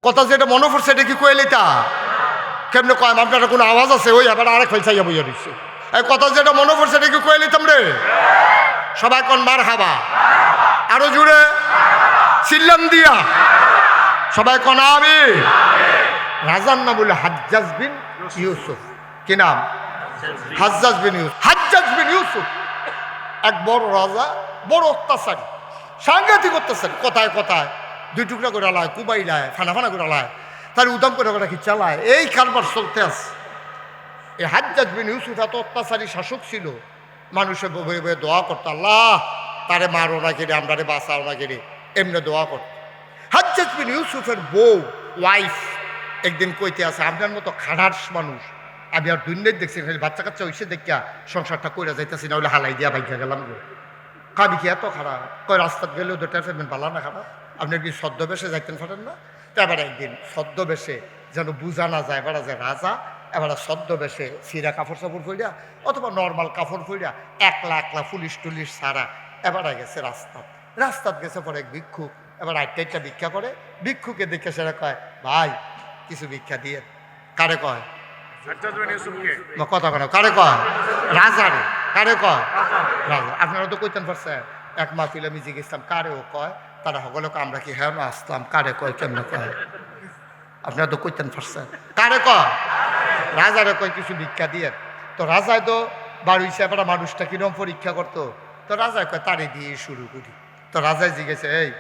কথা যেটা মনে পড়ছে এটা কি কইলিতা কেমনে কয় আপনারা কোনো আওয়াজ আছে ওই আবার আরেক ফেল চাইয়া বইয়া দিচ্ছে এই কথা যেটা মনে পড়ছে এটা কি কইলিতাম রে সবাই কোন মার হাবা আরো জুড়ে চিল্লাম দিয়া সবাই কোন আমি রাজার নাম বলে হাজ্জাজ বিন ইউসুফ কি নাম হাজ্জাজ বিন ইউসুফ হাজ্জাজ বিন ইউসুফ এক বড় রাজা বড় অত্যাচারী সাংঘাতিক অত্যাচারী কথায় কথায় দুই টুকরা করে লায় কুবাই লায় ফানা ফানা করে লায় তার উদাম করে রাখি চালায় এই কারবার চলতে আছে এই হাজ্জাজ বিন ইউসুফ এত অত্যাচারী শাসক ছিল মানুষের বয়ে বয়ে দোয়া করতো আল্লাহ তারে মারো না কেড়ে আমরা রে বাঁচাও না কেড়ে এমনি দোয়া করতো হাজ্জাজ বিন ইউসুফের বউ ওয়াইফ একদিন কইতে আছে আপনার মতো খাড়াস মানুষ আমি আর দুনিয়ায় দেখছি বাচ্চা কাচ্চা হইসে দেখিয়া সংসারটা কইরা যাইতেছি না হলে হালাই দিয়া বাইকা গেলাম গো কাবি কি এত খারাপ কয় রাস্তাত গেলেও দুটার ফেরবেন পালা না খারাপ আপনি কি ছদ্মবেশে যাইতেন পারেন না তো এবার একদিন ছদ্মবেশে যেন বুঝা না যায় এবার যে রাজা এবার ছদ্মবেশে সিরা কাপড় চাপড় ফইরা অথবা নর্মাল কাপড় ফইরা একলা একলা পুলিশ টুলিশ ছাড়া এবার গেছে রাস্তাত গেছে পরে এক ভিক্ষুক এবার আটটা ভিক্ষা করে ভিক্ষুকে দেখে সেটা কয় ভাই কিছু ভিক্ষা দিয়ে কারে কয় কথা কেন কারে কয় রাজা রে কারে কয় রাজা আপনারা তো কইতেন পারছেন এক মাহফিল আমি জিজ্ঞেসলাম কারেও কয় তারা সকলকে আমরা কি হ্যাঁ আসলাম কারে কয় কেমনে কয় আপনারা তো কইতেন পারছেন কারে কয় রাজারে কয় কিছু ভিক্ষা দিয়ে তো রাজায় তো বাড়ি হিসাবে মানুষটা কিরম পরীক্ষা করতো তো রাজায় কয় তারে দিয়ে শুরু করি তো রাজায় জিজ্ঞেসে এই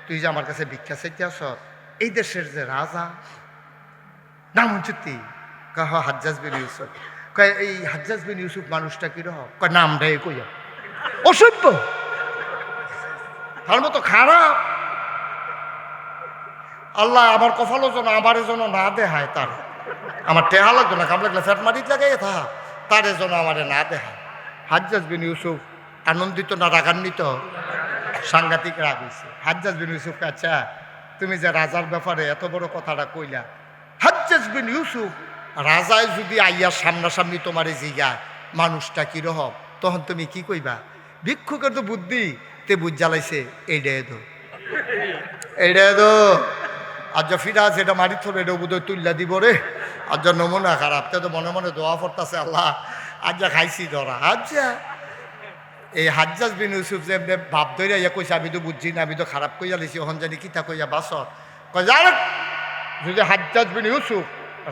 তুই যে আমার কাছে ভিক্ষা চাইতে আস এই দেশের যে রাজা নাম হচ্ছে তুই কহ হাজ্জাজ বিন ইউসুফ কয় এই হাজ্জাজ বিন ইউসুফ মানুষটা কিরকম কয় নাম রে কইয়া অসভ্য তার মতো খারাপ আল্লাহ আমার কপালও যেন আমার যেন না দেহায় তার আমার টেহা লাগতো না কাম লাগলে ফ্যাট মারিত লাগাই থা তার যেন আমার না দেহায় হাজ্জাজ বিন ইউসুফ আনন্দিত না রাগান্বিত সাংঘাতিক রাগ হয়েছে হাজ্জাজ বিন ইউসুফ আচ্ছা তুমি যে রাজার ব্যাপারে এত বড় কথাটা কইলা হাজ্জাজ বিন ইউসুফ রাজায় যদি আইয়া সামনাসামনি তোমার জিগায় মানুষটা কিরকম তখন তুমি কি কইবা ভিক্ষুকের তো বুদ্ধি তে বুঝ জ্বালাইছে এইটাই দো আর যা ফিরা আছে এটা মারি থবে এটা বোধহয় তুল্লা দিব রে আর যা নমুনা খারাপ তে তো মনে মনে দোয়া পড়তাছে আল্লাহ আজ যা খাইছি ধরা আচ্ছা এই হাজ্জাজ বিন ইউসুফ যে ভাব ধরে ইয়া কইছে আমি তো বুঝছি না আমি তো খারাপ কইয়া লিছি ওখান জানি কিতা কইয়া বাস কয় যার যদি হাজ্জাজ বিন ইউসুফ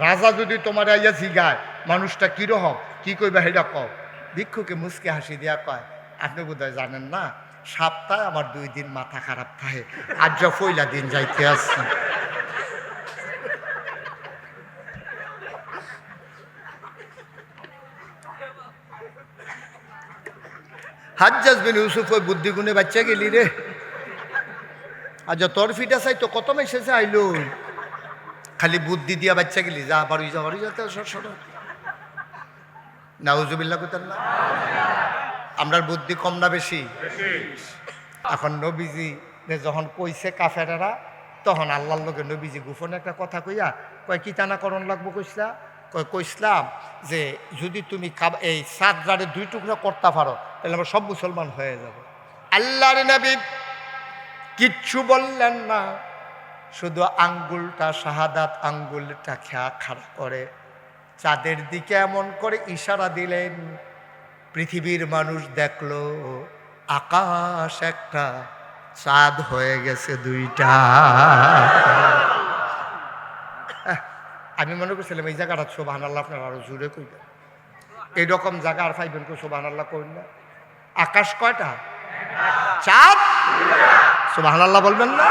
রাজা যদি তোমার আইয়া জিগায় মানুষটা কিরকম কি কইবা সেটা কও ভিক্ষুকে মুসকে হাসি দিয়া কয় আপনি বোধহয় জানেন না সপ্তাহে আমার 2 দিন মাথা খারাপ থাকে আজ যা পয়লা দিন যাইতে আসছে হাজ্জাজ বিন ইউসুফ ওই বুদ্ধি গুণে বাচ্চা গেলি রে আজ তোর ফিটা চাই তো কত মেসেছে আইলো খালি বুদ্ধি দিয়া বাচ্চা গেলি যা বাড়ি যাতে সর নাউজুবিল্লাহ কইতেন না আমরার বুদ্ধি কম না বেশি এখন নবীজি যখন কইছে কাফেরেরা তখন আল্লাহর লোকে নবীজি গোপনে একটা কথা কইয়া কয় কি টানাকরণ লাগবো কইসলাম যে যদি তুমি এই 7 রাতে 2 টুকরা করতে পারো তাহলে আমরা সব মুসলমান হয়ে যাব আল্লাহর নবী কিচ্ছু বললেন না শুধু আঙ্গুলটা শাহাদাত আঙ্গুলটা খাড়া করে চাঁদের দিকে এমন করে ইশারা দিলেন পৃথিবীর মানুষ দেখলো আকাশ একটা চাঁদ হয়ে গেছে 2টা আমি মনে করছিলাম এই জায়গাটা সুবহানাল্লাহ আপনার আরো জোরে কইবেন এইরকম জায়গা আর পাইবেন কই সুবহানাল্লাহ কইন না আকাশ কয়টা চাঁদ সুবহানাল্লাহ বলবেন না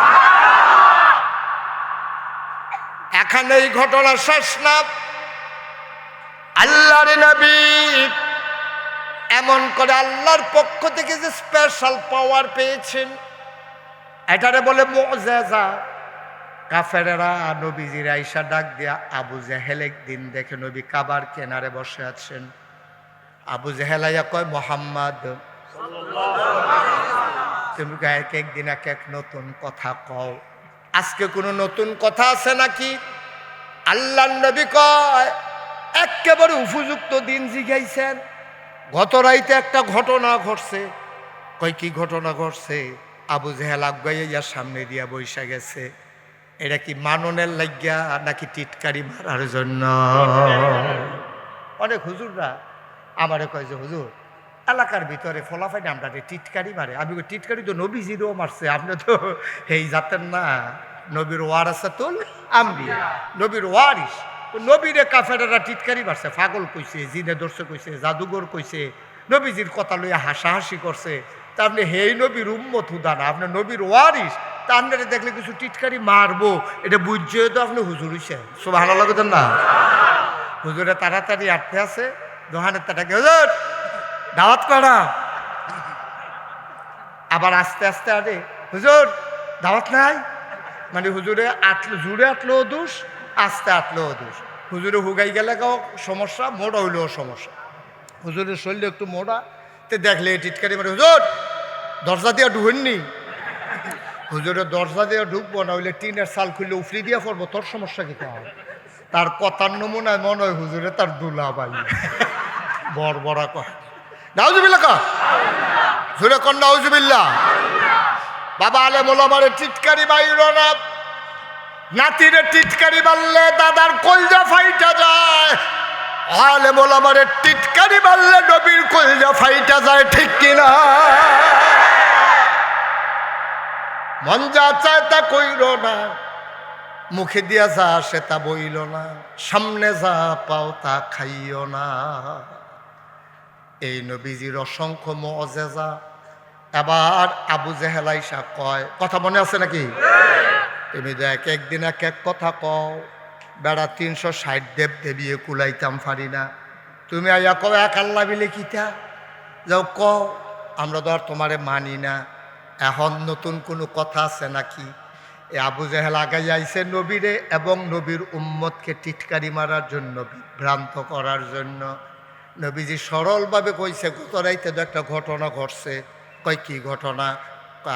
এখানে এই ঘটনা শেষ না আল্লাহর নবী এমন করে আল্লাহর পক্ষ থেকে যে স্পেশাল পাওয়ার পেয়েছেন এটারে বলে মুআজিজা কাফেরেরা নবীজির আয়েশা ডাক দিয়া আবু জেহেল একদিন দেখে নবী কাবার কিনারে বসে আছেন আবু জেহেল আইয়া কয় মুহাম্মদ তুমি এক একদিন এক এক নতুন কথা কও আজকে কোনো নতুন কথা আছে নাকি আল্লাহর নবী কয় একেবারে উপযুক্ত দিন জিগাইছেন গত রাইতে একটা ঘটনা ঘটছে কয় কি ঘটনা ঘটছে আবু জেহেল আগাইয়া সামনে দিয়া বইসা গেছে এটা কি মাননের লাগিয়া নাকি টিটকারি মারার জন্য? অনেক হুজুররা আমারে কয় যে হুজুর এলাকার ভিতরে ফলাফাই আমরা টিটকারি মারে। আমি টিটকারি তো নবীজিরও মারছে, আপনি তো এই জাতেন না। নবীর ওয়ারাসাতুল আম্বিয়া, নবীর ওয়ারিস। তো নবীরে কাফেরেরা টিটকারি মারছে, পাগল কইছে, জিনে ধরছে কইছে, জাদুঘর কইছে, নবীজির কথা লইয়া হাসাহাসি করছে। তা আপনি হেই নবীর উম্মত হুদানা, আপনার নবীর ওয়ারিস, তা আপনারা দেখলে কিছু টিটকারি মারবো, এটা বুঝছে তো আপনি হুজুর হইছে। সুবহানাল্লাহ লাগতেন না? হুজুরে তাড়াতাড়ি আটতে আছে, দোকানের তাটাকে হুজুর দাওয়াত করা। আবার আস্তে আস্তে আরে হুজুর দাওয়াত নাই, মানে হুজুরে আটলো, জুড়ে আটলেও দোষ, আস্তে আটলেও দোষ। হুজুরে হুগাই গেলে সমস্যা, মোড়া হইলেও সমস্যা। হুজুরের শরীরে একটু মোড়া, তে দেখলে টিটকারি মানে হুজুর দরজা দিয়ে ঢুকেননি। হুজুরে দরজা দিয়ে ঢুকবো না, হইলে টিনের চাল খুললে উফরি দিয়ে পড়বো, তোর সমস্যা কি? তার কথার নমুনায় মনে হয় হুজুরে তার দুলা বাই বড় কয় নাউজুবিল্লাহ কা জুরে কন নাউজুবিল্লাহ। বাবা আলে মোলামারে টিটকারি বাইর না, নাতিরে টিটকারি বাড়লে দাদার কলজা ফাইটা যায়। আলে মোলামারে টিটকারি বাড়লে নবীর কলজা ফাইটা যায়, ঠিক কিনা? মন যা চায় তা কইর না, মুখে দিয়া যা আসে তা বইল না, সামনে যা পাও তা খাইও না। এই নবীজির অসংখ্য মুআজিজা। এবার আবু জেহেল আইসা কয়, কথা মনে আছে নাকি? তুমি দেখ একদিন এক এক কথা কও, বেড়া 360 দেব দেবিয়ে কুলাইতাম পারি না। তুমি আইয়া কও এক আল্লাহ বিলে কিতা যাও কও, আমরা তো আর তোমারে মানি না। এখন নতুন কোনো কথা আছে নাকি? এ আবু জেহেল আগাই আইছে নবীরে এবং নবীর উম্মতকে টিটকারি মারার জন্য, বিভ্রান্ত করার জন্য। নবীজি সরলভাবে কইছে, গত রাইতে তো একটা ঘটনা ঘটছে। কয় কি ঘটনা?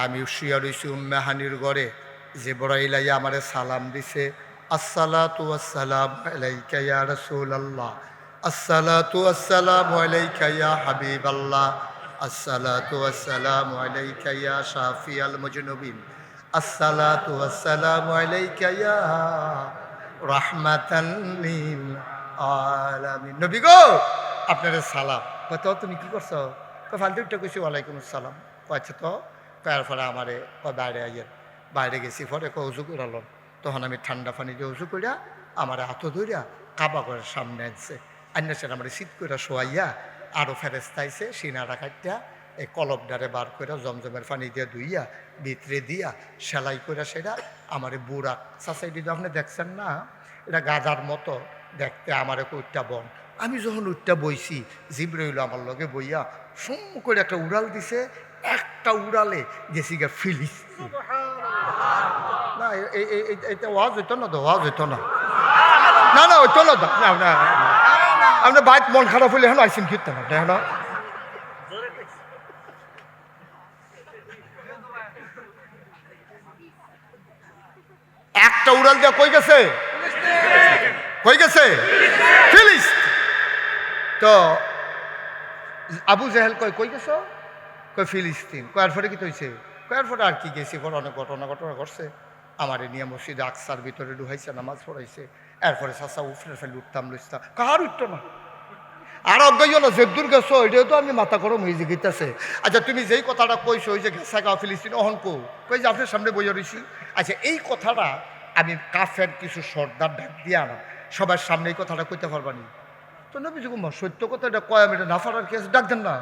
আমি শুয়া রইছি উম্মে হানির ঘরে, জিবরাইল আইয়া আমারে সালাম দিছে, আসসালাতু ওয়াসসালামু আলাইকা ইয়া রাসূলুল্লাহ, আসসালাতু ওয়াসসালামু আলাইকা ইয়া হাবিবাল্লাহ, আসসালাতু ওয়াসসালামু আলাইকা ইয়া শাফিয়াল মুজনুবিন, আসসালাতু ওয়াসসালামু আলাইকা ইয়া রাহমাতাল লিল আলামিন। নবী গো আপনার সালাম। কত তুমি কি করছো? ফালতুটা কইছি ওয়ালাইকুম আসসালাম। কয়েছে তো কয়ার পরে আমারে বাইরে আইয়ের, বাইরে গেছি পরে উজু করালাম। তখন আমি ঠান্ডা পানি দিয়ে উজু করিয়া আমার হাত ধরিয়া কাবা ঘরের সামনে আনছে, আন্না সেটা আমার শীত করে শোয়াইয়া আরও ফেরেস্তা আইছে, সিনারা কাটিয়া এই কলবডারে বার করে জমজমের পানি দিয়ে ধুইয়া ভিতরে দিয়া সেলাই করে সেটা আমারে বুড়া সাসাইডি আপনি দেখছেন না, এটা গাজার মতো দেখতে, আমারে উঠটা বন। আমি যখন উঠটা বইছি, জিবরাইল আমার লগে বইয়া সুম করে একটা উড়াল দিছে, একটা উড়ালে গেছি গা ফিলিস্তিন। না এটা ওয়াজ হইতো না তো, ওয়াজ হইতো না, না না হইতো না তো। আপনার বাইক মন খারাপ হইলে এখন আইসিন ফিরতে না এখন। একটা উড়াল দেওয়া কই গেছে? কই গেছে? ফিলিস্তিন। তো আবু জেহেল কয় কই গেছো? কয় ফিলিস্তিন। কয়ার ফলে কি হয়েছে? কয়ার ফলে আর কি গেছি, অনেক ঘটনা ঘটছে। আমার নিয়ে মসজিদে আকসার ভিতরে ঢুকাইছে, নামাজ পড়াইছে। এরপরে চাষা উফরে ফেলে উঠতাম লইতাম, কাহার উঠতো না। আর অজ্ঞাই না যেদূর গেছো এটাও তো আমি মাথা গরম হয়ে গেছে। আচ্ছা তুমি যেই কথাটা কইছো ওই যে গেছা গা ফিলিস্তিন, অহন কো কই যে আপনার সামনে বইয়া রইছি। আচ্ছা এই কথাটা আমি কাফের কিছু সর্দার ডাক দিয়ে আনা, সবার সামনে এই কথাটা কইতে পারবানি তো? নবীজি সত্য কথা এটা কয়, আমি এটা না ফারার কি আছে, ডাক দেন না।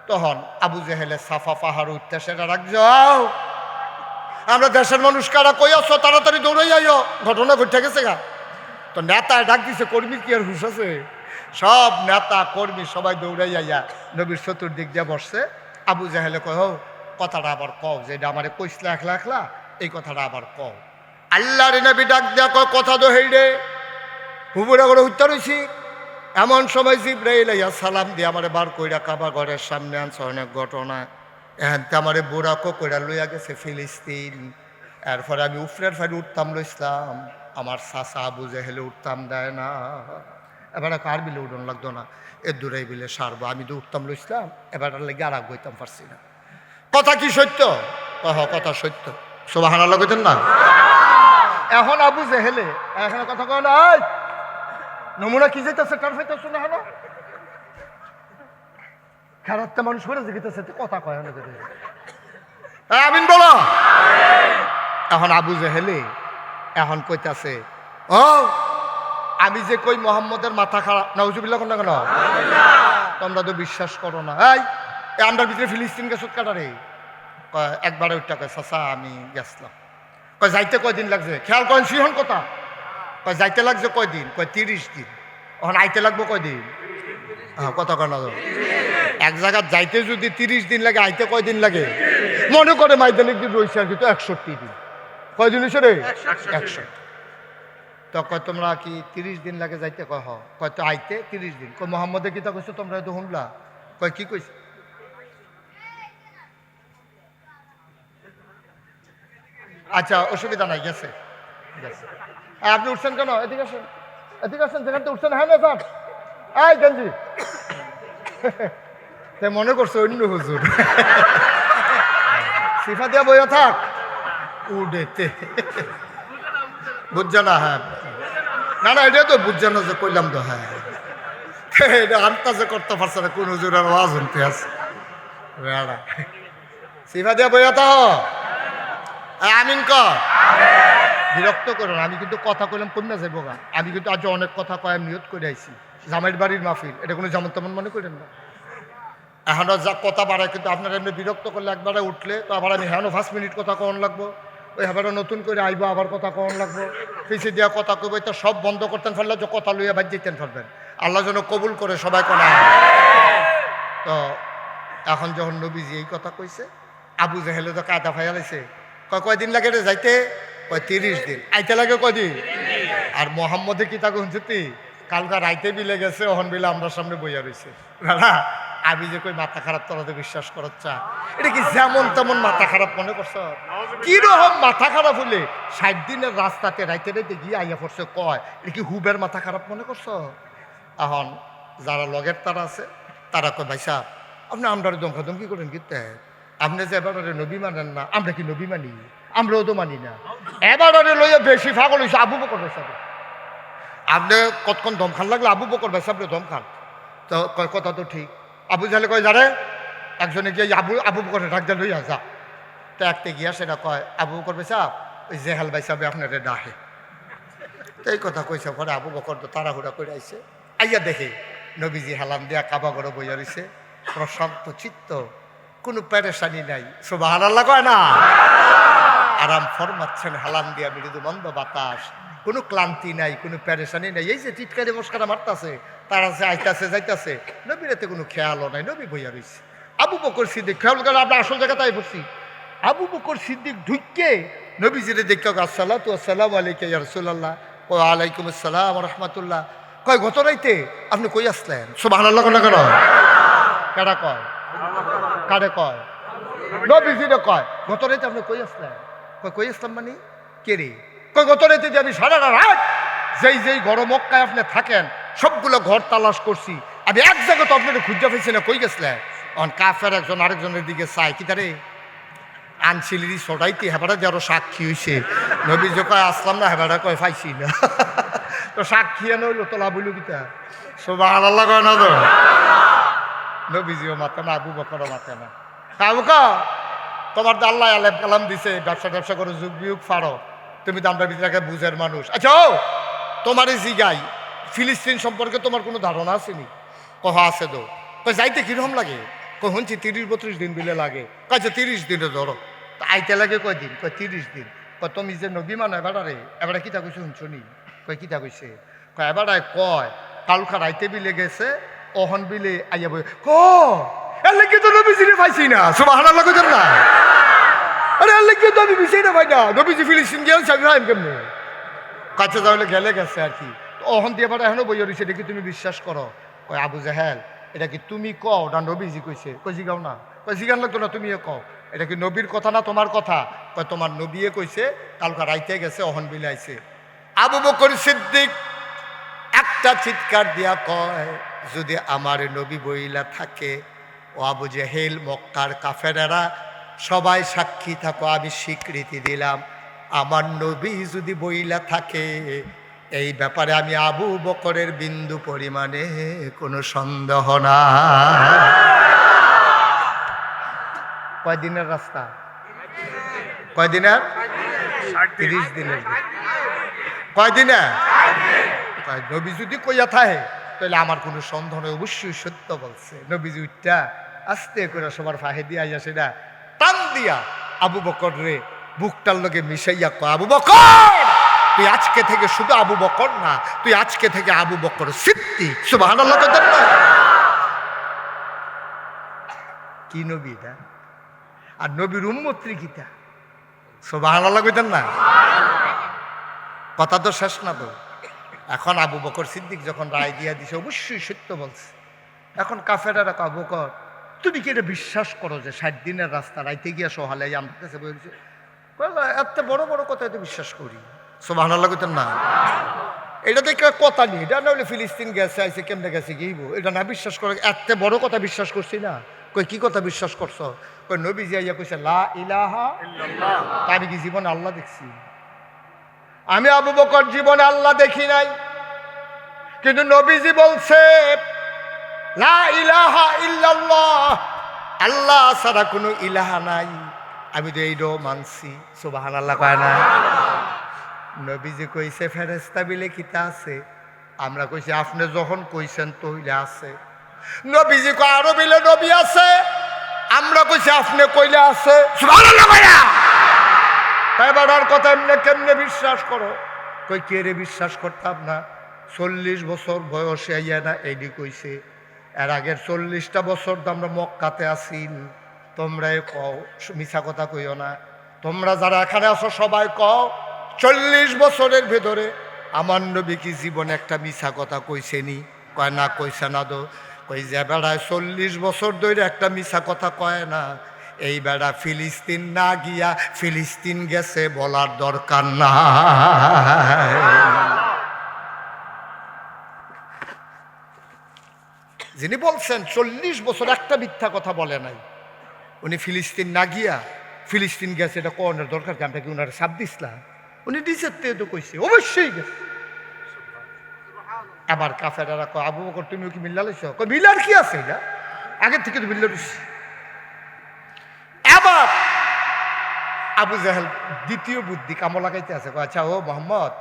তখন আবু জেহেলে সাফা পাহাড় উঠতে সেটা ডাক যাও, আমরা দেশের মানুষ কারা কই আসো, তাড়াতাড়ি দৌড়াই আইও, ঘটনা ঘটে গেছে গা। তো নেতা ডাক দিছে, কর্মী কি আর হুশ আছে? সব নেতা কর্মী সবাই দৌড়াই আইয়া নবীর চতুর্দিক দিয়ে বসছে। আবু জেহেলে কয় হো কথাটা আবার কও, যে এটা আমারে কইসলা একলা একলা, এই কথাটা আবার কও। আল্লাহর নবী ডাক দেয়া কয় কথা তো হেই রে, হুবুরা করে উত্তর হইছি। এমন সময় জিবরাইল আইয়া সালাম দিয়ে আমারে বার কইরা কাবা ঘরের সামনে আনছে। অনেক ঘটনা এখানতে আমারে বুড়াকো কইরা লইয়া গেছে ফিলিস্তিন। এরপরে আমি উফরের ফাইলে উঠতাম লইসলাম, আমার চাচা আবু জেহেলে উঠতাম দেয় না। এবারে কার বিলে উঠন লাগতো না, এর দূরেই বিলে সারবো, আমি তো উঠতাম লইসলাম, এবার লেগে আর বইতাম পারছি না। কথা কি সত্য? কথা সত্য। সুবহানাল্লাহ কইতেন না? এখন আবু জেহেলে এখানে কথা কয় না, নমুনা কি যাইতেছে কার ফাইতেছ না হলো খারাপটা মানুষ করে জিজ্ঞেস কথা কয় না আমিন বলো। এখন আবু জেহেলে এখন কইতাছে ও আমি যে কই মোহাম্মদের মাথা খারাপ, নাউজুবিল্লাহ কোন না কেন, তোমরা তো বিশ্বাস করো না। এই আমরার ভিতরে ফিলিস্তিন গেছত কাটারে একবারে উঠটা কয় চাচা আমি গেছিলাম। কয় যাইতে কয়দিন লাগছে, খেয়াল করেন সিহন কথা, কয় যাইতে লাগছে কয়দিন, কয় 30 দিন। এখন আইতে লাগবো কয়দিন, কথা কয় না, এক জায়গায় যাইতে যদি 30 দিন লাগে আইতে কয়দিন লাগে, মনে করে মাইদানিক দিন রয়েছে আর কিন্তু 61 দিন। কয়দিন হয়েছে রে, 100। তো কয় তোমরা কি 30 দিন লাগে যাইতে, কয় কয় তো আইতে 30 দিন। কয় মোহাম্মদে কি তা কইছো তোমরা তো শুনলা, কয় কি কইছে, আচ্ছা অসুবিধা নাই, গেছে গেছে। আপনি উঠছেন কেন, এদিকে আসেন, এদিকে আসেন, যেখান থেকে উঠছেন। হ্যাঁ না স্যার, এই গঞ্জি তে মনে করছো অন্য হুজুর সিফা দিয়া বইয়া থাক উঠেতে বুঝছে না। হ্যাঁ না না এটা তো বুঝছে না যে কইলাম তো। হ্যাঁ এটা আন্তাজে করতে পারছে না কোন হুজুর আর ওয়াজ শুনতে আছে। সিফা দিয়া বইয়া থাক, আমিন কর, বিরক্ত করো না। আমি কিন্তু কথা কইলাম কমে যাবো গা, আমি কিন্তু আজ অনেক কথা কয় নিয়ত করে আইছি, জামাইয়ের বাড়ির মাহফিল, এটা কোনো যেমন তেমন মনে করেন না। এখনও যা কথা বাড়ায়, কিন্তু আপনারা এমনি বিরক্ত করলে একবারে উঠলে তো আবার আমি হ্যাঁ 5 মিনিট কথা কন লাগবো, ওই আবার নতুন করে আইবো, আবার কথা কন লাগবো, পিছিয়ে দিয়া কথা কইব, তো সব বন্ধ করতেন ফেললে যে কথা লইয়া বাদ দিতেন ফেলবেন। আল্লাহ যেন কবুল করে সবাই কোনা। তো এখন যখন নবীজি এই কথা কইছে, আবু জেহেলে তো কায়দা ফাইয়া লাইছে, কয়দিন লাগে রে যাইতে, কয় 30 দিন। আইতে লাগে কয়দিন, আর মোহাম্মদে কি তাকে শুনছি কালকা রাইতে বিলে গেছে, ওহন বিলে আমরা সামনে বইয়া রয়েছে। না আমি যে কই মাথা খারাপ, তোরা তো বিশ্বাস করার চা, এটা কি যেমন তেমন মাথা খারাপ মনে করছ? কিরকম মাথা খারাপ হলে 60 দিনের রাস্তাতে রাইতে রাইতে গিয়ে আইয়া পড়ছে, কয় এটা কি হুবের মাথা খারাপ মনে করছ? এখন যারা লগের তারা আছে তারা কয় ভাই সাহেব আপনি আমরা দমকি করেন কিন্তু, আপনি যে এবার নবী মানেন না, আমরা কি নবী মানি? আমরাও তো মানি না। এবার লইয়া বেশি ফাগল হয়েছে আবু বকর ভাই সাহেব। আপনি কতক্ষণ দম খান লাগলে আবু বকর ভাই সাহেব দম খান, তো কথা তো ঠিক। আবু জাহেলে কয় যারে একজনে গিয়ে আবু বকরে ডাক দিয়ে লইয়া যা, তো একটা গিয়া সেটা কয় আবু বকর ভাই সাহেব ওই জেহাল ভাই সাহেব আপনারে ডাহে। তো এই কথা কইছে পরে আবু বকর তো তাড়াহুড়া করে আইছে, আইয়া দেখে নবীজি হেলান দিয়া কাবা ঘরে বইয়া রইছে, প্রশান্ত চিত্ত, কোনো পেরেশানি নাই, সুবহানাল্লাহ কয় না, আরাম ফরমাচ্ছেন হেলান দিয়া মৃদু মন্দ বাতাস, কোনো ক্লান্তি নাই, কোনো পেরেশানি নাই। এই যে টিটকারি মস্কারা মারতাছে, তারা যে আইতাছে যাইতাছে, নবীর এতে কোনো খেয়ালও নাই, নবী বইয়া রইছে। আবু বকর সিদ্দিক, খেয়াল করে আমরা আসল জায়গা তাই বসছি, আবু বকর সিদ্দিক ঢুকে নবীজিরে দেখতে, আসসালাতু আসসালামু আলাইকা ইয়া রাসূলুল্লাহ, ওয়া আলাইকুম আসসালাম ওয়া রাহমাতুল্লাহ। কয় গত রাইতে আপনি কই আসলেন? সুবহানাল্লাহ কোন কেন, কারা কয়, কারে কয়, নবীজিরে কয় গত রাইতে আপনি কই আসলেন? কই আসলাম মানে কে রে? কই গত রাইতে যে আমি সারা রাত যেই ঘর মক্কায় আপনি থাকেন সবগুলো ঘর তালাশ করছি, আমি এক জায়গায় তো আপনাকে খুঁজে পেয়েছি না, কই গেছিলেন? অন কাফের একজন আরেকজনের দিকে চাই, কি তারে আনছিলি সদাইতে হেবাটা যে আরো সাক্ষী হয়েছে, নবীজি কয় আসলাম না, হেবাটা কয় পাইছি না, তো সাক্ষী এনে হইলো তোলা বইল কিতা, সুবহানাল্লাহ কয় না তো, নবীজিও মাতে না, আবু বকরও মাতে না। আবু কা তোমার তো আল্লাহ আলেম কালাম দিছে, ব্যবসা করে যুগ বিয়োগ ফাড়ো, তুমি তো আমরা ভিতরে বুঝের মানুষ। আচ্ছা ও তোমার এই জিগাই ফিলিস্তিন সম্পর্কে তোমার কোনো ধারণা আসেনি? কহা আছে তো, কয় যাইতে কিরকম লাগে? কই শুনছি 30-32 দিন বিলে লাগে। কয়েছে 30 দিনে ধরো, তো আইতে লাগে কয়দিন? কয় 30 দিন। কয় তুমি যে নবী মানে এবারে এবারে কিতা কইছে শুনছো নি? কয় কিতা কইছে? কয় এবারে কয় কালকা রাইতে বিলে গেছে, অহন বিলে আইয়া বই এর লেগে তো নবীজিরে পাইছি না, সুবহানাল্লাহ কইতেন না, আরে এর লেগে তো আমি বিষয় না ভাই না, নবীজি ফিলিস্তিন গেছে আমি ভাই কেমনে, কাছে যাওয়ালে গেলে গেছে আর কি। অহন দিয়ে এবার এখনো বই রয়েছে, এটা কি তুমি বিশ্বাস করো? কয় আবু জাহেল এটা কি তুমি কও না নবীজি কইছে? কই জিগাও না, কই জিগান লাগতো না, তুমিও কও, এটা কি নবীর কথা না তোমার কথা? কয় তোমার নবীয়ে কইছে কালকা রাইতে গেছে, অহন বিলে আইছে। আবু বকর সিদ্দিক একটা চিৎকার দিয়া কয় যদি আমার নবী বইলা থাকে, ও আবু জেহেল মক্কার কাফেরেরা সবাই সাক্ষী থাকো, আমি স্বীকৃতি দিলাম আমার নবী যদি বইলা থাকে এই ব্যাপারে আমি আবু বকরের বিন্দু পরিমাণে কোনো সন্দেহ না। কয়দিনের রাস্তা? কয়দিনের? 30 দিনের। কয়দিনের? নবী যদি কইয়া থাকে তাহলে আমার কোনো সন্দেহ নেই, অবশ্যই সত্য বলছে। নবীজি উঠটা আস্তে করে সবার ফাহে দিয়া আইয়া সেটা টান দিয়া আবু বকর রে বুকটার লগে মিশাইয়া কয়, আবু বকর তুই আজকে থেকে শুধু আবু বকর না, তুই আজকে থেকে আবু বকর সিদ্দিক। সুবহানাল্লাহ। কি নবী এটা? আর নবীর উম্মত্রী কিটা? সুবহানাল্লাহ কইতেন না? কথা তো শেষ না তো। এখন আবু বকর সিদ্দিক যখন রায় দিয়া দিছে অবশ্যই সত্য বলছে। এখন কাফেরা আবু বকর তুমি কি এটা বিশ্বাস করো যে 60 দিনের রাস্তা রাইতে গিয়া সহালে আমার কাছে বলছে? এত বড় বড় কথা এত বিশ্বাস করি। সুবহানাল্লাহ কইতেন না? এটা দেখে কথা নেই, এটা না হলে ফিলিস্তিন গেছে আইসে কেমনে গেছে গিয়েব এটা না বিশ্বাস করে এত বড় কথা বিশ্বাস করছি না। কই কি কথা বিশ্বাস করছো? কই নবীজি আইয়া কইছে লা ইলাহা ইল্লাল্লাহ। আমি কি জীবনে আল্লাহ দেখছি? আমি আবু বকর জীবনে আল্লাহ দেখি নাই, কিন্তু নবীজি বলছে লা ইলাহা ইল্লাল্লাহ, আল্লাহ ছাড়া কোনো ইলাহা নাই। আমি তো এইটাও মানছি। সুবহানাল্লাহ কয় না? নবীজি কইছে ফেরেশতা বিলে কিতা আছে? আমরা কইছি আপনি যখন কইছেন তইলে আছে। নবীজি কয় আরো বিলে নবী আছে। আমরা কইছি আপনি কইলে আছে। সুবহানাল্লাহ কয় না? তাই বাড়ার কথা এমনি কেমনে বিশ্বাস করো? কই কে রে বিশ্বাস করতাম না? 40 বছর বয়সে আইয়া না এইডি কইছে। এর আগের 40টা বছর তো আমরা মক্কাতে আছি। তোমরাই কও, মিছা কথা কইও না। তোমরা যারা এখানে আছো সবাই কও 40 বছরের ভেতরে আমার নবী কি জীবনে একটা মিছা কথা কইছেনি? কয় না, কইছে না। তো কই যে বেড়ায় 40 বছর ধরে একটা মিছা কথা কয় না, এই বেড়া ফিলিস্তিন না গিয়া ফিলিস্তিন গেছে বলার দরকার না। যিনি বলছেন 40 বছর একটা মিথ্যা কথা বলে নাই, উনি ফিলিস্তিন না গিয়া ফিলিস্তিন গেছে এটা কোনের দরকার? আমরা কি ওনার সাপ দিছিলাম? উনি নিজের থেকে তো কইছে অবশ্যই গেছে। আবার কাফেরারা কয় আবু বকর তুমি কি মিল্লা লইছ? কই মিলার কি আছে? এটা আগের থেকে তো মিল্লা দিচ্ছি। আবার আবু জাহেল দ্বিতীয় বুদ্ধি কামো লাগাইতে আছে। আচ্ছা ও মোহাম্মদ,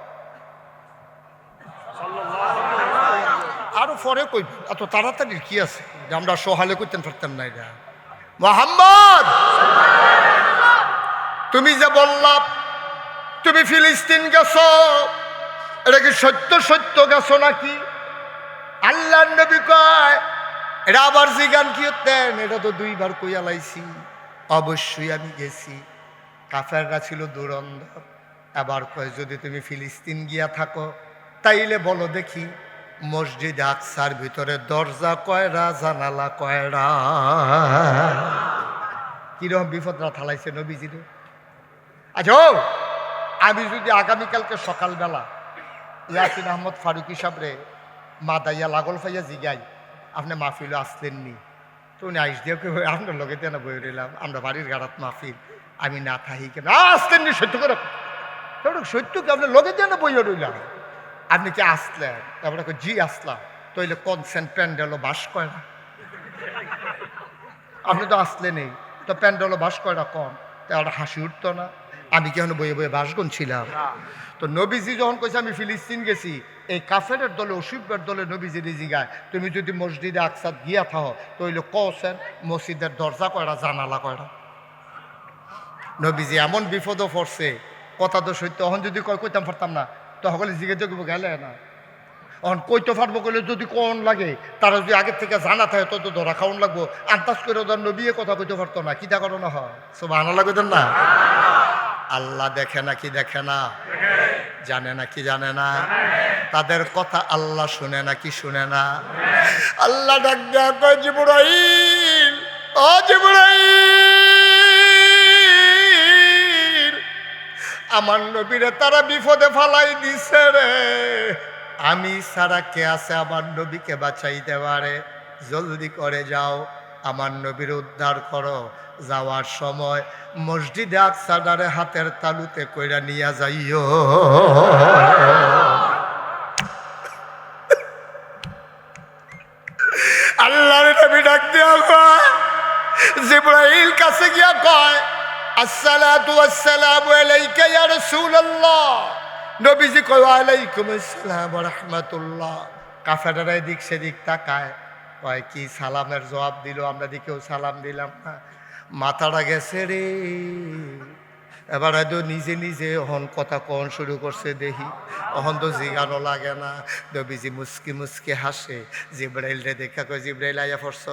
আরো পরে কই এত তাড়াতাড়ি কি আছে যে আমরা সহালে করতে পারতাম না? এটা মোহাম্মদ তুমি যে বললা তুমি ফিলিস্তিন গেছো, এটা কি সত্য সত্য গেছো নাকি? আল্লাহর নবী কয় এটা আবার জিগান কি হতেন? এটা তো 2 বার কইয়া লাইছি। অবশ্যই আমি গেছি। কাফেররা ছিল দুরন্ধর। আবার কয় যদি তুমি ফিলিস্তিন গিয়া থাকো তাইলে বলো দেখি মসজিদ আকসার ভিতরে দরজা কয়রা, জানালা কয়রা? কিরকম বিপদরা থালাইছে নবীজিরে। আচ্ছা আমি যদি আগামীকালকে সকালবেলা ইয়াসিন আহমদ ফারুকি সাহেবরে মাদাইয়া লাগল ফাইয়া জিগাই আপনি মাহফিলে আসলেননি, তো উনি আইস দিয়ে আপনার লগে দিয়ে না বই রইলাম, আমরা বাড়ির গাড়াত মাহফিল, আমি না থাকি কেন আসলেননি? সত্য করে সত্য কি আপনার লগে দিয়ে না বইয়া রইলাম? আপনি কি আসলেন? তারপরে জি আসলাম। তইলে কনসেন্ট প্যান্ডেলও বাস করে না? আপনি তো আসলেনই, তো প্যান্ডেলও বাস করে না কন? তাহলে হাসি উঠতো না? আমি কেন বইয়ে বইয়ে বাসগন ছিলাম? তো নবীজি যখন কইছে আমি ফিলিস্তিন গেছি, এই কাফেরের দলে অসুবিধার দলে নবীজি জিগায় তুমি যদি মসজিদে আকসাদ গিয়া থাও তইলে কছেন মসজিদের দরজা কয়রা, জানালা কয়রা? নবীজি এমন বিপদও পড়ছে, কথা তো সত্য। এখন যদি কইতাম পারতাম না তখন জিজ্ঞেস গেলে না। এখন কইতে পারবো কইলে যদি কোন লাগে তারা যদি আগের থেকে জানা থাকে তত ধরা খাওয়ান লাগবো। আন্দাজ করে ওদের নবী কথা কইতে পারতো না, কিটা করো না হয় সুবহানাল্লাহ কইতেন না? আল্লাহ দেখে না কি দেখে না? জানে না কি জানে না? তাদের কথা আল্লাহ শুনে না কি শুনে না? আল্লাহ ডাক দেয়া কয় জিবরাইল, ও জিবরাইল, আমার নবীরে তারা বিপদে ফালাই দিছে রে, আমি ছাড়া কে আছে আমার নবীকে বাঁচাই দেওয়ারে? জলদি করে যাও, আমার নবীর উদ্ধার করো। যাওয়ার সময় মসজিদে আকসারে হাতের তালুতে কইরা নিয়া যাইও। আল্লাহর নবী ডাক দিয়া কয়, জিবরাইল কাছে গিয়া কয়, আসসালাতু ওয়াসসালামু আলাইকা ইয়া রাসূলুল্লাহ। নবীজি কয়, ওয়ালাইকুম আসসালাম ওয়া রাহমাতুল্লাহ। কাফেররা এদিক সেদিক তাকায়, কয় কি সালামের জবাব দিল, আমরা দিকেও সালাম দিলাম না। মাথাটা গেছে রে। এবার হয়তো নিজে নিজে অহন কথা কন শুরু করছে, দেখি অহন তো জিগানো লাগে না। নবীজি মুস্কি মুস্কি হাসে। জিব্রাইল রে দেখা কয়, জিব্রাইল আইয়া পড়ছ?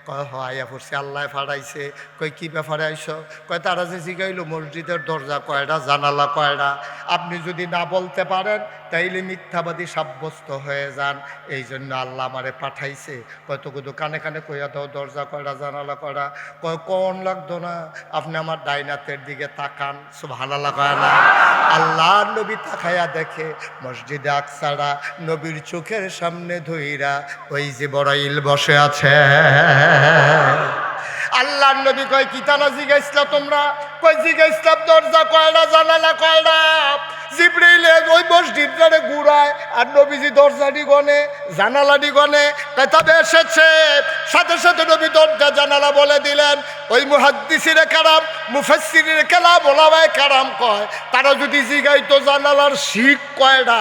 কয় হ আইয়া পড়ছে, আল্লাহ ফাড়াইছে। কয় কি ব্যাপারে আইস? কয় তারা যে জিগাইল মসজিদের দরজা কয়টা, জানালা কয়টা, আপনি যদি না বলতে পারেন তাইলে মিথ্যাবাদী সাব্যস্ত হয়ে যান, এই জন্য আল্লাহ আমারে পাঠাইছে। কতগুলো কানে কানে কইয়া দাও, দরজা কয়টা, জানালা কয়টা। কয় কোন লাগতো না, আপনি আমার ডাইনাতের দিকে তাকান। সুবহানাল্লাহ কয় না? আল্লাহ নবী তাকায়া দেখে মসজিদে আকসারা নবীর চোখের সামনে ধইরা ওই জিবরাইল বসে আছে। আল্লাহর নবী কয়, কি তারা জিগাইছিলা তোমরা? কয় জিগাইছিলাম দরজা কয়টা, জানালা কয়টা। জিবরাইল ওই মসজিদটারে ঘুরায় আর নবীজি দরজাটি গনে, জানালাটি গনে। তবে এসেছে, সাথে সাথে নবী দরজা জানালা বলে দিলেন। ওই মুহাদ্দিসিনে কারাম, মুফাসসিরিনে কালাম, ওলামায়ে কারাম কয়, তারা যদি জিগাইতো জানালার শিক কয়টা,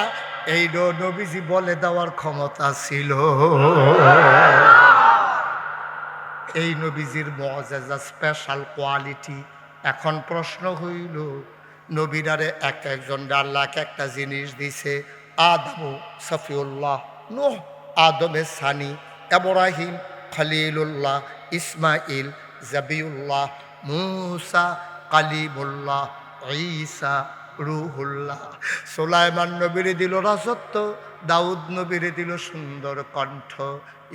এই নবীজি বলে দেওয়ার ক্ষমতা ছিল। এই নবীজির মুআজিজা, স্পেশাল কোয়ালিটি। এখন প্রশ্ন হইল, নবীরারে এক একজন আল্লাহ এক একটা জিনিস দিছে। আদম সফিউল্লাহ, নূহ আদমে সানি, ইব্রাহিম খলিলুল্লাহ, ইসমাইল জাবিউল্লাহ, মূসা কালিমুল্লাহ, ঈসা রুহুল্লাহ। সুলাইমান নবীরে দিল রাজত্ব, দাউদ নবীরে দিল সুন্দর কণ্ঠ,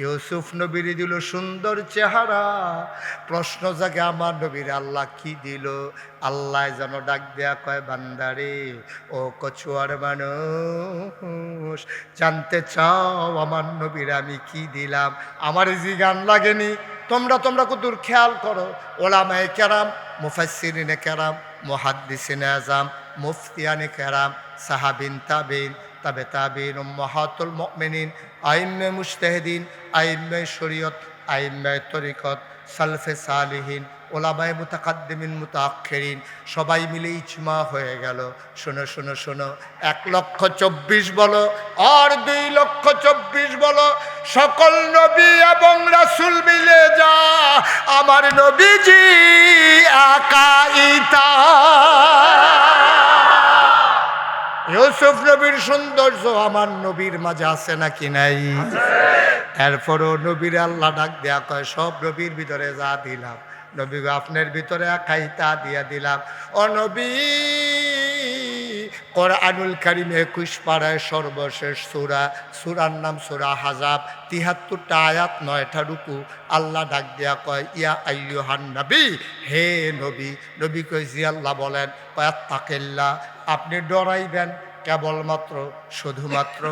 ইউসুফ নবীরে দিল সুন্দর চেহারা। প্রশ্ন জাগে আমার নবীরে আল্লাহ কি দিল? আল্লাহ যেন ডাক দেয়া কয়, বান্দারে ও কচুয়ার মানুষ, জানতে চাও আমার নবীরে আমি কি দিলাম? আমার জিগান লাগেনি? তোমরা কতদূর খেয়াল করো। ওলামায়ে কেরাম, মুফাসসিরিনে কেরাম, মুহাদ্দিসিনে আযম, মুফতিয়ানে কেরাম, সাহাবিন তাবিন, তাবে তাবিন, উম্মাহাতুল মুমিনিন, আইম্মে মুজতাহিদিন, আইম্মে শরীয়ত, আইম্মে তরিকত, সালফে সালিহিন, ওলামায়ে মুতাকাদ্দিমিন, মুতাআখিরিন, সবাই মিলে ইজমা হয়ে গেল। শোনো শোনো শোনো, 1,24,000 বলো আর 2,24,000 বলো, সকল নবী এবং রাসূল মিলে যা আমার নবীজি একাইতা। ইউসুফ নবীর সৌন্দর্য আমার নবীর মাঝে আছে নাকি নাই? এরপরও নবীর আল্লাহ ডাক দেয়া কয়, সব নবীর ভিতরে যা দিলাম, নবী আপনার ভিতরে একাই তা দিয়া দিলাম। ও নবী, কোরআনুল কারীম 21 পারায় সর্বশেষ সূরা, সূরার নাম সূরা আহজাব, 73টা আয়াত, 9টা রুকু। আল্লাহ ডাক দেয়া কয়, ইয়া আইয়ুহান নবী, হে নবী। নবী কয়, জি আল্লাহ বলেন। কয়, তাকিল্লাহ, আপনি ডরাইবেন কেবলমাত্র, শুধুমাত্র,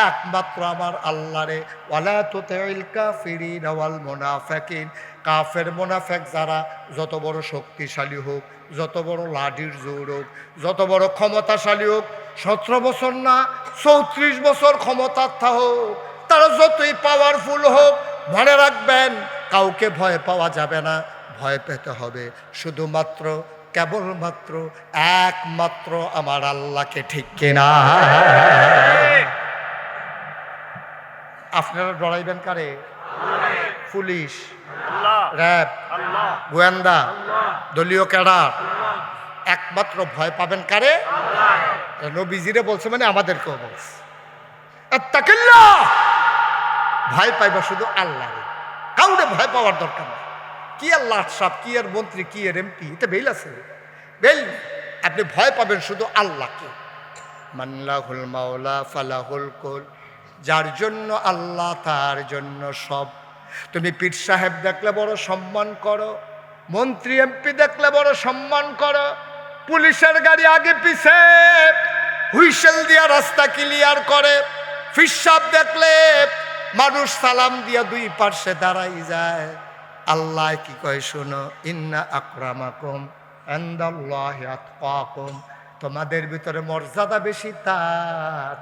একমাত্র আমার আল্লাহরে। ওয়ালা তুতিল কাফিরিনা ওয়াল মুনাফিকিন, কাফের মুনাফিক যারা যত বড় শক্তিশালী হোক, যত বড় লাঠির জোর হোক, যত বড় ক্ষমতাশালী হোক, 17 বছর না 34 বছর ক্ষমতা হোক, তারা যতই পাওয়ারফুল হোক, মনে রাখবেন কাউকে ভয় পাওয়া যাবে না। ভয় পেতে হবে শুধুমাত্র, কেবলমাত্র, একমাত্র আমার আল্লাহকে। ঠিক কিনা? আপনারা ডরাইবেন কারে? পুলিশ, র্যাব, গোয়েন্দা, দলীয় ক্যাডার। একমাত্র ভয় পাবেন কারে? নবীজিরে বলছে মানে আমাদেরকেও বলছে, আত্তাকিল্লাহ, ভয় পাইবা শুধু আল্লাহরে, কাউরে ভয় পাওয়ার দরকার নেই। কি আল্লাহ সাহেব, কি এর মন্ত্রী, কি এর এমপি, এটা বেল আছে? বেল। আপনি ভয় পাবেন শুধু আল্লাহকে। মানলাহুল মাওলা ফালাহুল কুল, যার জন্য আল্লাহ তার জন্য সব। তুমি পীর সাহেব দেখলে বড় সম্মান করো, মন্ত্রী এমপি দেখলে বড় সম্মান করো, পুলিশের গাড়ি আগে পিছে হুইসেল দিয়া রাস্তা ক্লিয়ার করে, ফিরসাব দেখলে মানুষ সালাম দিয়া দুই পার্শ্বে দাঁড়াই যায়। আল্লাহ কি কয় শোনো, ইন্না আকরামাকুম ইনদাল্লাহি আতকাকুম, তোমাদের ভিতরে মর্যাদা বেশি তার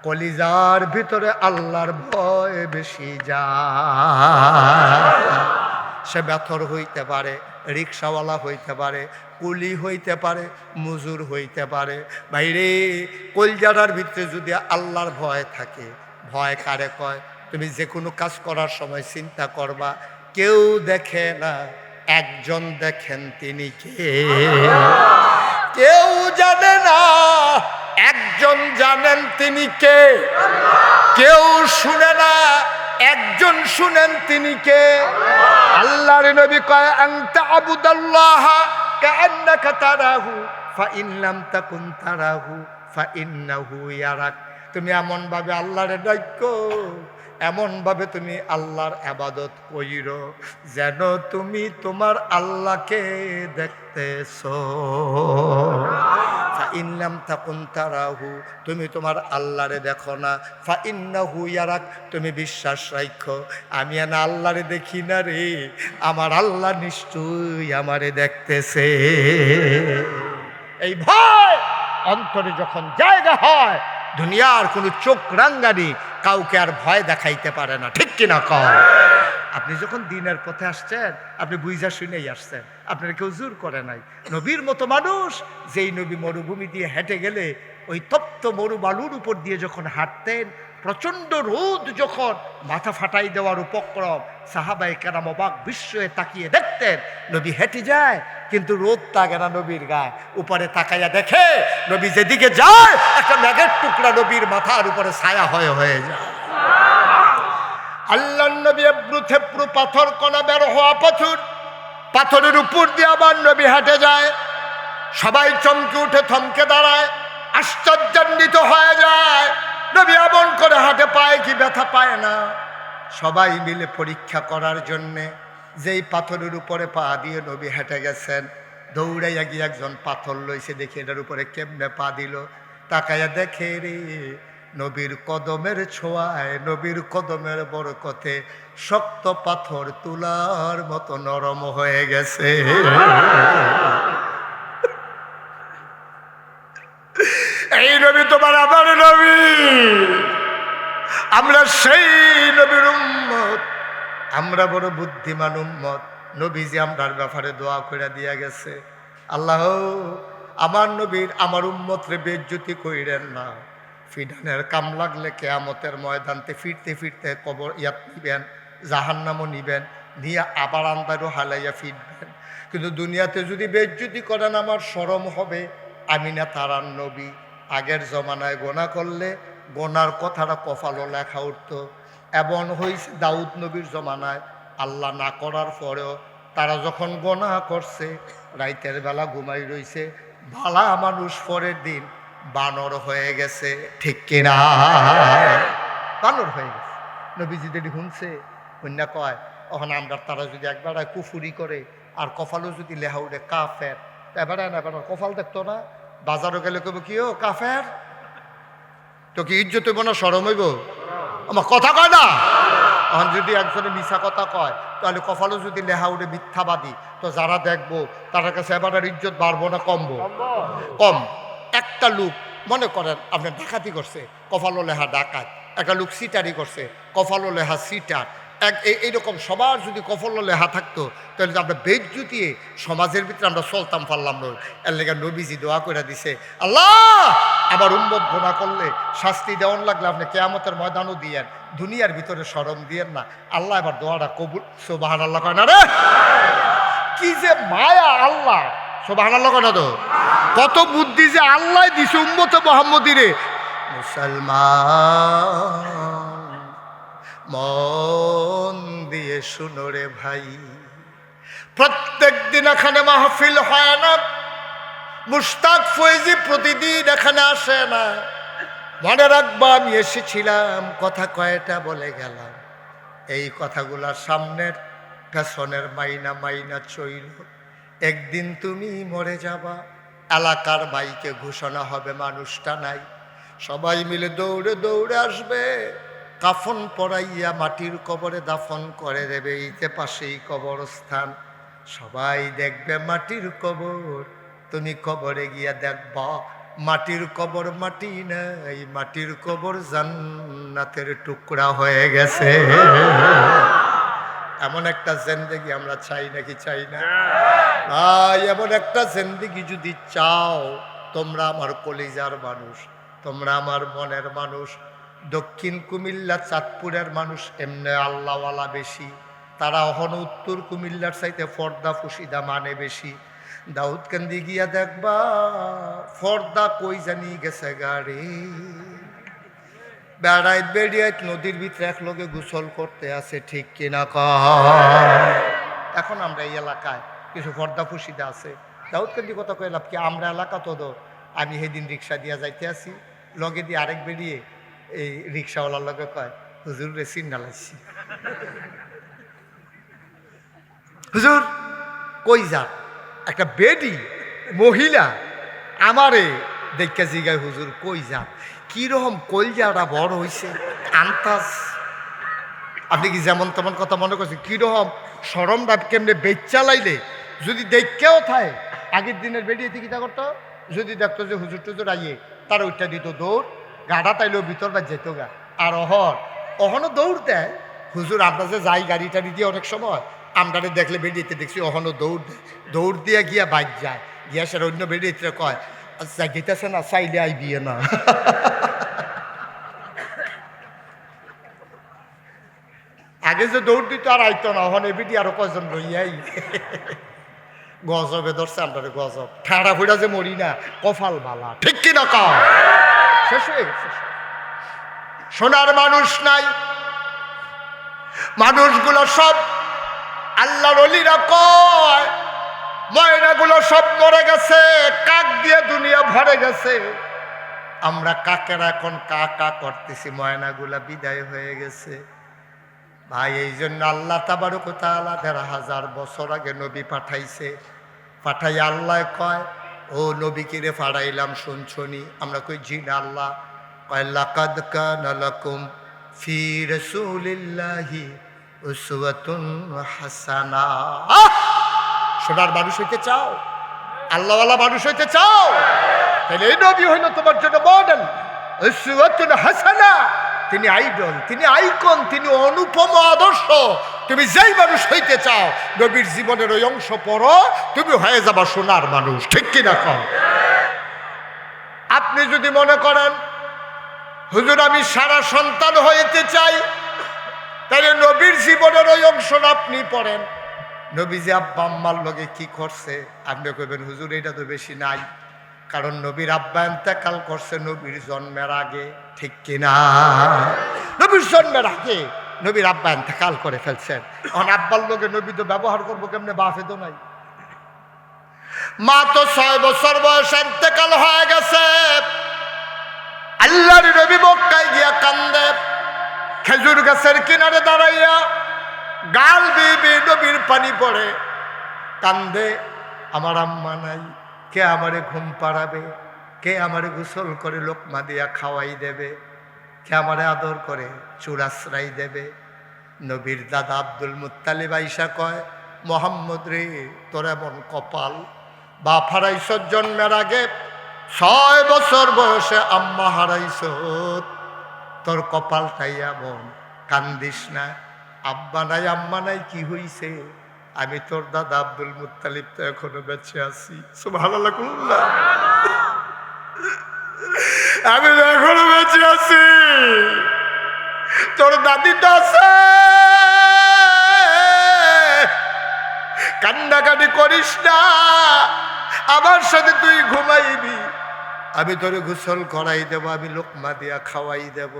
কলিজার ভিতরে আল্লাহর ভয় বেশি যায়। সে বেথর হইতে পারে, রিক্সাওয়ালা হইতে পারে, কুলি হইতে পারে, মজুর হইতে পারে। বাইরে কলজাটার ভিতরে যদি আল্লাহর ভয় থাকে, ভয় কারে কয়? তুমি যে কোনো কাজ করার সময় চিন্তা করবা, কেউ দেখে না, একজন দেখেন, তিনি কে? কেউ জানে না, একজন জানেন, তিনি কে? কেউ শুনে না, একজন শুনেন, তিনি কে? আল্লাহর নবী কয়, আনতা আবুদাল্লাহ কাআন্নাকা তারাহু ফাইন লাম তাকুন তারাহু ফাইন্নাহু ইয়ারাক। তুমি এমন ভাবে আল্লাহর ডাকো, এমন ভাবে তুমি আল্লাহর ইবাদত কইরো যেন তুমি তোমার আল্লাহকে দেখতেছো। ফাইন লাম তাকুন তারাহু, তুমি তোমার আল্লাহরে দেখো না, ফাইন্নাহু ইয়ারাক, তুমি বিশ্বাস রাখো আমি না আল্লাহরে দেখি না রে, আমার আল্লাহ নিশ্চয়ই আমারে দেখতেছে। এই ভয় অন্তরে যখন জায়গা হয়, দুনিয়ার কোনো চোখ রাঙ্গানি কাউকে আর ভয় দেখাইতে পারে না, ঠিক কিনা কও? আপনি যখন দিনের পথে আসছেন, আপনি বুঝা শুনেই আসছেন, আপনার কেউ জোর করে নাই। নবীর মতো মানুষ, যেই নবী মরুভূমি দিয়ে হেঁটে গেলে ওই তপ্ত মরুবালুর উপর দিয়ে যখন হাঁটতেন, প্রচণ্ড রোদ যখন মাথা ফাটাই দেওয়ার উপক্রম, সাহাবায়ে কেরাম অবাক বিস্ময়ে তাকিয়ে দেখতেন নবী হেঁটে যায়, কিন্তু রোদ থাকে না নবীর গায়ে। উপরে তাকাইয়া দেখে নবী যেদিকে যায়, একটা মেঘের টুকরা নবীর মাথার উপরে ছায়া হয়ে যায়। আল্লাহ নবী এবড়ো থেবড়ো পাথর কণা বের হওয়া পাথরের উপর দিয়ে আবার নবী হেঁটে যায়। সবাই চমকে উঠে, থমকে দাঁড়ায়, আশ্চর্যান্বিত হয়ে যায়। নবী এমন করে হাঁটে, পায় কি ব্যথা পায় না? সবাই মিলে পরীক্ষা করার জন্যে যেই পাথরের উপরে পা দিয়ে নবী হেঁটে গেছেন, দৌড়াইয়া গিয়ে একজন পাথর লইছে, দেখে এটার উপরে কেমনে পা দিল। তাকাইয়া দেখে রে, নবীর কদমের ছোঁয়ায়, নবীর কদমের বরকতে শক্ত পাথর তুলার মতো নরম হয়ে গেছে। এই নবী তোমার আমার নবী, আমরা সেই নবীর উম্মত, আমরা বড় বুদ্ধিমান উম্মত। নবীজি আমরার ব্যাপারে দোয়া করে দিয়া গেছে, আল্লাহ আমার নবীর আমার উম্মতরে বেইজ্জতি কইরেন না। ফিডানের কাম লাগলে কিয়ামতের ময়দানতে ফিরতে ফিরতে কবর ইয়াত নিবেন, জাহান্নামও নিবেন, নিয়ে আবার আন্দারও হালাইয়া ফিরবেন। কিন্তু দুনিয়াতে যদি বেইজ্জতি করেন, আমার শরম হবে, আমি না তারার নবী। আগের জমানায় গোনা করলে গোনার কথাটা কপালও লেখা উঠতো। এমন হয়েছে দাউদ নবীর জমানায়, আল্লাহ না করার পরেও তারা যখন গোনা করছে, রাইতের বেলা ঘুমাই রইছে, ভালা মানুষ পরের দিন বানর হয়ে গেছে, ঠিক কিনা? বানর হয়ে গেছে। নবীজি যদি শুনছে, কন্যা কয়, ওখানে আমরা তারা যদি একবার কুফুরি করে আর কপালও যদি লেহা উঠে কাফের, এবারে না এবার কপাল দেখতো না, বাজারও গেলে কব কি ও কাফের, তো কি ইজ্জত হইব না শরম হইব? আমার কথা কয় না। এখন যদি একজনে মিছা কথা কয়, তাহলে কপালও যদি লেহা উঠে মিথ্যাবাদী, তো যারা দেখবো তার কাছে এবার আর ইজ্জত বাড়বো না কমবো? কম। একটা লোক মনে করেন আপনি ডাকাতি করছে, কপালও লেহা ডাকাত। একটা লোক সিটারি করছে, কপালও লেহা সিটার। এইরকম সবার যদি কপালও লেহা থাকতো, তাহলে তো আমরা বেইজ্জতিয়ে সমাজের ভিতরে আমরা চলতাম পারলাম না। এর লেগে নবীজি দোয়া করে দিছে, আল্লাহ আবার উম্মত গোনা করলে শাস্তি দেওয়ান লাগলে আপনি কিয়ামতের ময়দানও দিয়েন, দুনিয়ার ভিতরে শরম দিয়েন না। আল্লাহ এবার দোয়াটা কবুল। সুবহানাল্লাহ কয় না রে? কি যে মায়া আল্লাহ! সুবহানাল্লাহ কয় না তো? কত বুদ্ধি যে আল্লাহ দিছে উম্মতে মুহাম্মদীরে। মুসলমান মন দিয়ে শুনো রে ভাই, প্রত্যেক দিন এখানে মাহফিল হয় না, মুশতাক ফয়েজি প্রতিদিন এখানে আসে না। মনে রাখবা, আমি এসেছিলাম, কথা কয়টা বলে গেলাম, এই কথাগুলা সামনের পেছনের মাইনা মাইনা চইল। একদিন তুমি মরে যাবা, এলাকার মাইকে ঘোষণা হবে মানুষটা নাই, সবাই মিলে দৌড়ে দৌড়ে আসবে, কাফন পরাইয়া মাটির কবরে দাফন করে দেবে। এইতে পাশেই কবরস্থান, সবাই দেখবে মাটির কবর। তুমি কবরে গিয়া দেখবা মাটির কবর মাটি নাই, মাটির কবর জান্নাতের টুকরা হয়ে গেছে। এমন একটা জিন্দেগি আমরা চাই নাকি চাই না? ভাই, এমন একটা জিন্দেগি যদি চাও, তোমরা আমার কলিজার মানুষ, তোমরা আমার মনের মানুষ। দক্ষিণ কুমিল্লা চাঁদপুরের মানুষ এমনি আল্লাহওয়ালা বেশি, তারা অহন উত্তর কুমিল্লার চাইতে ফর্দা ফুসিদা মানে বেশি। দাউদকান্দি গিয়া দেখবা ফর্দা কই জানি গেছে গাড়ি, বেড়াইত বেড়িয়াইত নদীর ভিতরে এক লোকে গোসল করতে আছে, ঠিক কিনা কয়? এখন আমরা এই এলাকায় কিছু ফর্দা ফুসিদা আছে। দাউদকান্দি কথা কইলাম কি, আমরা এলাকা তো আমি সেদিন রিক্সা দিয়া যাইতে আসি, লগে দিয়ে আরেক বেরিয়ে এই রিক্সাওয়ালার লগে কয়, হুজুর রে চিন্না লাগছি। হুজুর কই যান? একটা বেডি মহিলা আমারে দেখে জিগায়, হুজুর কই যান? কিরকম কলজাটা বড় হয়েছে আন্তাজ। আপনি কি যেমন তেমন কথা মনে করছেন? কিরকম সরমটা কেমনে বেচ চালাইলে যদি দেখেও থাকে, আগের দিনের বেরিয়েতে কিতা করতো, যদি দেখতো যে হুজুর টুজুর আইয়ে, তার ওইটা দিত দৌড়, গাড়া তাইলেও ভিতর বা যেত গা। আর অহনও দৌড় দেয়। হুজুর আমরা যে যাই গাড়ি টাড়ি দিয়ে অনেক সময়, আমরা দেখলে বেরিয়েতে দেখছি অহনও দৌড় দেয়। দৌড় দিয়ে গিয়া বাইক যায়, গিয়া সেটা অন্য বেরিয়েতে কয়, আচ্ছা গেতেছে না, চাইলে আইবিয়ে না। আগে যে দৌড় দিত আর আইতো না, হন এবিটি আরো কয়জন লইয়াই। গজবে ধরছে আমরা, গজব ঠাড়া ফুড়া যে মরি না, কপাল বালা, ঠিক কিনা কও? শেষ হয়ে গেছে। সোনার মানুষ নাই, মানুষগুলো সব আল্লাহর ওলিরা কয় ময়নাগুলো সব মরে গেছে, কাক দিয়ে দুনিয়া ভরে গেছে। আমরা কাকেরা এখন কা কা করতেছি, ময়নাগুলা বিদায় হয়ে গেছে। ভাই এই জন্য আল্লাহ তাবারক ওয়া তাআলা ১,৫০০ বছর আগে নবী পাঠাইছে। পাঠাই আল্লাহ কয়, ও নবীকে রে পাঠাইলাম শুনছনি? আমরা কই জি না। আল্লাহ কয়, লাকাদ কানা লাকুম ফি রাসূলিল্লাহি উসওয়াতুন হাসানা। সোনার মানুষ হইতে চাও, আল্লাহওয়ালা মানুষ হইতে চাও, তাহলে এই নবী হইল তোমার জন্য মডেল, উসওয়াতুন হাসানা। তিনি আইডল, তিনি আইকন, তিনি অনুপম আদর্শ। তুমি যেই মানুষ হইতে চাও, নবীর জীবনের ওই অংশ পড়ো, তুমি হয়ে যাবা সোনার মানুষ, ঠিক কিনা কও? আপনি যদি মনে করেন হুজুর আমি সারা সন্তান হইতে চাই, তাহলে নবীর জীবনের ওই অংশটা আপনি পড়েন। নবী যে আব্বা আম্মার লগে কি করছে, আপনি কইবেন হুজুর এটা তো বেশি নাই, কারণ নবীর আব্বা ইন্তেকাল করছে নবীর জন্মের আগে, ঠিক কিনা? নবীর জন্মের আগে নবীর আব্বা ইন্তেকাল করে ফেলছেন। এখন আব্বার লগে নবী তো ব্যবহার করবো কেমনে? বাপে তো নাই। মা তো ৬ বছর বয়সে ইন্তেকাল হয়ে গেছে। আল্লাহর নবী মক্কায় গিয়া কান্দে, খেজুর গাছের কিনারে দাঁড়াইয়া গাল বিবি নবীর পানি পড়ে, কান্দে। আমার আম্মা নাই, কে আমারে ঘুম পাড়াবে? কে আমারে গোসল করে লোকমা দিয়া খাওয়াই দেবে? কে আমারে আদর করে চুরাশ্রাই দেবে? নবীর দাদা আব্দুল মুত্তালিব আইসা কয়, মোহাম্মদ রে তোর এমন কপাল, বাপ হারাইছ জন্মের আগে, ৬ বছর বয়সে আম্মা হারাইছ, তোর কপালটাই এমন, কান্দিস না। আব্বা নাই আম্মা নাই কি হইছে? আমি তোর দাদা আব্দুল মুত্তালিব তো এখনো বেঁচে আছি। সুবহানাল্লাহ। আমি তো এখনো বেঁচে আছি, তোর দাদি তো আছে। কান্নাকাটি করিস না, আমার সাথে তুই ঘুমাইবি, আমি তোরে গোসল করাই দেব, আমি লোকমা দিয়া খাওয়াই দেব।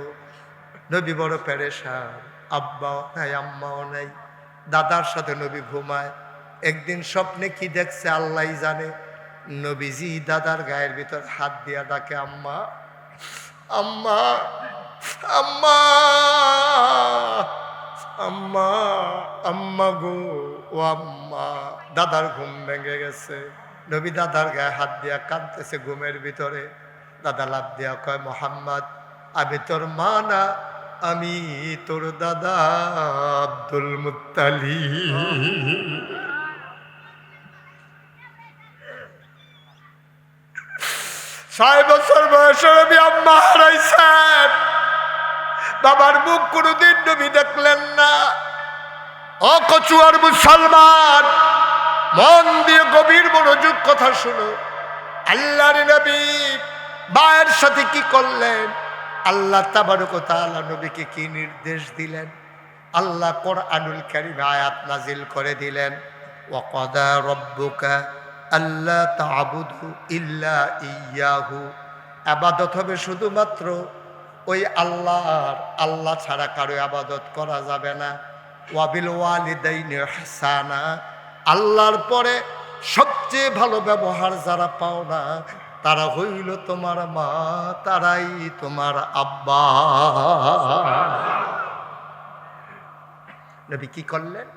নবী বড় পেরেশান, আব্বাও নাই আম্মাও নাই, দাদার সাথে নবী ঘুমায়। একদিন স্বপ্নে কি দেখছে আল্লাহ জানে, নবীজি দাদার গায়ের ভিতর হাত দিয়া ডাকে, আম্মা আম্মা আম্মা আম্মা আম্মা গো, ও আম্মা। দাদার ঘুম ভেঙে গেছে। নবী দাদার গায়ে হাত দিয়া কাঁদতেছে ঘুমের ভিতরে। দাদা লাভ দিয়া কয়, মোহাম্মদ আমি তোর মা না, আমি তোর দাদা আব্দুল মুত্তালিব। 6 বছর বয়সে নবী আম্মা হারাইছেন। বাবার মুখ কোনোদিন নবী দেখলেন না। ও কচুয়ার মুসলমান, মন দিয়ে গভীর মনোযোগ কথা শুনো। আল্লাহর নবী মায়ের সাথে কি করলেন? আল্লাহ তাবারক ওয়া তাআলা নবীকে কি নির্দেশ দিলেন? আল্লাহ কোরআনুল কারীমে আয়াত নাজিল করে দিলেন, ওয়া ক্বাদা রাব্বুকা আল্লা তা'বুদু ইল্লা ইয়্যাহু। ইবাদত হবে শুধুমাত্র ওই আল্লাহর, আল্লাহ ছাড়া কারো ইবাদত করা যাবে না। ওয়া বিল ওয়ালিদাইনি ইহসানা, আল্লাহর পরে সবচেয়ে ভালো ব্যবহার যারা পাও না তারা হইল তোমার মা, তারাই তোমার আব্বা। নবী কি করলেন?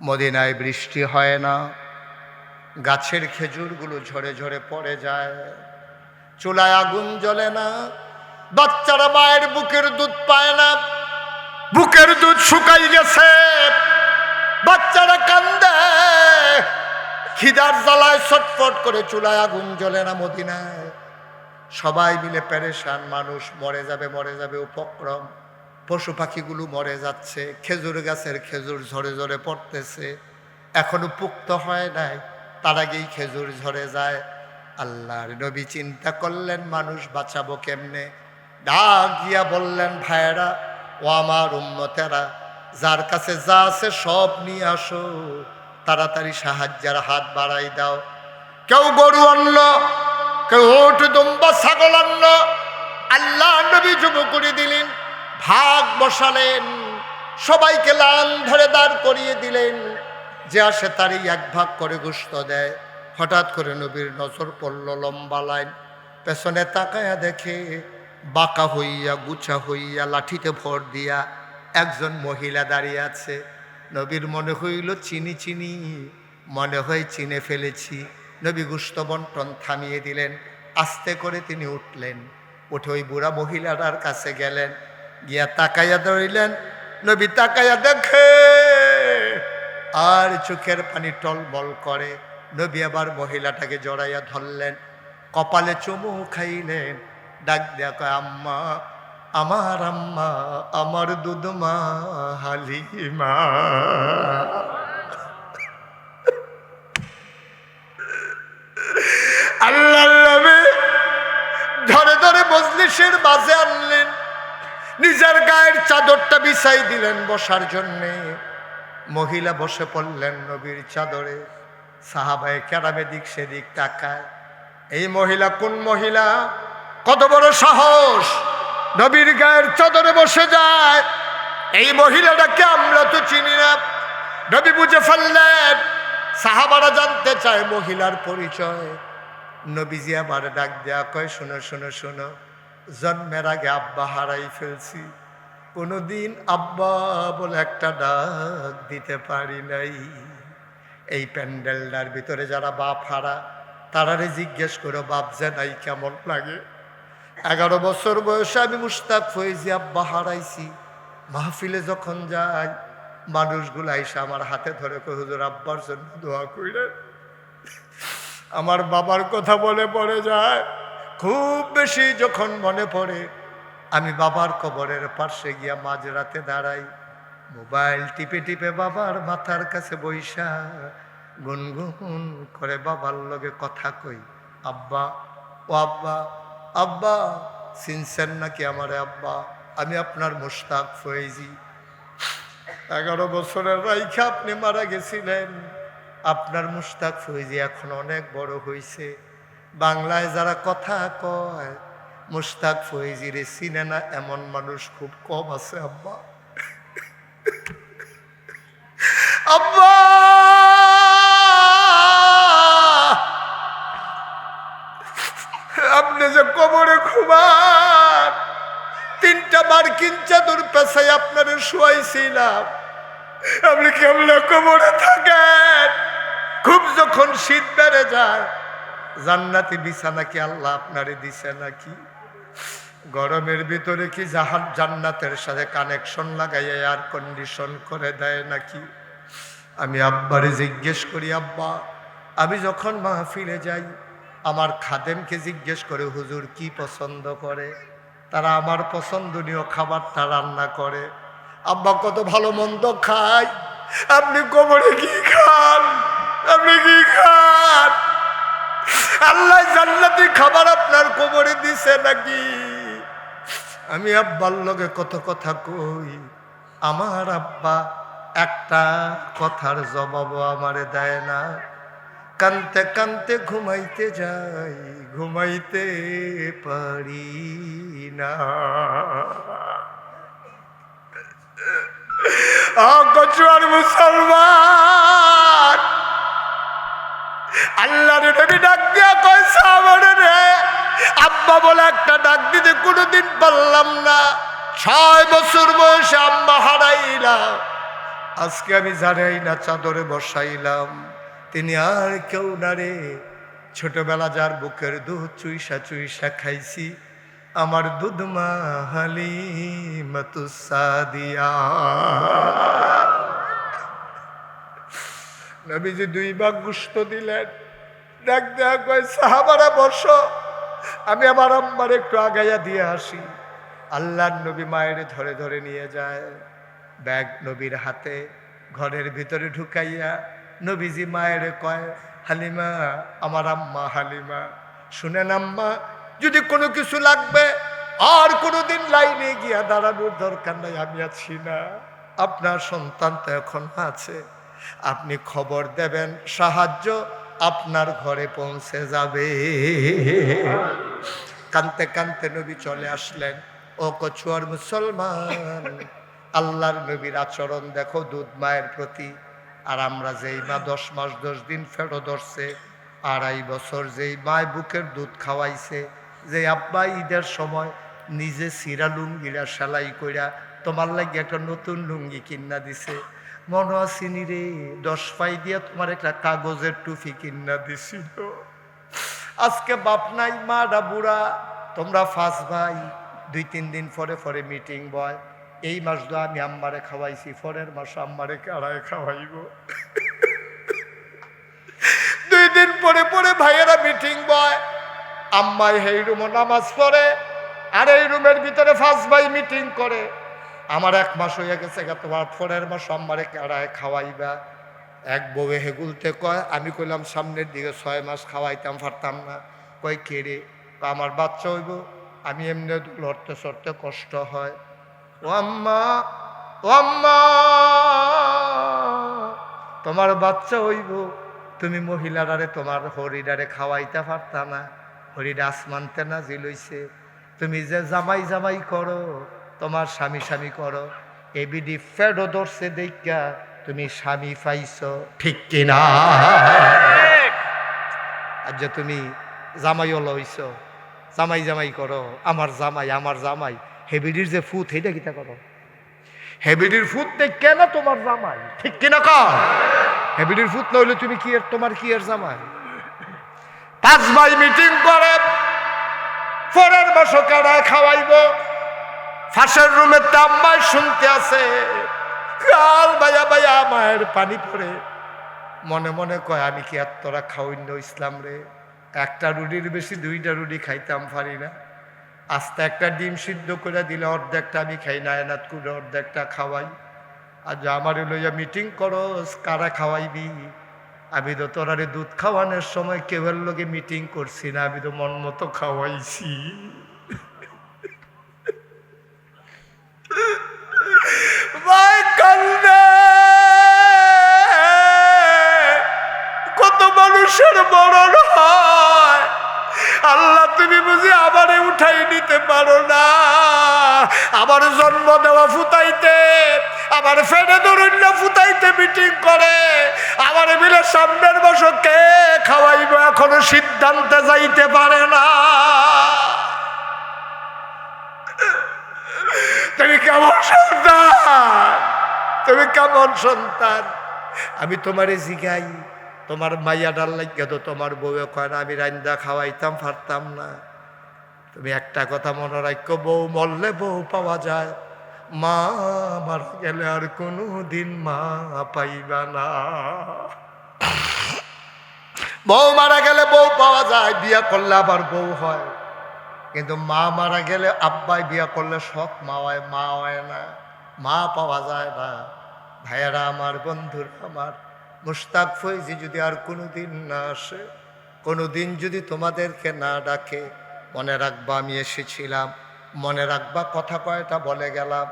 মদিনায় বৃষ্টি হয় না, গাছের খেজুরগুলো ঝরে ঝরে পড়ে যায়, চুলায় আগুন জ্বলে না, বাচ্চারা মায়ের বুকের দুধ পায় না, বুকের দুধ শুকাই গেছে, বাচ্চারা কান্দে, খিদার জ্বালায় ছটফট করে, চুলায় আগুন জ্বলে না মদিনায়। সবাই মিলে পেরেশান, মানুষ মরে যাবে মরে যাবে উপক্রম, পশু পাখিগুলো মরে যাচ্ছে, খেজুর গাছের খেজুর ঝরে ঝরে পড়তেছে, এখনো পুক্ত হয় নাই, তার আগেই খেজুর ঝরে যায়। আল্লাহর নবী চিন্তা করলেন মানুষ বাঁচাবো কেমনে? ডাক গিয়া বললেন, ভাইয়েরা ও আমার উম্মতেরা, যার কাছে যা আছে সব নিয়ে আসো, তাড়াতাড়ি সাহায্যের হাত বাড়াই দাও। কেউ গরু আনলো, কেউ উট দুম্বা ছাগল আনলো। আল্লাহ নবী জমা করে দিলেন, ভাগ বসালেন, সবাইকে লান ধরে দাঁড় করিয়ে দিলেন, যে আসে তারই এক ভাগ করে গোশত দেয়। হঠাৎ করে নবীর নজর পড়ল লম্বা লাইন, পেছনে তাকায়া দেখে বাঁকা হইয়া গুছা হইয়া লাঠিতে ভর দিয়া একজন মহিলা দাঁড়িয়ে আছে। নবীর মনে হইল চিনি চিনি, মনে হয় চিনে ফেলেছি। নবী গোশত বন্টন থামিয়ে দিলেন, আস্তে করে তিনি উঠলেন, উঠে ওই বুড়া মহিলাটার কাছে গেলেন, গিয়া তাকাইয়া ধরিলেন। নবী তাকাইয়া দেখে আর চোখের পানি টলমল করে। নবী আবার মহিলাটাকে জড়াইয়া ধরলেন, কপালে চুমু খাইলেন, ডাক দেয়া কয়, আম্মা, আমার আম্মা, আমার দুধমা হালিমা। আল্লাহ নবী ধরে ধরে মজলিসের মাঝে আনলেন, নিজের গায়ের চাদরটা বিছাই দিলেন বসার জন্যে। মহিলা বসে পড়লেন নবীর চাদরে। সাহাবায়ে কেরাম এদিক সেদিক তাকায়, এই মহিলা কোন মহিলা? কত বড় সাহস, নবীর গায়ের চাদরে বসে যায়। এই মহিলাটাকে আমরা তো চিনি না। নবী বুঝে ফেললেন, সাহাবারা জানতে চায় মহিলার পরিচয়। নবীজি আবার ডাক দেয়া কয়, শোনো শোনো শোনো, জন্মের আগে আব্বা হারাই ফেলছি, কোনোদিন আব্বা বলে একটা ডাক দিতে পারি নাই। এই প্যান্ডেলটার ভিতরে যারা বাপ হারা, তারারে জিজ্ঞেস করো বাপ যে নাই কেমন লাগে। 11 বছর বয়সে আমি মুশতাক ফয়েজি আব্বা হারাইছি। মাহফিলে যখন যাই, মানুষগুলো আইসা আমার হাতে ধরে কই, হুজুর আব্বার জন্য দোয়া কইরেন। আমার বাবার কথা মনে পড়ে যায়, খুব বেশি যখন মনে পড়ে আমি বাবার কবরের পাশে গিয়া মাঝরাতে দাঁড়াই, মোবাইল টিপে টিপে বাবার মাথার কাছে বইসা গুনগুন করে বাবার লগে কথা কই, আব্বা, ও আব্বা, আব্বা চিনছেন নাকি আমারে আব্বা? আমি আপনার মুশতাক ফয়েজি। 11 বছরের রাইখা আপনি মারা গেছিলেন। আপনার মুশতাক ফয়েজি এখন অনেক বড় হয়েছে। বাংলায় যারা কথা কয় মুশতাক ফয়েজিরে চিনে না এমন মানুষ খুব কম আছে আব্বা। আব্বা আপনি যে কবরে ঘুমান, 3টা মার্কিন চাদর পেছায় আপনারে শুয়াইছিলাম, আপনি কেমনে কবরে থাকেন? খুব যখন শীত বেড়ে যায়, জান্নাতি বিছানা কি আল্লাহ আপনারে দিছে নাকি? গরমের ভিতরে কি জান্নাতের সাথে কানেকশন লাগাইয়া এয়ার কন্ডিশন করে দেয় নাকি? আমি আব্বারে জিজ্ঞেস করি, আব্বা আমি যখন মাহফিলে যাই আমার খাদেমকে জিজ্ঞেস করে হুজুর কি পছন্দ করে, তারা আমার পছন্দনীয় খাবারটা রান্না করে। আব্বা কত ভালো মন্দ খায়, আপনি কবরে কি খান? আপনি কি খান? আল্লাহ জান্নাতি খাবার আপনার কবরে দিছে নাকি? আমি আব্বার লগে কত কথা কই, আমার আব্বা একটা কথার জবাবও আমারে দেয় না। কানতে কানতে ঘুমাইতে যাই, ঘুমাইতে পারি না। কচুয়ার মুসলমান, আল্লাহর নবী ডাক দিয়া কয় সাহাবারে রে, আব্বা বলে একটা ডাক দিতে কোনোদিন পারলাম না। 6 বছর বয়সে আম্মা হারাইলাম, আজকে আমি জানাই না চাদরে বসাইলাম। তিনি আর কেউ না রে, ছোটবেলা যার বুকের দুধ চুইসা চুইসা খাইছি, আমার দুধমা হালিমাতুস সাদিয়া। নবীজি 2 ভাগ গোশত দিলেন, ডাক দেয়া কয় সাহাবারা বসো, আমি আমার আম্মার একটু আগাইয়া দিয়ে আসি। আল্লাহর নবী মায়ের ধরে ধরে নিয়ে যায়, ব্যাগ নবীর হাতে, ঘরের ভিতরে ঢুকাইয়া নবীজি মায়ের কয়, হালিমা, আমার আম্মা হালিমা, শুনেন আম্মা, যদি কোনো কিছু লাগবে আর কোনোদিন লাইনে গিয়া দাঁড়ানোর দরকার নাই, আমি আছি না। আপনার সন্তান তো এখন আছে, আপনি খবর দেবেন, সাহায্য আপনার ঘরে পৌঁছে যাবে। কানতে কানতে নবী চলে আসলেন। ও কচুয়ার মুসলমান, আল্লাহর নবীর আচরণ দেখো দুধ মায়ের প্রতি। আর আমরা যেই মা 10 মাস 10 দিন ফেরো ধরছে, 2.5 বছর যেই মায় বুকের দুধ খাওয়াইছে, যে আব্বা ঈদের সময় নিজে সিরা লুঙ্গিরা সেলাই কইরা তোমার লাগে একটা নতুন লুঙ্গি কিনা দিছে, মনে আসিনি রে, 10 পাই দিয়া তোমার একটা কাগজের টুপি কিনা দিছিল। আজকে বাপ নাই, মারা বুড়া, তোমরা 5 ভাই, 2-3 দিন পরে পরে মিটিং বয়। এই মাস তো আমি আম্মারে খাওয়াইছি, পরের মাস আম্মারে কারায় খাওয়াইব। 2 দিন পরে পরে ভাইয়েরা মিটিং বয়, আম্মাই এই রুমে নামাজ পড়ে, আর এই রুমের ভিতরে 5 ভাই মিটিং করে। আমার 1 মাস হয়ে গেছে, তোমার পরের মাস আম্মারে কারায় খাওয়াইবা। এক বউয়ে হেগুলতে কয়, আমি কইলাম সামনের দিকে 6 মাস খাওয়াইতাম পারতাম না। কয় কে রে? আমার বাচ্চা হইব, আমি এমনি লড়তে সরতে কষ্ট হয়। ও আম্মা, ও আম্মা, তোমার বাচ্চা হইব, তুমি মহিলারারে তোমার হরিডারে খাওয়াইতে পারতা না? হরিডা আসমানতে না জিলইছে, তুমি যে জামাই জামাই করো, তোমার স্বামী স্বামী করো, এবিডি ফেডো ধরছে দেখা তুমি স্বামী পাইছ, ঠিক কিনা? আর যে তুমি জামাইও লইছ, জামাই জামাই করো, আমার জামাই আমার জামাই, হেবিডির যে ফুট সেইটা কিতা করো? হেবিডির ফুট দেখে না তোমার জামাই, ঠিক কিনা কর? হেবিডির ফুট নইলে তুমি কি এর, তোমার কি এর জামাই? 5 ভাই মিটিং করে, পরের মাসও কারায় খাওয়াইব। ফাঁসের রুমের আম্মায় শুনতে আছে, কাল বায়া বায়া মায়ের পানি পড়ে, মনে মনে কয় আমি কি আর তোরা খাওয়াইন্য ইসলাম রে, একটা রুটির বেশি 2টা রুটি খাইতাম পারি না। আস্তে একটা ডিম সিদ্ধ করে দিলে অর্ধেকটা আমি খাই না, এনাত করে অর্ধেকটা খাওয়াই। আর আমার লইয়া মিটিং করো, কারা খাওয়াইবি? আমি তো তোরারে দুধ খাওয়ানোর সময় কেউর লোকে মিটিং করছি না, আমি তো মন মতো খাওয়াইছি। কত মানুষের মরণ হয়, আল্লাহ তুমি বুঝি আমারে উঠাই নিতে পারো না? আমার জন্ম দেওয়া ফুটাইতে, আমার ফেডে ধরুন ফুটাইতে মিটিং করে, আমার মিলে সামনের বছর কে খাওয়াইব এখনো সিদ্ধান্তে যাইতে পারে না। তুমি কেমন সন্তান, তুমি কেমন সন্তান? আমি তোমারে জিগাই, তোমার মাইয়া ডাল লাগিয়া তো তোমার বউয়ে কয় না আমি রান্দা খাওয়াইতাম পারতাম না, তুমি একটা কথা মনে রাখো, বউ মরলে বউ পাওয়া যায়, মা মারা গেলে আর কোনো দিন মা পাইবা না। বউ মারা গেলে বউ পাওয়া যায়, বিয়া করলে আবার বউ হয়, কিন্তু মা মারা গেলে আব্বাই বিয়া করলে সৎ মা হয়, মা হয় না, মা পাওয়া যায় না। ভাইয়েরা আমার, বন্ধুরা আমার, মুশতাক ফৈজি যদি আর কোনোদিন না আসে, কোনোদিন যদি তোমাদেরকে না ডাকে, মনে রাখবা আমি এসেছিলাম, মনে রাখবা কথা কয়টা বলে গেলাম।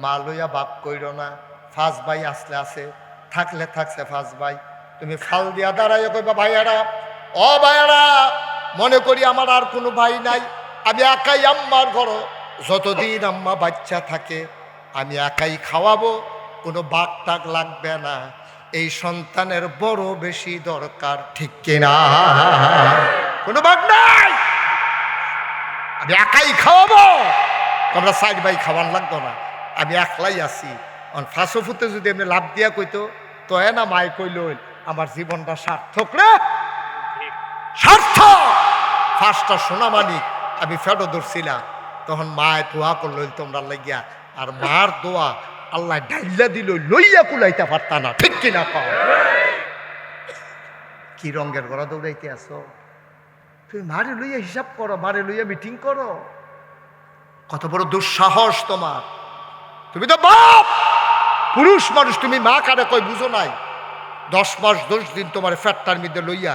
মা লইয়া বাপ কইর না, ফাঁস ভাই আসলে আসে, থাকলে থাকছে ফাঁস ভাই। তুমি ফাল দিয়া দাঁড়াইয়া কইবা, ভাইয়ারা ও ভাইয়ারা, মনে করি আমার আর কোনো ভাই নাই, আমি একাই আম্মার ঘর, যতদিন আম্মা বাচ্চা থাকে আমি একাই খাওয়াবো, কোনো বাঘ টাক লাগবে না, এই সন্তানের বড় বেশি দরকার, ঠিক কিনা? কোনো বাঘ নাই, আমি একাই খাওয়াবো, তোমরা সাইড ভাই খাওয়ান লাগতো না, আমি একলাই আছি। ফাঁসো ফুতে যদি এমনি লাভ দিয়া কইতো তো না, মাই কইল আমার জীবনটা সার্থক রে, সার্থক। ফার্স্টটা সোনা মানিক আমি ফেটো ধরছিলাম, তখন মায় দোয়া করল তোমরা লাগিয়া, আর মার দোয়া আল্লাহ ডাইলা দিল, লইয়া কুলাইতে পারতা না, ঠিক কিনা? পাও কি রঙের গড়া দৌড়াইতে আসো তুমি? মারে লইয়া হিসাব করো, মারে লইয়া মিটিং করো, কত বড় দুঃসাহস তোমার। তুমি তো বাপ, পুরুষ মানুষ, তুমি মা কারে কই বুঝো নাই? 10 মাস 10 দিন তোমার ফ্যাটটার মধ্যে লইয়া,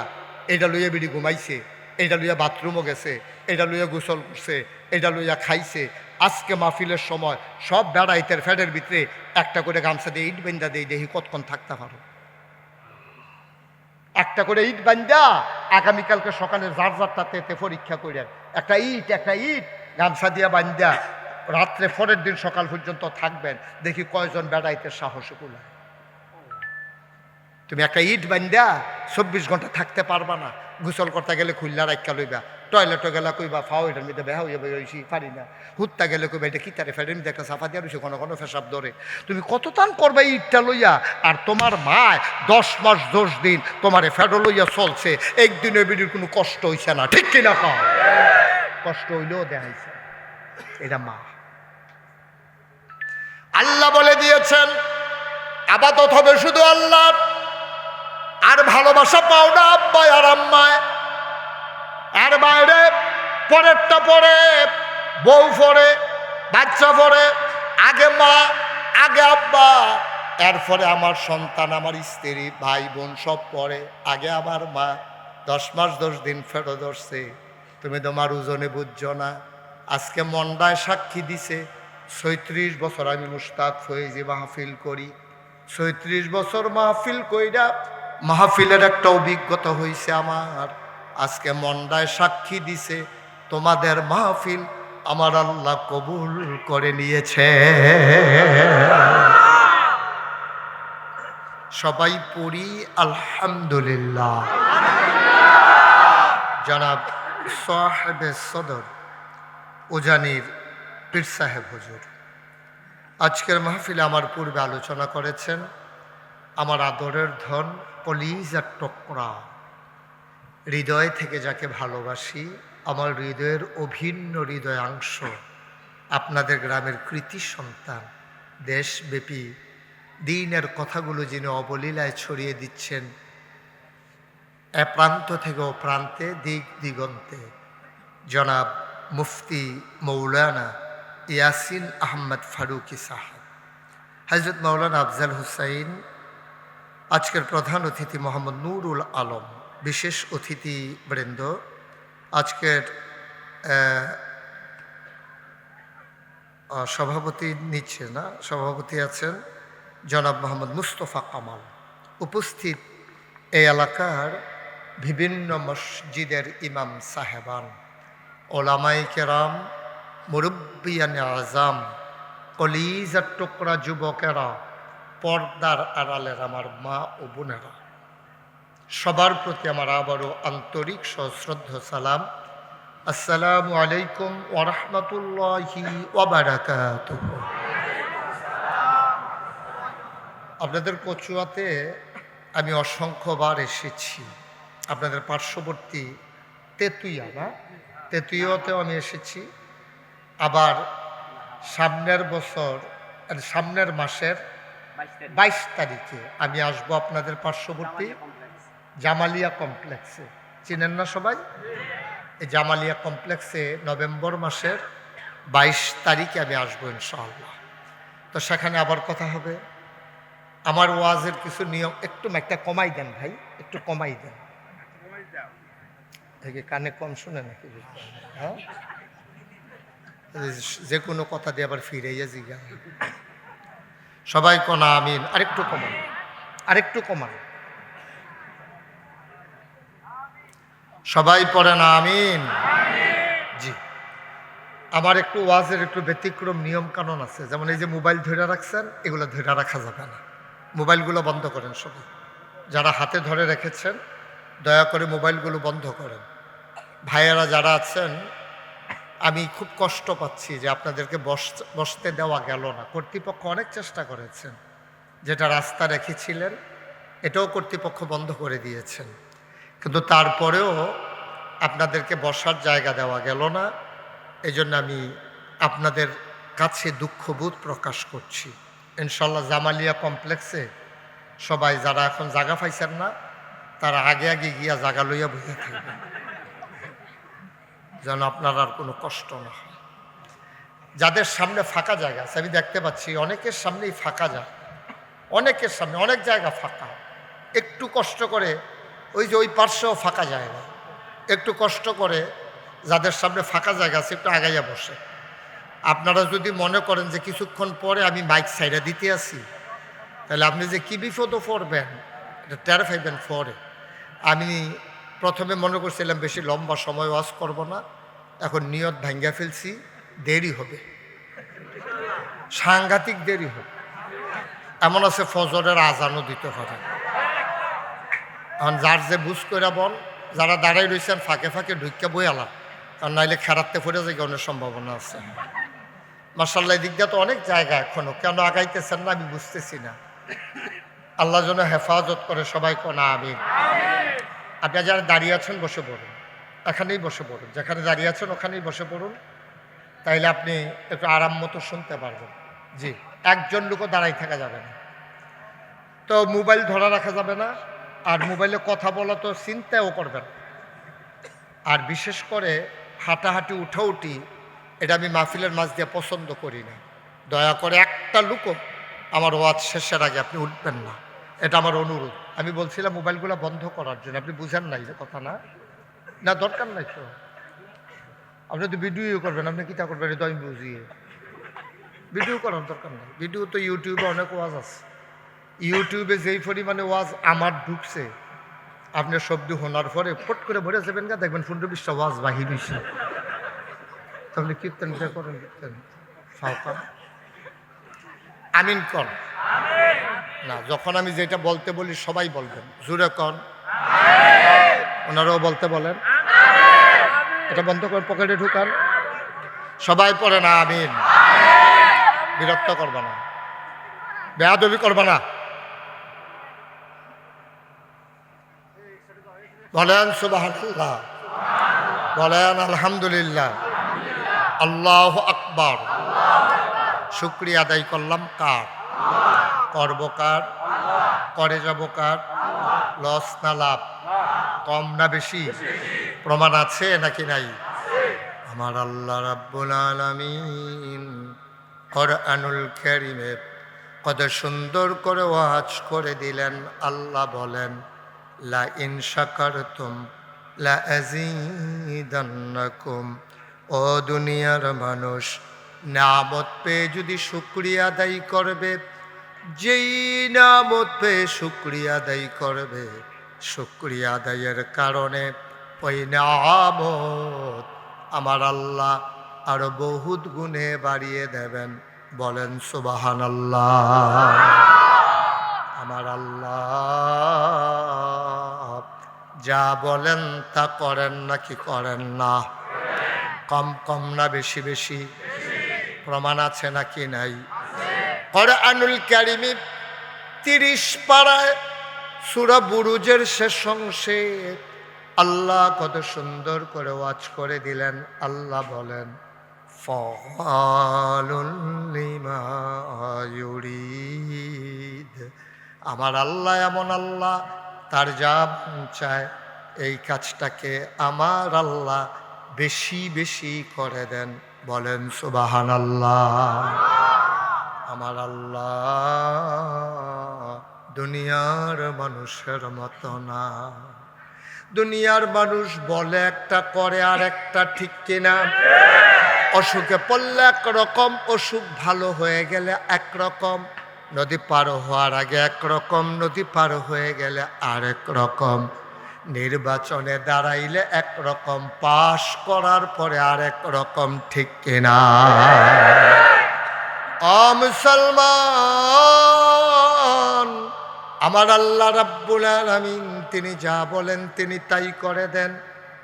এটা লইয়া বিড়ি ঘুমাইছে, এটা লইয়া বাথরুমও গেছে, এটা লইয়া গোসল করছে, এটা লইয়া খাইছে। আজকে মাহফিলের সময় সব বেড়াইতের ফ্যাটের ভিতরে একটা করে গামছা দিয়ে ইট বান্ধা দিয়ে দেখি কতক্ষণ থাকতে পারো। একটা করে ইট বান্ধা আগামীকালকে সকালে যার যারটাতে পরীক্ষা করে একটা ইট গামছা দিয়া বান্ধা রাত্রে পরের দিন সকাল পর্যন্ত থাকবেন, দেখি কয়জন বেড়াইতে সাহস কুলায়। তুমি একটা ইট বান্ধা 24 ঘন্টা থাকতে পারবা না। গোসল করতে গেলে খুললা রাখা লইবা, টয়লেটে গেলা কইবা ফাও এটার মধ্যে বেহা হইয়া বেরোইছি পারি না, হুত্তা গেলে কইবা এটা কি তারে ফেটের মধ্যে একটা সাফা দিয়া রয়েছে, কোনো কোনো ফেসাব ধরে। তুমি কত টান করবা ইটটা লইয়া, আর তোমার মায় 10 মাস 10 দিন তোমারে ফেডো লইয়া চলছে, একদিনে বিড়ির কোনো কষ্ট হইছে না, ঠিক কিনা? পাও কষ্ট হইলেও দেখাইছে, এটা মা। আল্লাহ বলে দিয়েছেন আবাদত হবে শুধু আল্লাহর, আর ভালোবাসা পাও না আব্বায় আর আম্মায়। এর বাইরে পরেরটা পরে বউ পরে, বাচ্চা পরে, আগে মা, আগে আব্বা, এরপরে আমার সন্তান, আমার স্ত্রী, ভাই বোন সব পরে, আগে আমার মা। 10 মাস 10 দিন ফেরো ধরছে, তুমি তোমার ওজনে বুঝছো না। আজকে মন্ডায় সাক্ষী দিছে 36 বছর আমি মুশতাক ফৈজি মাহফিল করি, 36 বছর মাহফিল কইরা মাহফিলের একটা অভিজ্ঞতা হয়েছে আমার। আজকে মন্ডায় সাক্ষী দিছে তোমাদের মাহফিল আমার আল্লাহ কবুল করে নিয়েছে। সবাই পড়ি আলহামদুলিল্লাহ। জনাব সাহেবে সদর উজানির পীর সাহেব হুজুর আজকের মাহফিলে আমার পূর্বে আলোচনা করেছেন। আমার আদরের ধন, কলিজার টুকরা, হৃদয় থেকে যাকে ভালোবাসি, আমার হৃদয়ের অভিন্ন হৃদয়াংশ, আপনাদের গ্রামের কৃতি সন্তান, দেশব্যাপী দিনের কথাগুলো যিনি অবলীলায় ছড়িয়ে দিচ্ছেন এ প্রান্ত থেকে ও প্রান্তে, দিক দিগন্তে, জনাব মুফতি মৌলানা ইয়াসিন আহমদ ফারুকি সাহেব, হযরত মৌলানা আফজাল হুসাইন, আজকের প্রধান অতিথি মোহাম্মদ নুরুল আলম, বিশেষ অতিথি বৃন্দ, আজকের সভাপতি নিচ্ছে না, সভাপতি আছেন জনাব মোহাম্মদ মুস্তফা কামাল, উপস্থিত এই এলাকার বিভিন্ন মসজিদের ইমাম সাহেবান, ওলামায়ে কেরাম, মুরব্বিয়ানে আজম, কলিজার টুকরা যুবকেরা, পর্দার আড়ালের আমার মা ও বোনেরা, সবার প্রতি আমার আবারও আন্তরিক সশ্রদ্ধ সালাম। আসসালামু আলাইকুম ওয়া রাহমাতুল্লাহি ওয়া বারাকাতুহু। আপনাদের কচুয়াতে আমি অসংখ্যবার এসেছি, আপনাদের পার্শ্ববর্তী তেতুইয়া না, তেতুইয়াতেও আমি এসেছি, আবার সামনের বছর সামনের মাসের 22 তারিখে আমি আসবো আপনাদের পার্শ্ববর্তী জামালিয়া কমপ্লেক্সে। চিনেন না সবাই? এই জামালিয়া কমপ্লেক্সে নভেম্বর মাসের 22 তারিখে আমি আসবো ইনশাআল্লাহ। তো সেখানে আবার কথা হবে। আমার ওয়াজের কিছু নিয়ম, একটু একটা কমাই দেন ভাই, একটু কমাই দেন। কানে কম শুনে নাকি? হ্যাঁ, যে কোনো কথা দিয়ে আবার ফিরাইয়া জিগা। সবাই কোনা আমিন। আরেকটু কমান, আরেকটু কমান। সবাই পড়ে না আমিন। জি, আমার একটু ওয়াজের একটু ব্যতিক্রম নিয়ম কানুন আছে। যেমন এই যে মোবাইল ধরে রাখছেন, এগুলো ধরে রাখা যাবে না। মোবাইলগুলো বন্ধ করেন সবাই। যারা হাতে ধরে রেখেছেন দয়া করে মোবাইলগুলো বন্ধ করেন। ভাইয়েরা যারা আছেন, আমি খুব কষ্ট পাচ্ছি যে আপনাদেরকে বসতে দেওয়া গেল না। কর্তৃপক্ষ অনেক চেষ্টা করেছেন, যেটা রাস্তা রেখেছিলেন এটাও কর্তৃপক্ষ বন্ধ করে দিয়েছেন, কিন্তু তারপরেও আপনাদেরকে বসার জায়গা দেওয়া গেল না। এই জন্য আমি আপনাদের কাছে দুঃখবোধ প্রকাশ করছি। ইনশাল্লাহ জামালিয়া কমপ্লেক্সে সবাই যারা এখন জায়গা পাইছেন না, তারা আগে আগে গিয়া জায়গা লইয়া বসে থাকবেন, যেন আপনার আর কোনো কষ্ট না হয়। যাদের সামনে ফাঁকা জায়গা আছে, আমি দেখতে পাচ্ছি অনেকের সামনেই ফাঁকা জায়গা, অনেকের সামনে অনেক জায়গা ফাঁকা। একটু কষ্ট করে ওই যে ওই পার্শ্বেও ফাঁকা জায়গা, একটু কষ্ট করে যাদের সামনে ফাঁকা জায়গা আছে একটু আগাইয়া বসে। আপনারা যদি মনে করেন যে কিছুক্ষণ পরে আমি মাইক সাইডা দিতে আসি, তাহলে আপনি যে কী বিপদও পড়বেন এটা টের পাইবেন পরে। আমি প্রথমে মনে করছিলাম বেশি লম্বা সময় ওয়াজ করব না, এখন নিয়ত ভাঙ্গা ফেলছি, দেরি হবে, সাংঘাতিক দেরি হবে। এমন আছে ফজরের আজানও দিতে হবে। এখন যার যে বুঝ করে বল, যারা দাঁড়াই রয়েছেন ফাঁকে ফাঁকে ঢুকিয়া বই আলাম, কারণ নাইলে খেরাতে পড়ে যায় অনেক সম্ভাবনা আছে। মাশাআল্লাহ, দিক দিয়ে তো অনেক জায়গা এখনো, কেন আগাইতেছেন না আমি বুঝতেছি না। আল্লাহ যেন হেফাজত করে। সবাই কোনা আমিন। আপনারা যারা দাঁড়িয়ে আছেন বসে পড়ুন, এখানেই বসে পড়ুন, যেখানে দাঁড়িয়ে আছেন ওখানেই বসে পড়ুন, তাইলে আপনি একটু আরাম মতো শুনতে পারবেন। জি, একজন লোকও দাঁড়াই থাকা যাবে না। তো মোবাইল ধরা রাখা যাবে না, আর মোবাইলে কথা বলা তো চিন্তাও করবেন। আর বিশেষ করে হাঁটাহাঁটি উঠাউটি, এটা আমি মাহফিলের মাঝ দিয়ে পছন্দ করি না। দয়া করে একটা লোকও আমার ওয়াজ শেষের আগে আপনি উঠবেন না, এটা আমার অনুরোধ। আমি বলছিলাম মোবাইলগুলো বন্ধ করার জন্য, আপনি বুঝেন নাই যে কথা না, না দরকার নাই তো। আপনি তো ভিডিও করবেন, আপনি কী তা করবেন এটা আমি বুঝিয়ে। ভিডিও করার দরকার নেই, ভিডিও তো ইউটিউবে অনেক ওয়াজ আছে। ইউটিউবে যেই পরিমাণে ওয়াজ আমার ঢুকছে, আপনার শব্দ শোনার পরে ফট করে ভরে যাবেন গা, দেখবেন 15-20টা ওয়াজ বাহির হয়েছে। তাহলে কীর্তন করেন, কীর্তন ফাঁকা আমিন কর না। যখন আমি যেটা বলতে বলি সবাই বলবেন জোরে কন, ওনারাও বলতে বলেন। এটা বন্ধ করে পকেটে ঢুকান, সবাই পড়ে না আমিন। বিরক্ত করবা না, বেয়াদবি করবা না। বলেন সুবহানাল্লাহ, বলেন আলহামদুলিল্লাহ, আল্লাহু আকবার। শুকরিয়া আদায় করলাম কার? করব কার? করে যাব কার? লস না লাভ? কম না বেশি? প্রমাণ আছে নাকি নাই? আমার আল্লাহ রাব্বুল আলামিন কোরআনুল কারীমে কত সুন্দর করে ওয়াজ করে দিলেন। আল্লাহ বলেন, লা ইন শাকারতুম লা আযীদান্নাকুম। ও দুনিয়ার মানুষ, নিয়ামত পেয়ে যদি শুকরিয়া আদায় করবে, যেই নিয়ামত পেয়ে শুকরিয়া আদায় করবে, শুকরিয়া আদায়ের কারণে ওই নিয়ামত আমার আল্লাহ আরো বহুত গুণে বাড়িয়ে দেবেন। বলেন সুবহানাল্লাহ। আমার আল্লাহ যা বলেন তা করেন নাকি করেন না? কম কম না বেশি বেশি? প্রমাণ আছে নাকি নাই? কোরআনুল কারীমে 30 পারায় সূরা বুরুজের শেষ অংশে আল্লাহ কত সুন্দর করে ওয়াজ করে দিলেন। আল্লাহ বলেন ফাআলুল লিমা ইউরিদ। আমার আল্লাহ এমন আল্লাহ, তার যা মন চায় এই কাজটাকে আমার আল্লাহ বেশি বেশি করে দেন। বলেন সুবহানাল্লাহ। আমার আল্লাহ দুনিয়ার মানুষের মতো না। দুনিয়ার মানুষ বলে একটা করে আর একটা, ঠিক কিনা? অসুখে পড়লে একরকম, অসুখ ভালো হয়ে গেলে একরকম, নদী পার হওয়ার আগে একরকম, নদী পার হয়ে গেলে আরেক রকম, নির্বাচনে দাঁড়াইলে একরকম, পাশ করার পরে আরেক রকম, ঠিক কিনা? মুসলমান, আমার আল্লাহ রাব্বুল আলামিন তিনি যা বলেন তিনি তাই করে দেন।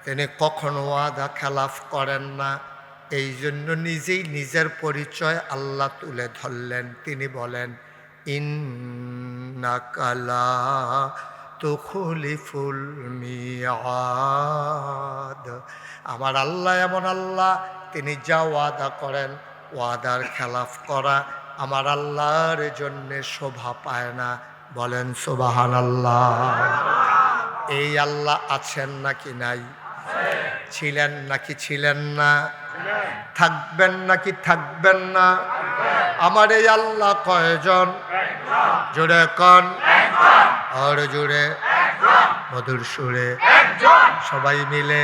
তিনি কখনো ওয়াদা খেলাফ করেন না। এই জন্য নিজেই নিজের পরিচয় আল্লাহ তুলে ধরলেন। তিনি বলেন ইন্নাকা লা তুখলিফুল মিআদ। আমার আল্লাহ এমন আল্লাহ, তিনি যা ওয়াদা করেন ওয়াদার খেলাফ করা আমার আল্লাহর জন্যে শোভা পায় না। বলেন সুবহানাল্লাহ। এই আল্লাহ আছেন নাকি নাই? ছিলেন নাকি ছিলেন না? থাকবেন নাকি থাকবেন না? আমার এই আল্লাহ কয়জন? জোরে কন, আর জোরে, মধুর সুরে সবাই মিলে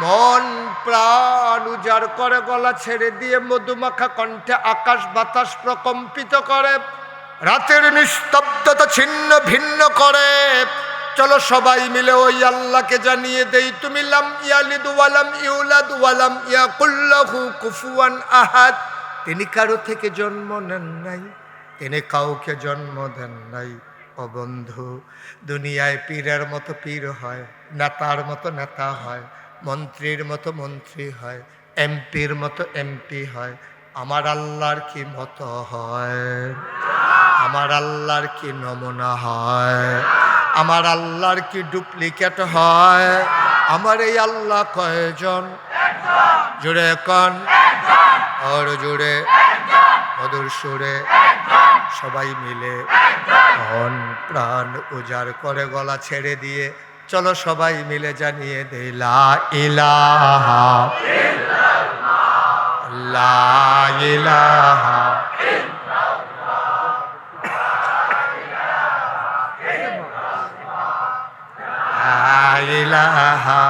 মন প্রাণ উজাড় করে গলা ছেড়ে দিয়ে মধুমাখা কণ্ঠে আকাশ বাতাস প্রকম্পিত করে, রাতের নিস্তব্ধতা ছিন্ন ভিন্ন করে। চলো সবাই মিলে ওই আল্লাহকে জানিয়ে দেই, তুমি লাম ইয়ালিদ ওয়ালাম ইউলাদ ওয়ালাম ইয়াকুল লাহু কুফুয়ান আহাদ। তিনি কারো থেকে জন্ম নেন নাই, তিনি কাউকে জন্ম দেন নাই। ও বন্ধু, দুনিয়ায় পীরের মতো পীর হয়, নেতার মতো নেতা হয়, মন্ত্রীর মতো মন্ত্রী হয়, এমপির মতো এমপি হয়। আমার আল্লাহর কি মতো হয়? আমার আল্লাহর কি নমুনা হয়? আমার আল্লাহর কি ডুপ্লিকেট হয়? আমার এই আল্লাহ কয়জন? জুড়ে কন, আর জুড়ে, মধুর সুরে সবাই মিলে মন প্রাণ উজাড় করে গলা ছেড়ে দিয়ে চলো সবাই মিলে জানিয়ে দেই লা ইলাহা ইল্লাল্লাহ, লা ইলাহা ইলাহা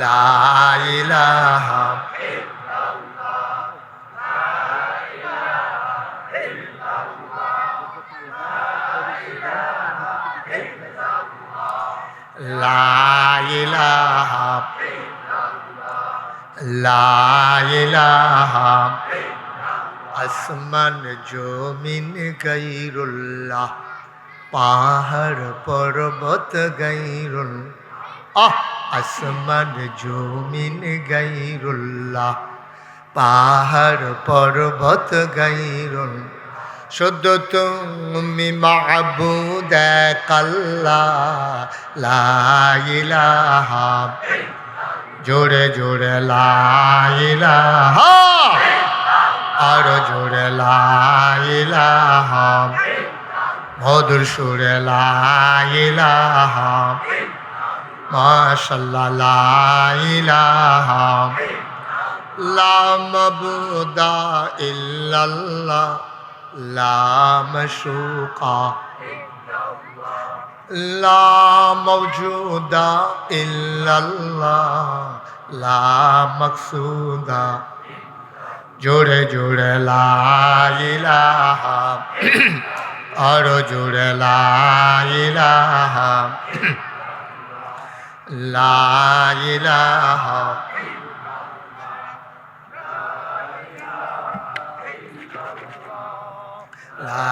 লা ইলাহা লা ইলাহা লা ইলাহা আসমান জমিন গায়রুল্লাহ, পাহাড় পর্বত গায়রুল্লাহ। আসমান জমিন গায়রুল্লাহ, পাহাড় পর্বত গায়রুল্লাহ। শুধু তুমি মাবুদ এক আল্লাহ, লা ইলাহা, জোরে জোরে লা ইলাহা, আর জোরে লা ইলাহা, মধুর সুরে লা ইলাহা, মাশাআল্লাহ লা ইলাহা, লা মাবুদা ইল্লাল্লাহ, লা মাশুকা লা মাওজুদা ইল্লাল্লাহ, লা মাকসুদা। জোরে জোরে লা ইলাহা, আর জোরে লা ইলাহা, লা ইলাহা লা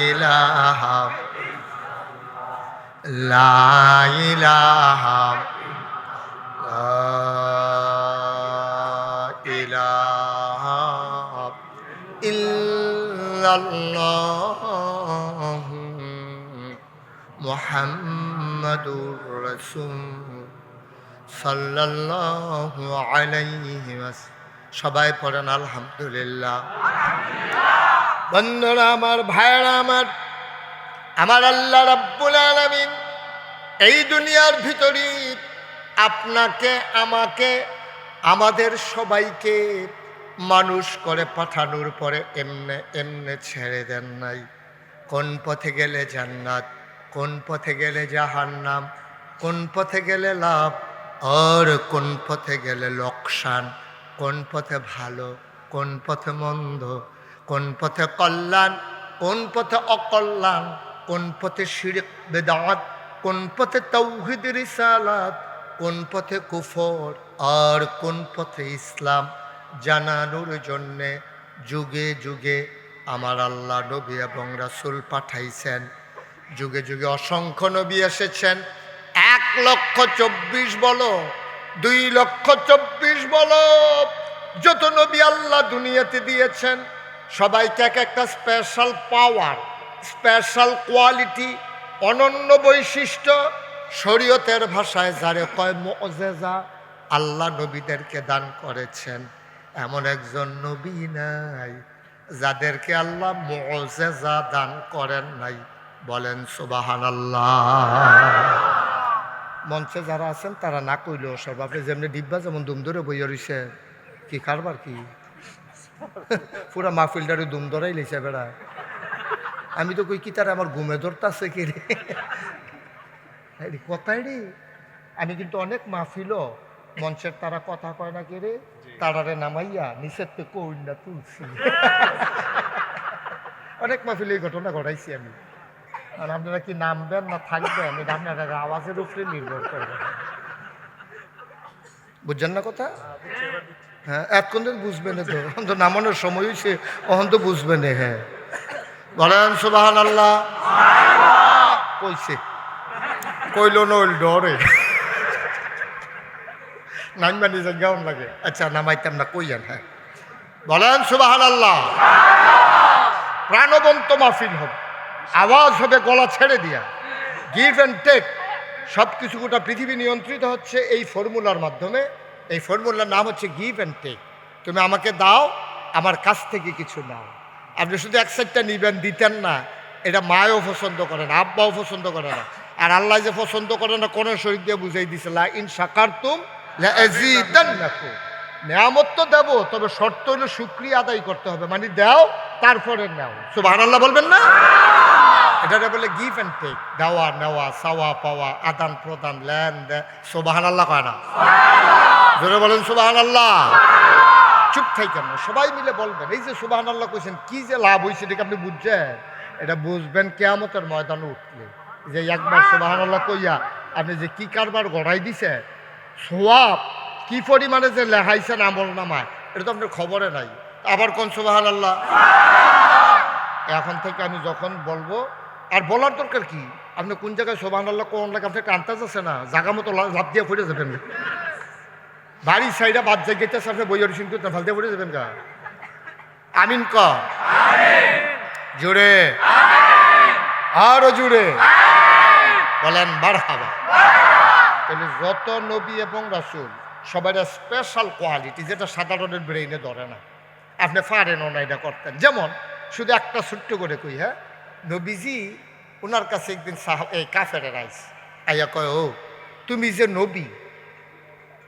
ইলাহা লা ইলাহা লা ইলাহা ইল্লাল্লাহ মুহাম্মাদুর রাসূল সাল্লাল্লাহু আলাইহি ওয়াসাল্লাম। সবাই পড়েন আলহামদুলিল্লাহ। বন্ধুরা আমার, ভাইরা আমার, আমার আল্লাহ রাব্বুল আলামিন এই দুনিয়ার ভিতরে আপনাকে, আমাকে, আমাদের সবাইকে মানুষ করে পাঠানোর পরে এমনে এমনে ছেড়ে দেন নাই। কোন পথে গেলে জান্নাত, কোন পথে গেলে জাহান্নাম, কোন পথে গেলে লাভ আর কোন পথে গেলে লোকসান, কোন পথে ভালো, কোন পথে মন্দ, কোন পথে কল্যাণ, কোন পথে অকল্যাণ, কোন পথে শিরক বেদাত, কোন পথে তাওহীদ রিসালাত, কোন পথে কুফর আর কোন পথে ইসলাম জানানোর জন্যে যুগে যুগে আমার আল্লাহ নবী এবং রাসূল পাঠাইছেন। যুগে যুগে অসংখ্য নবী এসেছেন। 1,24,000 বলো, 2,24,000 বলো, যত নবী আল্লাহ দুনিয়াতে দিয়েছেন সবাইকে এক একটা স্পেশাল পাওয়ার, স্পেশাল কোয়ালিটি, অনন্য বৈশিষ্ট্য, শরীয়তের ভাষায় যারে কয় মুআজিজা, আল্লাহ নবীদেরকে দান করেছেন। এমন একজন নবী নাই যাদেরকে আল্লাহ মুআজিজা দান করেন নাই। বলেন সুবহানাল্লাহ। মঞ্চে যারা আছেন তারা না কইলেও সব, আপনি যেমনি ডিব্বা যেমন দুম ধরে বইয়া রইছে, কি কারবার কি পুরা মাহফিলটারে দুম ধরাই লিছে বেড়া। আমি তো কই কি তারা আমার ঘুমে ধরতাছে কি রে কথাই রে। আমি কিন্তু অনেক মাহফিলও মঞ্চের তারা কথা কয় না কে রে, তারারে নামাইয়া নিচের থেকে কইনা তুলছি। অনেক মাহফিলে এই ঘটনা ঘটাইছি আমি। আর আপনারা কি নামবেন না থাকবেন এটা আপনারা আওয়াজের উপরে নির্ভর করবে। বুঝছেন না কথা? হ্যাঁ, এখন তো বুঝবেন তো, এখন তো নামানোর সময় হয়েছে, এখন তো বুঝবেন। হ্যাঁ, বলেন সুবহানাল্লাহ। কইছে কইল নইল ডরে নামবা নিজে কেমন লাগে। আচ্ছা নামাইতাম না, কইয়ান। হ্যাঁ, বলেন সুবহানাল্লাহ। প্রাণবন্ত মাহফিল হবে, আওয়াজ হবে গলা ছেড়ে দিয়া, গিভ অ্যান্ড টেক, সব কিছু গোটা পৃথিবী নিয়ন্ত্রিত হচ্ছে এই ফর্মুলার মাধ্যমে। এই ফর্মুলার নাম হচ্ছে গিভ অ্যান্ড টেক। তুমি আমাকে দাও, আমার কাছ থেকে কিছু নাও। আপনি শুধু এক সাইডটা নিবেন, দিতেন না, এটা মায়ও পছন্দ করে না, আব্বাও পছন্দ করে না। আর আল্লাহ যে পছন্দ করে না কোরআন শরীফ দিয়ে বুঝাই দিছে, লা ইন শাকারতুম লাযীদান্নাকুম। নিয়ামত তো দেবো, তবে শর্ত হলো শুকরিয়া আদায় করতে হবে, মানে দাও তারপরে নাও। সুবহানাল্লাহ বলবেন না? এটা বলে গিভ অ্যান্ড টেক, দেওয়া নেওয়া, চাওয়া পাওয়া, আদান প্রদান, লেন দেন। সুবহানাল্লাহ কয় না? জোরে বলেন সুবহানাল্লাহ। চুপ থাকেন না, সবাই মিলে বলবেন। এই যে সুবহানাল্লাহ কইছেন, কি যে লাভ হয়েছে এটা আপনি বুঝছেন? এটা বুঝবেন কিয়ামতের ময়দানে উঠলে, যে একবার সুবহানাল্লাহ কইয়া আপনি যে কি কারবার গড়াই দিছে, সোয়াব কি পরিমাণে যে লেখাইছেন আমল নামায়, এটা তো আপনার খবরে নাই। আবার কোন সুবহানাল্লাহ। এখন থেকে আমি যখন বলবো, আর বলার দরকার কি, আপনি কোন জায়গায় সুবহানাল্লাহ কোন লাগে আপনি কান্তা যাচ্ছে না, জায়গা মতো লাভ দিয়ে পড়ে যাবেন। বাড়ি সাইডা বাদ জায়গাতে আপনি বইয়ের সিন করতে ফাল দিয়ে পড়ে যাবেন গা। আমিন ক জোরে, আরো জোরে বলেন মারহাবা। তাহলে যত নবী এবং রাসূল সবার স্পেশাল কোয়ালিটি, যেটা সাধারণের ব্রেইনে ধরে না। আপনি পারেনও না এটা করতেন। যেমন শুধু একটা ছোট্ট করে কই, হ্যাঁ, নবীজি ওনার কাছে একদিন এই কাফেরের আইয়া কয়, ও তুমি যে নবী,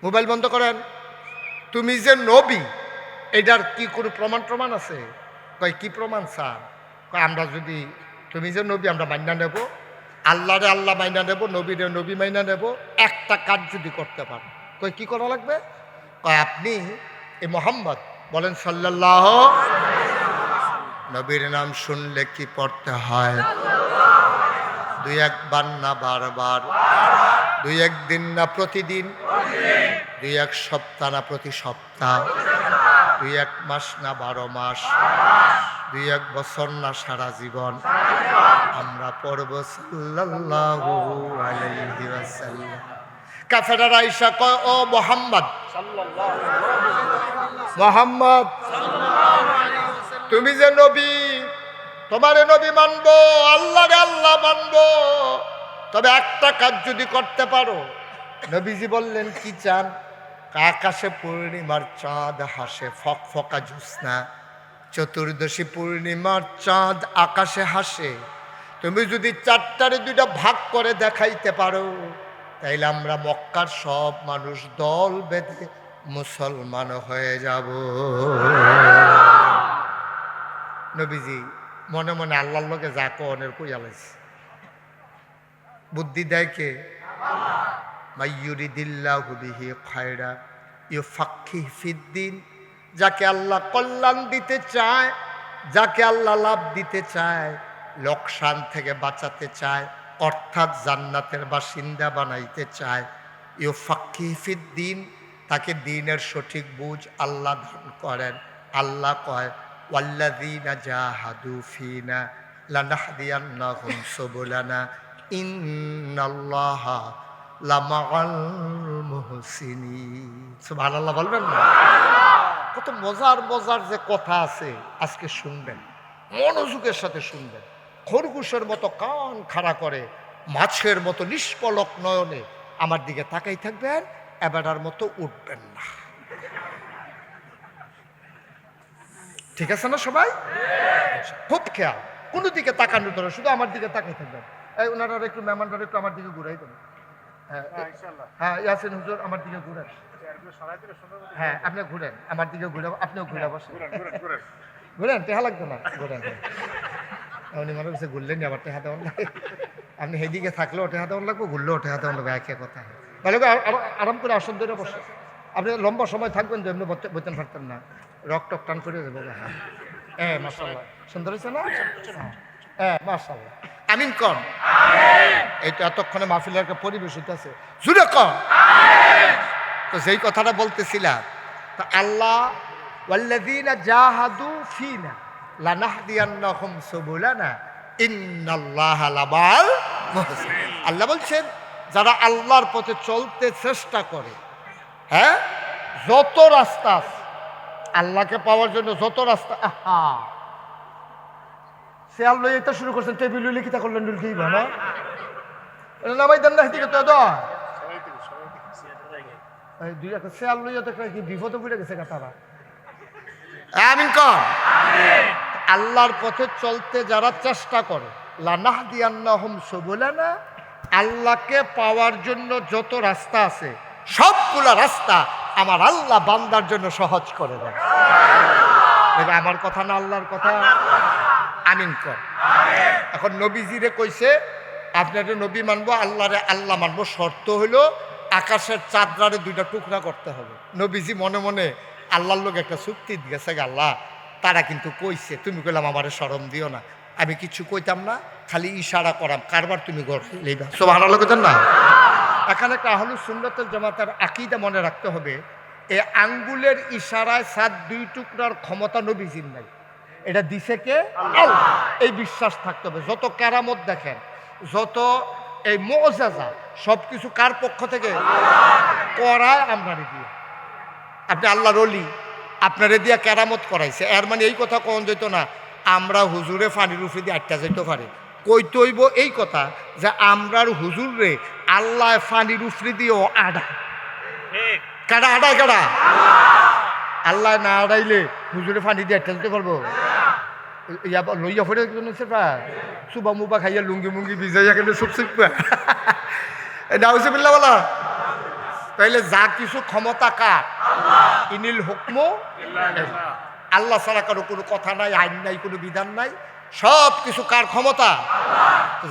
মোবাইল বন্ধ করেন, তুমি যে নবী, এটার কি কোনো প্রমাণ আছে? কয় কি প্রমাণ স্যার? কয় আমরা যদি, তুমি যে নবী আমরা মাইনা নেব, আল্লাহরে আল্লাহ মাইনা নেব, নবীরে নবী মাইনা নেব, একটা কাজ যদি করতে পারো। কয় কি করা লাগবে? কয় আপনি এই মোহাম্মদ বলেন সাল্লাল্লাহু, নবীর নাম শুনলে কি পড়তে হয়? 2-1 বার না বারবার, 2-1 দিন না প্রতিদিন, 2-1 সপ্তাহ না প্রতি সপ্তাহ, 2-1 মাস না 12 মাস, 2-1 বছর না সারা জীবন আমরা পড়ব সাল্লাল্লাহু আলাইহি ওয়াসাল্লাম। কাফেররা আয়েশা কয়, ও মুহাম্মদ মুহাম্মদ তুমি যে নবী, তোমারে নবী মানবো, আল্লাহরে আল্লাহ মানবো, তবে একটা কাজ যদি করতে পারো, নবীজি বললেন কি চান? আকাশে পূর্ণিমার চাঁদ হাসে, ফকফকা জ্যোৎস্না, চতুর্দশী পূর্ণিমার চাঁদ আকাশে হাসে। তুমি যদি 4টারে 2টা ভাগ করে দেখাইতে পারো, তাইলে আমরা মক্কার সব মানুষ দল বেঁধে মুসলমান হয়ে যাব। নবীজি মনে মনে আল্লাহর লগে যা কনের কইয়ালাইছে। বুদ্ধি দেয় কে? মাইয়ুরিদিল্লাহু বিহি খায়রা ইউফাক্কিহু ফিদ্দিন। যাকে আল্লাহ কল্যাণ দিতে চায়, যাকে আল্লাহ লাভ দিতে চায়, লোকসান থেকে বাঁচাতে চায়, অর্থাৎ জান্নাতের বাসিন্দা বানাইতে চায়, ইউফাক্কিহু ফিদ্দিন, তাকে দ্বীনের সঠিক বুঝ আল্লাহ দান করেন। আল্লাহ কয় ওয়াল্লাযীনা জাহাদু ফীনা লানাহদিয়ান্নাহুম সুবুলানা ইন্নাল্লাহা লামাআল মুহসিনিন। সুবহানাল্লাহ বলবেন না? কত মজার মজার যে কথা আছে, আজকে শুনবেন, মনোযোগের সাথে শুনবেন। খরগোশের মতো কান খাড়া করে, মাছের মতো নিষ্পলক নয়নে আমার দিকে তাকাই থাকবেন, এবারের মতো উঠবেন না। ঠিক আছে না সবাই? খুব খেয়াল, কোনো দিকে তাকানো ধরে, শুধু আমার দিকে তাকাই থাকবেন। এই ওনারা একটু, মেহমানরা একটু আমার দিকে ঘুরাই দেন। হ্যাঁ ইয়াসিন হুজুর আমার দিকে ঘুরেন। হ্যাঁ আপনি ঘুরেন, আমার দিকে ঘুরে, আপনিও ঘুরে বসেন। ঘুরেন, টেহা লাগতো না, ঘুরেন। উনি মনে করছে ঘুরলেন আবার টেহা দেওয়ান লাগে। আপনি সেদিকে থাকলেও টেহা দেওয়ান লাগবো, ঘুরলেও টেহা দেওয়ান লাগবে, একই কথা। তাহলে আরাম করে আসন ধরে বসে, আপনি লম্বা সময় থাকবেন তো এমনি বইতেন পারতেন না, রক টক টান করে দেবো। হ্যাঁ মাশাআল্লাহ, সুন্দর হয়েছে না? হ্যাঁ মাশাআল্লাহ, আমিন কন। এই তো এতক্ষণে মাহফিলের একটা পরিবেশ হইতেছে, জুড়ে কন। তো যেই কথাটা বলতেছিলাম, তা আল্লাহ ওয়াল্লাযীনা জাহাদু ফীনা লানাহদিয়ান্নাহুম সুবুলানা ইন্নাল্লাহা লামাআল মুহসিনিন। আল্লাহ বলছেন যারা আল্লাহর পথে চলতে চেষ্টা করে, হ্যাঁ, যত রাস্তা আছে আল্লাহকে পাওয়ার জন্য, যত রাস্তা, সে আল্লাহ এটা শুরু করছেন, টেবিল লিখিতা করলেন ডুলকেই না নামাই দেন না, সেদিকে তো দুই একটা সে আল্লাহ কি বিপদে পড়ে গেছে তারা। আমিন কর। আল্লাহর পথে চলতে যারা চেষ্টা করে, লানাহদিয়ান্নাহুম সুবুলানা, আল্লাহকে পাওয়ার জন্য যত রাস্তা আছে সবগুলো রাস্তা আমার আল্লাহ বান্দার জন্য সহজ করে দেয়। আমার কথা না আল্লাহর কথা? আমিন কর। এখন নবীজিরে কইছে আপনাদের নবী মানবো, আল্লাহরে আল্লাহ মানবো, শর্ত হইল আকাশের চাঁদরারে 2টা টুকরা করতে হবে। নবীজি মনে মনে আল্লাহর লোক একটা চুক্তি দিয়েছে, আল্লাহ তারা কিন্তু কইছে, তুমি কইলাম আমারে শরম দিও না, আমি কিছু কইতাম না, খালি ইশারা করাম, কারবার তুমি গড় লইবা। সুবহানাল্লাহ কইতেন না? এখানে একটা আহলুস সুন্নাতুল জামাতের আকীদা মনে রাখতে হবে, এই আঙ্গুলের ইশারায় চাঁদ 2 টুকরার ক্ষমতা নবীজির নাই, এটা দিছে কে? আল্লাহ। এই বিশ্বাস থাকতে হবে। যত কেরামত দেখেন, যত এই মুআজিজা, সবকিছু কার পক্ষ থেকে করায়? আপনারে দিয়ে। আপনি আল্লাহর ওলি, আপনারে দিয়া কেরামত করাইছে, এর মানে এই কথা কোন যেত না আমরা হুজুরে পানির উপরে দিয়ে আটটা যেতে পারে, কইতে হইব এই কথা যে আমরার হুজুর রে আল্লাহ পানির উপরে দিয়েও আডা। কারা আডায়? কারা? আল্লাহ না আড়াইলে হুজুরে পানি দিয়ে আটটা যেতে পারবো? লইয়া ফেরে সুবা মুবা খাইয়া লুঙ্গি মুঙ্গি ভিজাইয়া কেন সুপ সুপা নাউজুবিল্লাহ বলা। তাইলে যা কিছু ক্ষমতা কার? ইনিল হুকমু আল্লাহ ছাড়া কারো কোনো কথা নাই, আইন নাই, কোনো বিধান নাই, সব কিছু কার ক্ষমতা?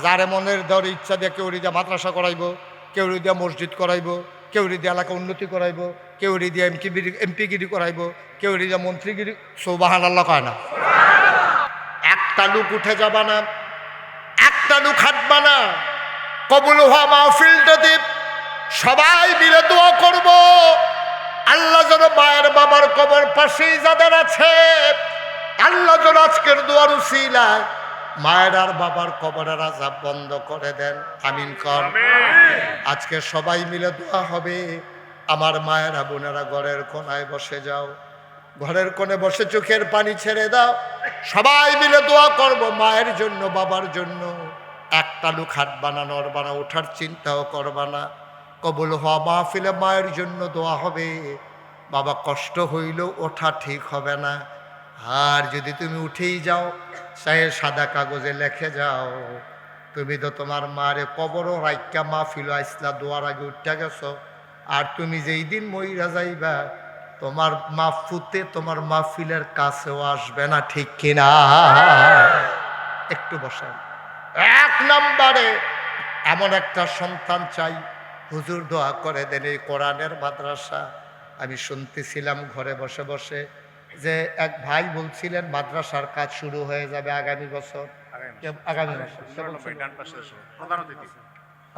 যারে মনের দরে ইচ্ছা দিয়ে কেউ দিয়া মাদ্রাসা করাইব, কেউ দিয়া মসজিদ করাইব, কেউ দিয়া এলাকা উন্নতি করাইব, কেউ দিয়া এমপিগিরি করাইব, কেউ দিয়া মন্ত্রীগিরি। সুবহানাল্লাহ কয় না? একটা লোক উঠে যাবা না, একটা লোক হাঁটবা না, কবুল হওয়া মাহফিলটা দ্বীপ সবাই মিলে দোয়া করব, আল্লাহ যেন মায়ের বাবার কবর পাশেই যাদের আছে, আল্লাহ যেন আজকের দোয়ার উসিলায় মায়ের আর বাবার কবরের আযাব বন্ধ করে দেন। আমিন কর। আজকে সবাই মিলে দোয়া হবে। আমার মায়েরা বোনেরা ঘরের কোনায় বসে যাও, ঘরের কোণে বসে চোখের পানি ছেড়ে দাও, সবাই মিলে দোয়া করব মায়ের জন্য, বাবার জন্য। একটা লোক হাত বানানোর বানা ওঠার চিন্তাও করবা না। কবুল হওয়া মাহফিলে মায়ের জন্য দোয়া হবে, বাবা কষ্ট হইলেও ওঠা ঠিক হবে না। আর যদি তুমি উঠেই যাও, চাহে সাদা কাগজে লেখে যাও, তুমি তো তোমার মারে কবরও রাইকা মাহফিল আইসলা দোয়ার আগে উঠা গেছো। আর তুমি যেই দিন মইরা যাইবা, তোমার মাহফুতে তোমার মাহফিলের কাছেও আসবে না, ঠিক কিনা? একটু বসেন। 1 নম্বরে এমন একটা সন্তান চাই, হুজুর দোয়া করে দেন এই কোরআনের মাদ্রাসা। আমি শুনতেছিলাম ঘরে বসে বসে যে এক ভাই বলছিলেন মাদ্রাসার কাজ শুরু হয়ে যাবে আগামী বছর, আগামী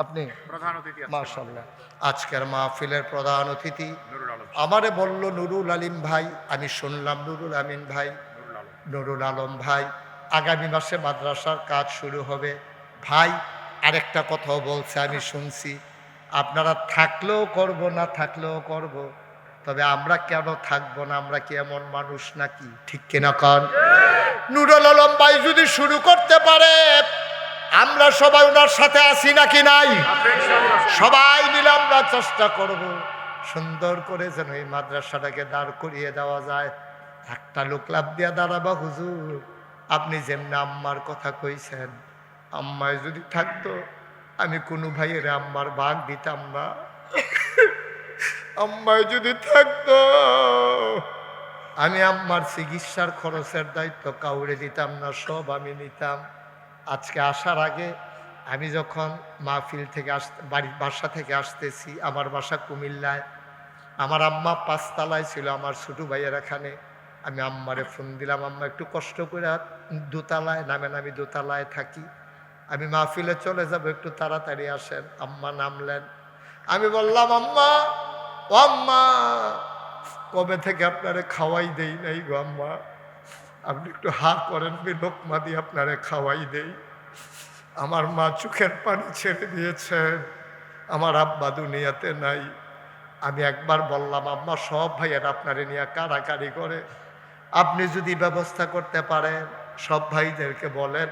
আপনি মাশাআল্লাহ। আজকের মাহফিলের প্রধান অতিথি আমারে বলল নুরুল আলিম ভাই, আমি শুনলাম নুরুল আমিন ভাই, নুরুল আলম ভাই আগামী মাসে মাদ্রাসার কাজ শুরু হবে। ভাই আরেকটা কথাও বলছে আমি শুনছি, আপনারা থাকলেও করব না থাকলেও করব, তবে আমরা কেন থাকবো না? আমরা কি এমন মানুষ নাকি? ঠিক কিনা কন? নুরুল আলম ভাই যদি শুরু করতে পারে, আমরা সবাই ওনার সাথে আছি নাকি নাই? সবাই মিলে আমরা চেষ্টা করব সুন্দর করে যেন এই মাদ্রাসাটাকে দাঁড় করিয়ে দেওয়া যায়। একটা লোক লাভ দিয়া দাঁড়াবা, হুজুর আপনি যেমনি আম্মার কথা কইছেন, আম্মায় যদি থাকতো আমি কোনো ভাইয়ের আম্মার ভাগ দিতাম না। আম্মায় যদি থাকতো আমি আম্মার চিকিৎসার খরচের দায়িত্ব কাউরে দিতাম না, সব আমি নিতাম। আজকে আসার আগে আমি যখন মাহফিল থেকে বাসা থেকে আসতেছি, আমার বাসা কুমিল্লায়, আমার আম্মা 5 তলায় ছিল, আমার ছোটো ভাইয়ের এখানে। আমি আম্মারে ফোন দিলাম, আম্মা একটু কষ্ট করে 2 তলায় নামেন, আমি 2 তলায় থাকি, আমি মাহফিলে চলে যাব, একটু তাড়াতাড়ি আসেন। আম্মা নামলেন। আমি বললাম আম্মা, ও আম্মা কবে থেকে আপনারে খাওয়াই দেই নাই গো আম্মা, আপনি একটু হা করেন, লোকমা দিয়ে আপনারে খাওয়াই দেই। আমার মা চোখের পানি ছেড়ে দিয়েছেন, আমার আব্বা দুনিয়াতে নাই। আমি একবার বললাম আম্মা সব ভাইয়ের আপনারে নিয়ে কাড়াকাড়ি করে, আপনি যদি ব্যবস্থা করতে পারেন সব ভাইদেরকে বলেন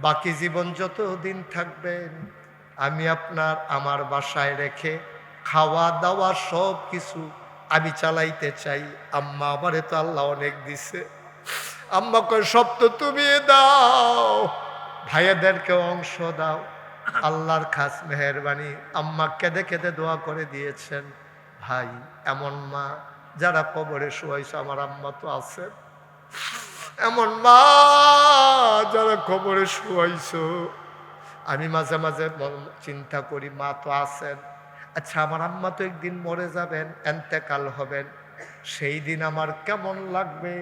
বাকি জীবন যত দিন থাকবেন আমি আপনার আমার বাসায় রেখে খাওয়া দাওয়া সব কিছু আমি চালাইতে চাই। আম্মা আমারে তো আল্লাহ অনেক দিছে। আম্মা কয় সব তো তুমি দাও, ভাইয়াদেরকে অংশ দাও, আল্লাহর খাস মেহেরবানি। আম্মা কেঁদে কেঁদে দোয়া করে দিয়েছেন। ভাই এমন মা যারা কবরে শুয়াইছে, আমার আম্মা তো আছে, এমন মা যারা কবরে শুয়াইছো, আমি মাঝে মাঝে চিন্তা করি মা তো আছেন, আচ্ছা আমার আম্মা তো একদিন মরে যাবেন, এন্তেকাল হবেন, সেই দিন আমার কেমন লাগবে,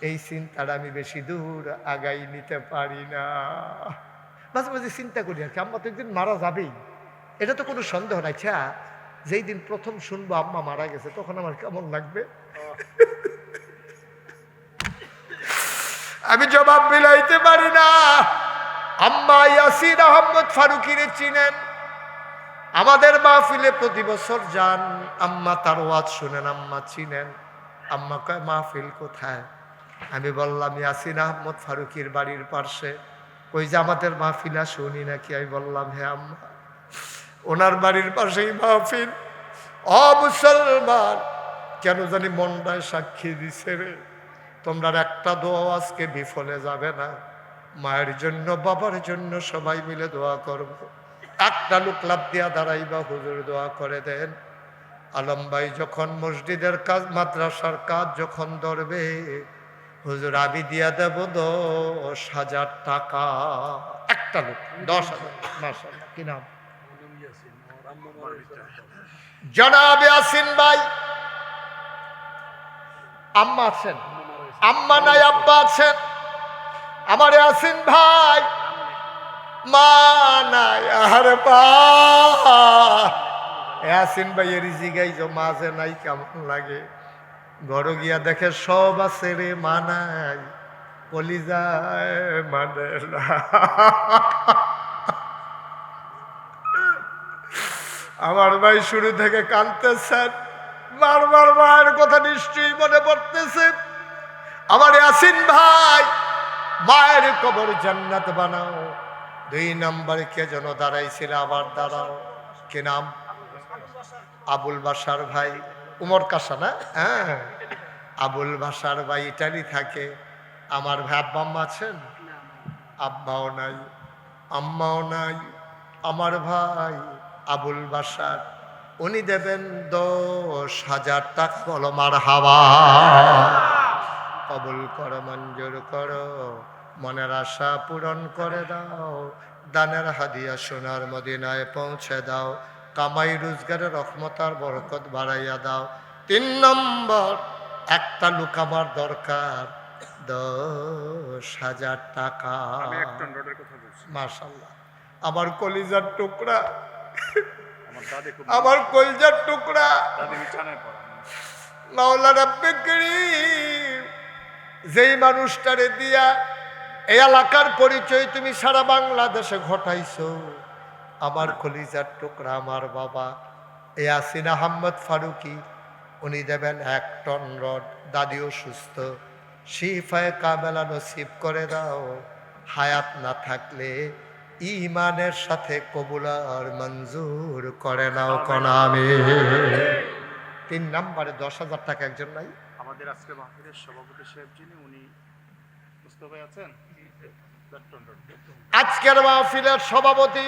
এই চিন্তাটা আমি বেশি দূর আগাই নিতে পারি না। মাঝে মাঝে চিন্তা করি আর কি, আম্মা তো একদিন মারা যাবেই, এটা তো কোনো সন্দেহ নাই। আচ্ছা যেই দিন প্রথম শুনবো আম্মা মারা গেছে তখন আমার কেমন লাগবে? আমি জবাব মিলাইতে পারি না। আম্মা ইয়াসিন আহমদ ফারুকিরে চিনেন, আমাদের মাহফিলে প্রতি বছর যান, আম্মা তার ওয়াজ শুনেন, আম্মা চিনেন। আম্মা কয় মাহফিল কোথায়? আমি বললাম ইয়াসিন আহমদ ফারুকির বাড়ির পাশে। কই যে আমাদের মাহফিল শুনি নাকি? আমি বললাম হ্যাঁ আম্মা, ওনার বাড়ির পাশেই মাহফিল। ও মুসলমান, কেন জানি মনটায় সাক্ষী দিছে রে, তোমরা একটা দোয়া আজকে বিফলে যাবে না। মায়ের জন্য বাবার জন্য সবাই মিলে দোয়া করব। একটা লোক লাভ দিয়া দাঁড়াইবা, হুজুর দোয়া করে দেন। আলম ভাই যখন মসজিদের কাজ মাদ্রাসার কাজ যখন ধরবে, হুজুর আমি দিয়া দেব 10,000 টাকা। একটা লোক 10,000। মাশাআল্লাহ, কি নাম? জনাব ইয়াসিন ভাই। আম্মা আছেন? আম্মা নাই আব্বা আছেন। আমার ইয়াসিন ভাই মা নাই। আরে বা ইয়াসিন ভাইয়ের জিগাইছো মাঝে নাই কেমন লাগে? ঘর গিয়া দেখে সব আছে রে, মা নাই, কলিজায় মানে না। আমার ভাই শুরু থেকে কাঁদতেছেন, বারবার মায়ের কথা নিশ্চয়ই মনে পড়তেছে। আমার ইয়াসিন ভাই মায়ের কবর জান্নাত বানাও, 2 নম্বরে কে যেন দাঁড়াইছিল, আবার দাঁড়াও, কে নাম? আবুল বাসার ভাই, উমর কাসা না? হ্যাঁ, আবুল বাসার ভাই ইটালি থাকে। আমার ভাই আব্বা আম্মা আছেন? আব্বাও নাই, আম্মাও নাই। আমার ভাই আবুল বাসার, উনি দেবেন 10,000 টাকা। বলো মারহাবা। কবুল করো, মঞ্জুর করো, মনের আশা পূরণ করে দাও, দানের হাদিয়া সোনার মদিনায় পৌঁছে দাও, কামাই রোজগারের রহমত আর বরকত বাড়াইয়া দাও। 3 নম্বর, একটা লোক আমার দরকার, 10,000 টাকা। মাশাআল্লাহ, আমার কলিজার টুকরা, আমার কলিজার টুকরা মাওলা রাব্বে করিম, যেই মানুষটারে দিয়া এই এলাকার পরিচয় তুমি সারা বাংলাদেশে ঘটাইছো, আমার কলিজার টুকরা, আমার বাবা ইয়াসিন আহমদ ফারুকি, উনি দেবেন 1 টন রড। দাদিও সুস্থ, শিফায়ে কামেলা নসিব করে দাও। হায়াত না থাকলে ইমানের সাথে কবুল আর মঞ্জুর করে নাও কোনামে। 3 নম্বরে 10,000 টাকা একজন নাই? আমাদের আজকে মাহফিলের সভাপতি সাহেব যিনি, উনি মুস্তাফা আছেন? আজকের মাহফিলের সভাপতি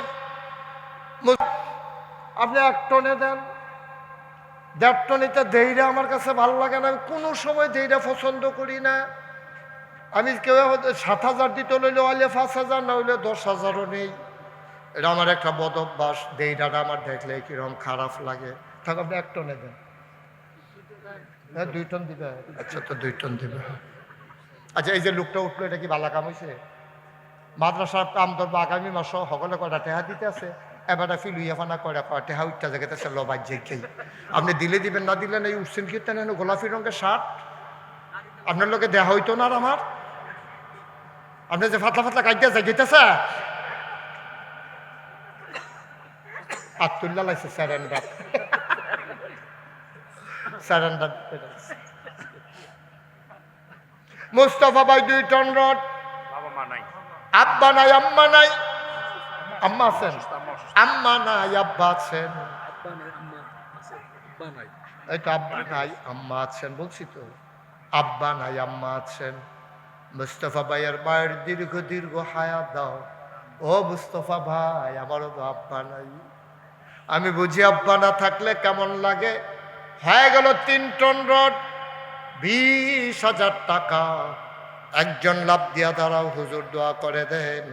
আপনি 1 টনে দেন, 1.5 টনিতে দেইরা আমার কাছে ভালো লাগে না, কোনো সময় দেইরা পছন্দ করি না। আমি কেউ 7,000 দিতে লইলে হইলে 5,000, না হইলে 10,000ও নেই। এটা আমার একটা বদ অভ্যাস, দেইরাটা আমার দেখলে কিরকম খারাপ লাগে। থাক, আপনি 1 টনে দেন। 2 টন দিবে? আচ্ছা, তো 2 টন দিবে। আচ্ছা, এই যে লোকটা উঠলো, এটা কি ভালো কাম হয়েছে? মাদ্রাসার কাম ধরবো আগামী মাস, সকলে কয়টা টেহা দিতে আছে, এবারটা ফিলুইয়া ফানা কয়টা টেহা উঠতে জায়গাতে লবাই যে খেয়ে আপনি দিলে দিবেন, না দিলেন। এই উঠছেন কি তেন গোলাপি রঙের শার্ট, আপনার লোকে দেহা হইতো না। আর আমার আপনি যে ফাতলা ফাতলা কাইতে যাইতেছে, আত্মুল্লাহ লাগছে স্যারেন্ডার, স্যারেন্ডার। মুস্তাফা ভাই 2 টন রড। আব্বা নাই, আম্মা নাই? আম্মা আছেন? আম্মা নাই, আব্বা আছেন? এই তো আব্বা নাই, আম্মা আছেন বলছি তো। আব্বা নাই, আম্মা আছেন। মুস্তাফা ভাইয়ের মায়ের দীর্ঘ দীর্ঘ হায়াত দাও। ও মুস্তাফা ভাই, আমারও তো আব্বা নাই। আমি বুঝি আব্বা না থাকলে কেমন লাগে। হয়ে গেল 3 টন রড, 20,000 টাকা। একজন লাভ দিয়া দাঁড়াও, হুজুর দোয়া করে দেন,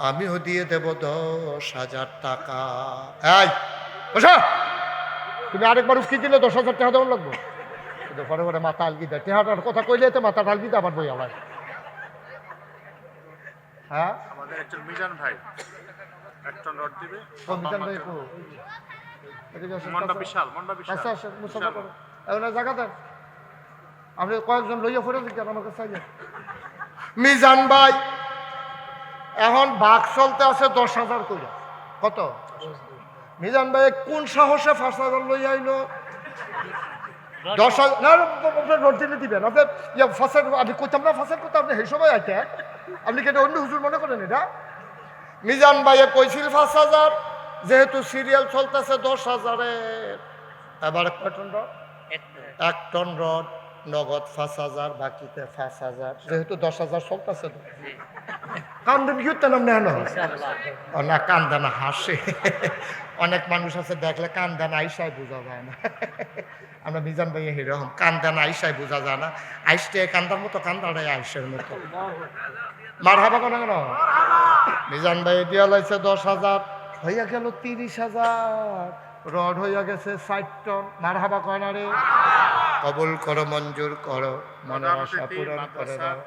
আমিও দিয়ে দেব 10,000 টাকা। এই বসো, তুমি আরেকবার উঠকি দিলে 10,000 টাকা দেওয়া লাগবো। কিন্তু পরে পরে মাথা আলগি দেয়, টেহাটার কথা কইলে তো মাথা আলগি দেয় আমার বই আমার। হ্যাঁ, আমাদের একজন মিজান ভাই 1 টন রড দিবে। মিজান ভাই কো? মন্ডা বিশাল, মন্ডা বিশাল। আচ্ছা, মুসাফা করো এখন জায়গা দেন। আপনি কয়েকজন লইয়া ফেরত দিচ্ছেন আমার কাছে। মিজান ভাই এখন ভাগ চলতে আছে 10,000 করে। কত? মিজান ভাই কোন সাহসে 5,000 লই আইলো? 10,000 না, আপনার নোট দিলে দিবেন। আপনার ফাঁসের আমি কইতাম না, ফাঁসের কথা আপনি সেই সময় আইতে, আপনি কেটে অন্য হুজুর মনে করেন এটা? মিজান ভাইয়ে কইছিল 5,000, যেহেতু সিরিয়াল চলতেছে 10,000-এর, এবারে কয় টন রড? 1 টন রড, নগদ 5,000, বাকিতে 5,000, যেহেতু 10,000 চলতেছে। কান্দেন কি হতেন আপনি? না কান্দে না, হাসে। অনেক মানুষ আছে দেখলে কান্দে না, আইসাই বোঝা যায় না। আমরা মিজান ভাই এরকম, কান্দে না, আইসাই বোঝা যায় না। আইসটে কান্দার মতো, কান্দাটাই আইসের মতো। মার হাবা কেন কেন? মিজান ভাই দিয়া লাইছে 10,000, হইয়া গেল 30,000, রড হইয়া গেছে 60 টন। মার হাবা কয় না রে? কবুল করো, মঞ্জুর করো, মনের আশা পূরণ করে দাও।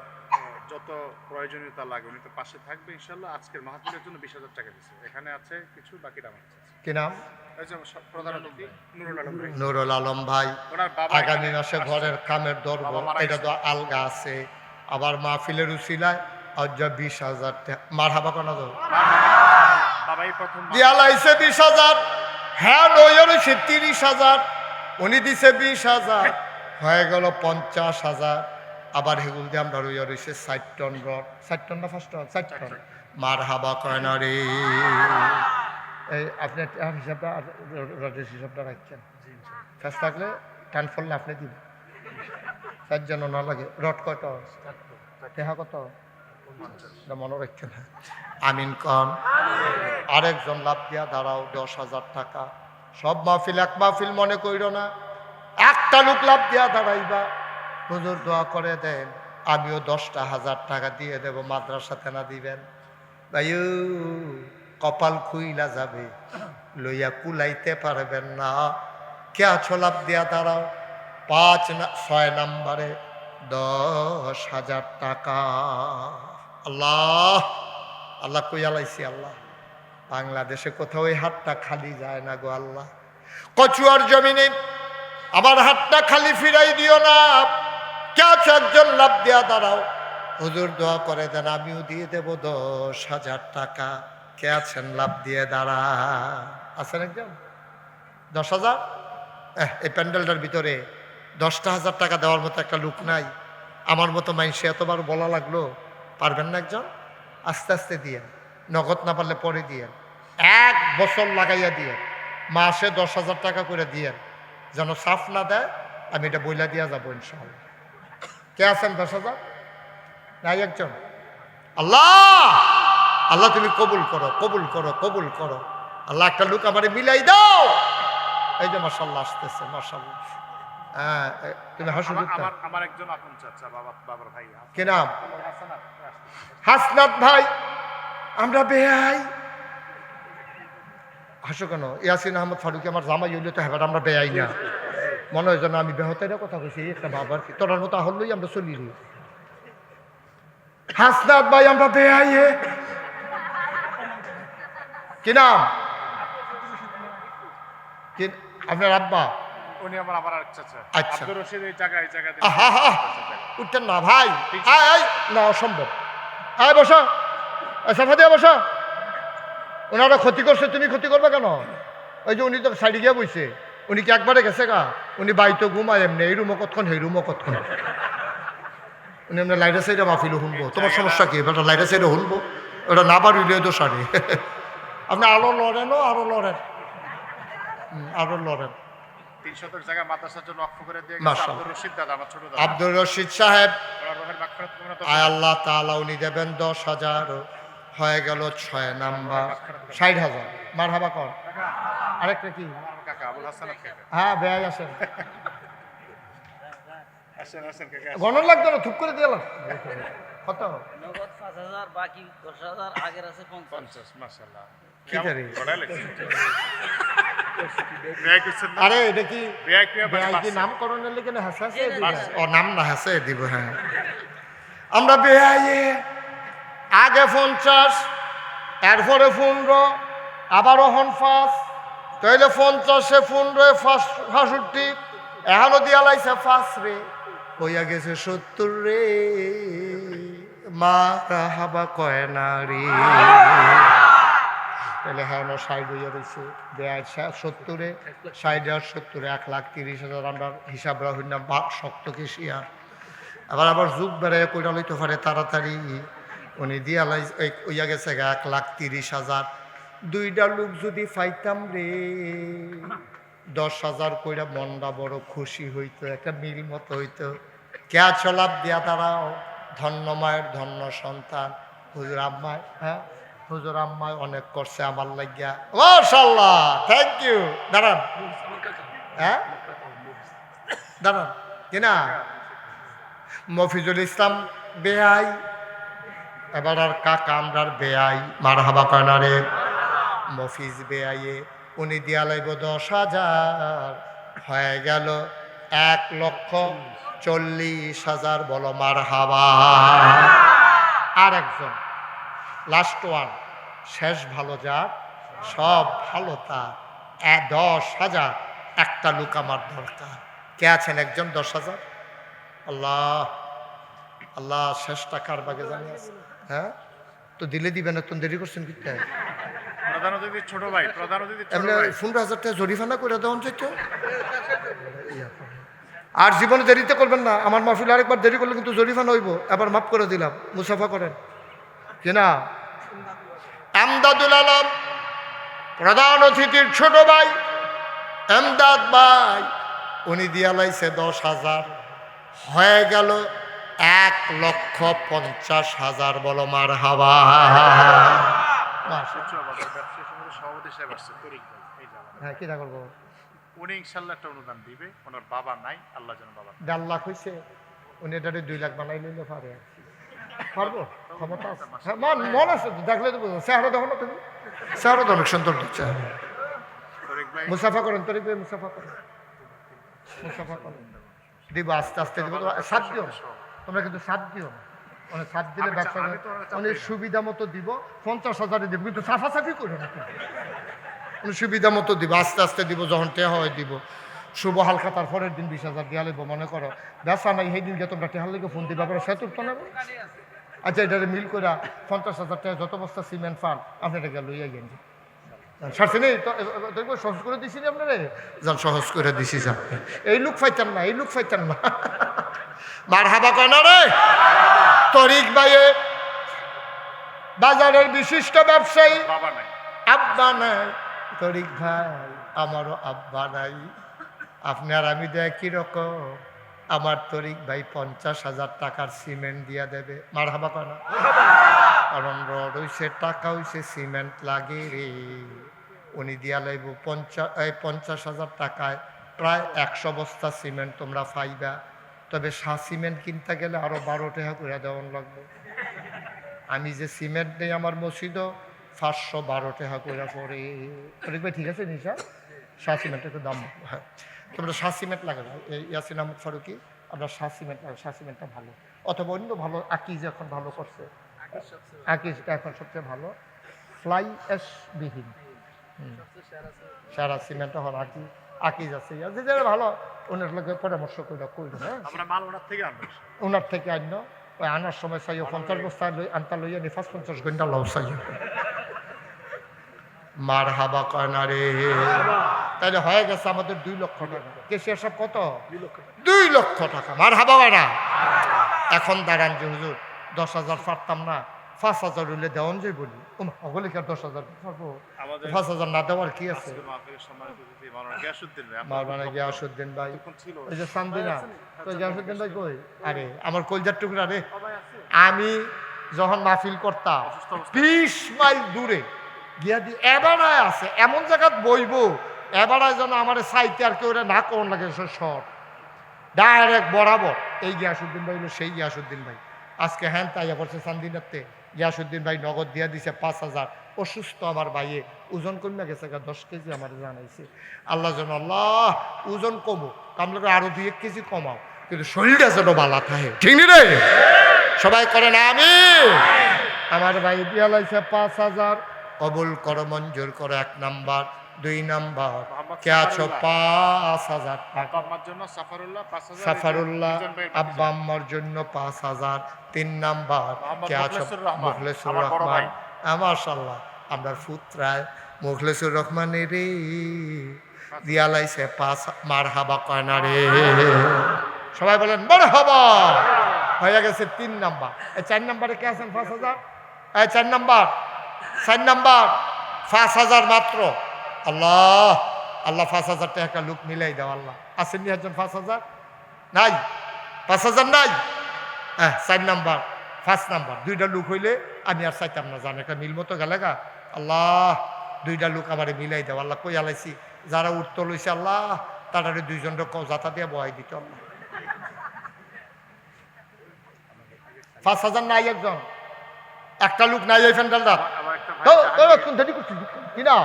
যত প্রয়োজনীয়তা লাগে উনি তো পাশে থাকবে ইনশাআল্লাহ। আজকের মাহফিলের জন্য 20,000 টাকা দিয়েছে। এখানে আছে কিছু, বাকিটা আমার কাছে আছে। কি নাম? প্রধান অতিথি নুরুল আলম ভাই। নুরুল আলম ভাই ওনার বাবা আগামী মাসে ঘরের কামের ধরবো, এটা তো আলগা আছে। আবার মাহফিলের উসিলায় আজ 20,000 টাকা। মার হাবা কেন তো? বাবাই প্রথম দিয়া লাইছে 20,000। হ্যাঁ, নইয়া রয়েছে 30,000, উনি দিছে 20,000, হয়ে গেল 50,000। আবার হেগুল দিয়ে আমরা রইয়া রয়েছে 60 টন রড। 60 টন না 5 টন? 60 টন। মার হাবা কয় না রে। এই আপনি হিসাবটা রডের হিসাবটা রাখছেন, ফেস থাকলে টান ফললে আপনি দিবেন, তার যেন না লাগে। রড কত টেহা কত মনে রাখছেন? আমিন কন। আরেকজন লাভ দিয়া দাঁড়াও, 10,000 টাকা। সব মাহফিল এক মাহফিল মনে কইর না, একটা লোক লাভ দিয়া দাঁড়াইবা। হুজুর দোয়া করে দেন, আমিও 10,000 টাকা দিয়ে দেব, মাদ্রাসাতে না দিবেন? ভাইউ কপাল খুইলা যাবে, লইয়া কুলাইতে পারবেন না। কে আছো লাভ দিয়া দাঁড়াও, 6 নম্বরে 10,000 টাকা। আল্লাহ আল্লাহ কইয়া লাইছি আল্লাহ, বাংলাদেশে কোথাও ওই হাতটা খালি যায় না গো আল্লাহ। কচুয়ার জমিনে আমার হাতটা খালি ফিরাই দিও না। কে আছো একজন লাভ দিয়া দাঁড়াও, হুজুর দোয়া করে দেন, আমিও দিয়ে দেব 10,000 টাকা। কে আছেন লাভ দিয়ে দাঁড়া? আছেন একজন? 10,000? এই প্যান্ডেলটার ভিতরে 10,000 টাকা দেওয়ার মতো একটা লোক নাই? আমার মতো মানুষে এতবার বলা লাগলো, পারবেন না একজন? আস্তে আস্তে দিয়েন, নগদ না পারলে পরে দিয়েন, 1 বছর লাগাইয়া দিয়েন, মাসে 10,000 টাকা করে দিয়েন, যেন সাফ না দেয়। আমি এটা বইলা দিয়া যাবো ইনশাআল্লাহ। কে আছেন 10,000? নাই একজন? আল্লাহ আল্লাহ তুমি কবুল করো, কবুল করো, কবুল করো আল্লাহ। একটা লোক আমারে মিলাই দাও। এই যে মাশাআল্লাহ আসতেছে, মাশাআল্লাহ। হ্যাঁ তুমি হাসু। আমার একজন আপন চাচা, বাবার ভাই। কি নাম? হাসনাত ভাই। আমরা বেয়াই। হাসো কেন? ইয়াসিন আহমদ ফারুকি আমার জামাই হইলে তো হ্যাঁ আমরা বেয়াই না, মনে হয় যেন আমি বেহতের কথা কইছি। একটা বাবার কি তোরার মতো আহলই আমরা চলি রে। হাসনাত ভাই আমরা বেয়াই। কি নাম? কি আপনার আব্বা? উনি আমার আরেক চাচা। আচ্ছা। আব্দুর রশিদ এই জায়গায় উঠতেন না ভাই, না অসম্ভব। আয় বসা, সাফা দিয়া বসা। ওনারা ক্ষতি করছে, তুমি ক্ষতি করবে কেন? ওই যে উনি তো সাইডে গিয়ে বইছে, উনি কি একবারে গেছে গা? উনি বাইতো ঘুমায় এমনি, এই রুমও কতক্ষণ, এই রুমও কতক্ষণ। উনি এমনি লাইটা সাইডে মাহফিলও শুনবো। তোমার সমস্যা কি? এবার লাইটা সাইডে শুনবো, ওটা না পারলে তো সারি। আপনি আরো লড়েনও, আরো লড়েন, আরো লড়েন। 300 জায়গা মাদ্রাসার জন্য অক্ষ করে দিয়ে মাশাআল্লাহ। আব্দুর রশিদ দাদা, আমার ছোট দাদা। আব্দুর রশিদ সাহেব, ওনার রোহের মাগফিরাত কামনা তো। আয় আল্লাহ তাআলা উনি দেবেন 10,000। হয়ে গেল 6 নাম্বার, 60,000। মারহাবা কর। আরেকটা কি? আমার কাকা আবুল হাসান কাকা। হ্যাঁ বেয়াই আসেন, আসেন আসেন কাকা। গণন লাগতো না, থুপ করে দিয়ে কত? নগদ 5,000, বাকি 10,000, আগের আছে 50। 50 মাশাআল্লাহ। কি করে? আরে এটা কি বেয়াই কি নামকরণের লিখে না? হাসা ও নাম না হাসে দিব। হ্যাঁ আমরা বেয়াইয়ে আগে 50, এরপরে 15, আবারও 5, তাইলে 50-এ 15, 65, এখনো দিয়া লাইছে 5 রে, হইয়া গেছে 70 রে। মারহাবা কয় না রে। তাহলে হ্যাঁ 60 হইয়া রয়েছে, 70-এ 60 আর 70, 1,30,000। আমরা হিসাব রাখুন না, শক্ত কি শিয়ার। আবার যুগ বেড়ায় কইরা লইতে পারে তাড়াতাড়ি। উনি দিয়া লাই হইয়া গেছে 1,30,000। 2টা লোক যদি পাইতাম রে, 10,000 কইরা মনটা বড় খুশি হইতো, একটা মিল মতো হইতো। কে আছো লাভ দিয়া দাঁড়াও, ধন্য মায়ের ধন্য সন্তান। হুজুর আম্মায়, হ্যাঁ হুজুর আম্মায় অনেক করছে আমার লাগিয়া, মাশাআল্লাহ, থ্যাংক ইউ। দাঁড়ান, হ্যাঁ দাঁড়ান। কিনা মফিজুল ইসলাম বেয়াই, এবার আর কাকা আমরার বেয়াই। মারহাবা কয়নারে মফিজ বেয়াইয়ে উনি দিয়া লাইব 10,000। হয়ে গেল 1,40,000। বলো মারহাবা। আর একজন লাস্ট ওয়ান, শেষ ভালো যার, সব ভালো তার, 10,000। একটা লোক আমার দরকার। কে আছেন একজন 10,000? আল্লাহ আল্লাহ, শেষ টাকার বাগে জানি আছে। হ্যাঁ তো দিলে দিবেন, এত দেরি করছেন কি? প্রধান অতিথি ছোট ভাই, প্রধান অতিথি ছোট এমনি ভাই। 15,000 টাকা জরিফানা করে দেওয়া চাইতো। আর জীবনে দেরিতে করবেন না। আমার মাহফিল আরেকবার দেরি করলে কিন্তু জরিফানা হইব। এবার মাফ করে দিলাম, মুসাফা করেন। কিনা আমদাদুল আলম, প্রধান অতিথির ছোট ভাই এমদাদ ভাই, উনি দিয়া লাইছে 10,000, হয়ে গেল 1,50,000। বলো মার হাবা। সূত্র বাজার ব্যবসায়ী সমিতির সভাপতি সাহেব আসছে, তরিক ভাই, এই যে আমাদের। হ্যাঁ, কিনা করবো? উনি ইনশাল্লাহ একটা অনুদান দিবে, ওনার বাবা নাই, আল্লাহ যেন বাবা দেয়। 1.5 লাখ হয়েছে, উনি এটারে 2 লাখ বানাই নিলে পারে। পারবো, ক্ষমতা আছে। হ্যাঁ, মন আছে তো, দেখলে তো বুঝো। চেহারা দেখো না তুমি, চেহারা তো অনেক সুন্দর দিচ্ছে। তরিক ভাই মুসাফা করেন, তরিক ভাই মুসাফা করেন, মুসাফা করেন। দিব আস্তে আস্তে দিব, সাত দিও না তোমরা, কিন্তু সাত দিও না। মানে সাত দিলে ব্যবসা অনেক সুবিধা মতো দিব। 50,000 দিব, কিন্তু সাফাসাফি করো না। উনি সুবিধা মতো দিব, আস্তে আস্তে দিব, যখন টেহা হয় দিব। শুভ হালকা তার পরের দিন 20,000 দিয়া লাগবো। মনে করো ব্যবসা নাই, সেই দিনকে তোমরা টেহার লেগে ফোন দিবা করে, সে তুলতো না। আচ্ছা, এটারে মিল করে 50,000 টাকা যত বস্তা সিমেন্ট ফান আপনি এটা গেল লইয়া গেঞ্জি সারছে নেই তো, দেখবো সহজ করে দিছি না আপনারে, যান সহজ করে দিছি। যান এই লোক ফাইতাম না, এই লোক ফাইতাম না। মার হাবা কেন রে? তরিক ভাইয়ে বাজারের বিশিষ্ট ব্যবসায়ী, বাবা নাই। আব্বা নাই। তরিক ভাই আমারও আব্বা নাই। আপনি আর আমি দেয় কিরকম? আমার তরিক ভাই 50,000 টাকার সিমেন্ট দিয়া দেবে। মার হাবা কেন? কারণ রড হইছে, টাকা হইছে, সিমেন্ট লাগে রে। উনি দিয়া লাইব 50,000 টাকায় প্রায় 100 বস্তা সিমেন্ট তোমরা পাইবা। তবে সিমেন্ট কিনতে গেলে আরো 12 টাকা করে দেওয়ান লাগবে। আমি যে সিমেন্ট নেই আমার মসজিদও 512 টাকা করে পড়ে। তরিক ভাই ঠিক আছে নিশা, সিমেন্টের একটু দাম। হ্যাঁ, তোমরা সিমেন্ট লাগাবে। ইয়াসিন আহমদ ফারুকি, আমরা সিমেন্ট লাগাই, সিমেন্টটা ভালো। অথবা অন্য ভালো, আকিজ এখন ভালো করছে, আকিজটা এখন সবচেয়ে ভালো, ফ্লাই অ্যাশ বিহীন। সারা সিমেন্টটা হল আকিজ আছে, যারা ভালো ওনার লোকের পরামর্শ করে করবে। হ্যাঁ, আমরা মাল ওনার থেকে আনবো। ওনার থেকে আন্য ওই আনার সময় চাইও 50 বস্তা আনতা লইয়া নি 50 ঘন্টা লাউ চাইও। মার হাবা কয় না রে। তাহলে হয়ে গেছে আমাদের 2 লক্ষ টাকা। কেশিয়ার সব কত? 2 লক্ষ টাকা। মার হাবা কয় না। এখন দাঁড়ান যে হুজুর 10,000 পারতাম না, 5,000 হইলে দেওয়ান যাই বলি। ওগুলি কি 10,000 পারবো? 5,000 না দেওয়ার কি আছে? মাওলানা গিয়াসউদ্দিন ভাই, ওই যে সান্দিনা, তো গিয়াসউদ্দিন ভাই কই? আরে আমার কলজার টুকরা রে। আমি যখন মাহফিল করতাম 20 মাইল দূরে গিয়া দি এবারায় আছে, এমন জায়গাত বইবো এবারায় যেন আমার সাইতে আর কেউ না কোন লাগে শর্ট ডাইরেক্ট বরাবর। এই গিয়াসউদ্দিন ভাই হলো সেই গিয়াসউদ্দিন ভাই। আজকে হ্যান তাইয়া করছে সান্দিনাতে, গিয়াসউদ্দিন ভাই নগদ দিয়া দিছে 5,000। অসুস্থ আমার ভাইয়ে, ওজন কমে গেছে 10 কেজি আমার জানাইছে। আল্লাহ যেন আল্লাহ ওজন কমো, কামলে আরো 2-1 কেজি কমাও, কিন্তু শরীরটা যেন বালা থাকে। ঠিক নি রে? সবাই করে না আমি। আমার ভাই দিয়া লাইছে 5,000। কবুল করো, মঞ্জুর করো। 1 নাম্বার। 2 নাম্বার কে আছো? 5,000 টাকা। সাফারুল্লাহ আব্বা আম্মার জন্য 5,000। 3 নাম্বার কে আছো? মুখলেসুর রহমান। মাশাআল্লাহ, আমরা ফুতরায় মুখলেসুর রহমানের রে দিয়া লাইছে 5। মার হাবা কয় না রে। সবাই বলেন মার হাবা। হয়ে গেছে 3 নাম্বার। 4 নাম্বারে কে আছেন? 5,000। 4 নাম্বার, 4 নাম্বার 5,000 মাত্র। আল্লাহ আল্লাহ 5,000 টাকা লোক মিলাই দাও। আল্লাহ আসেননি একজন 5,000? নাই, 5,000 নাই। হ্যাঁ, 4 নাম্বার, 5 নাম্বার 2টা লোক হইলে আমি আর চাইতাম না, জান একটা মিল মতো গেলে গা। আল্লাহ 2টা লোক আমার মিলাই দাও। আল্লাহ কই আলাইছি, যারা উঠতে লইছে আল্লাহ তাড়াতাড়ি 2 জনের যাতা দিয়ে বহাই দিত। আল্লাহ 5,000 নাই একজন, একটা লোক নাই এই ফ্যান্ডালটা। কিনা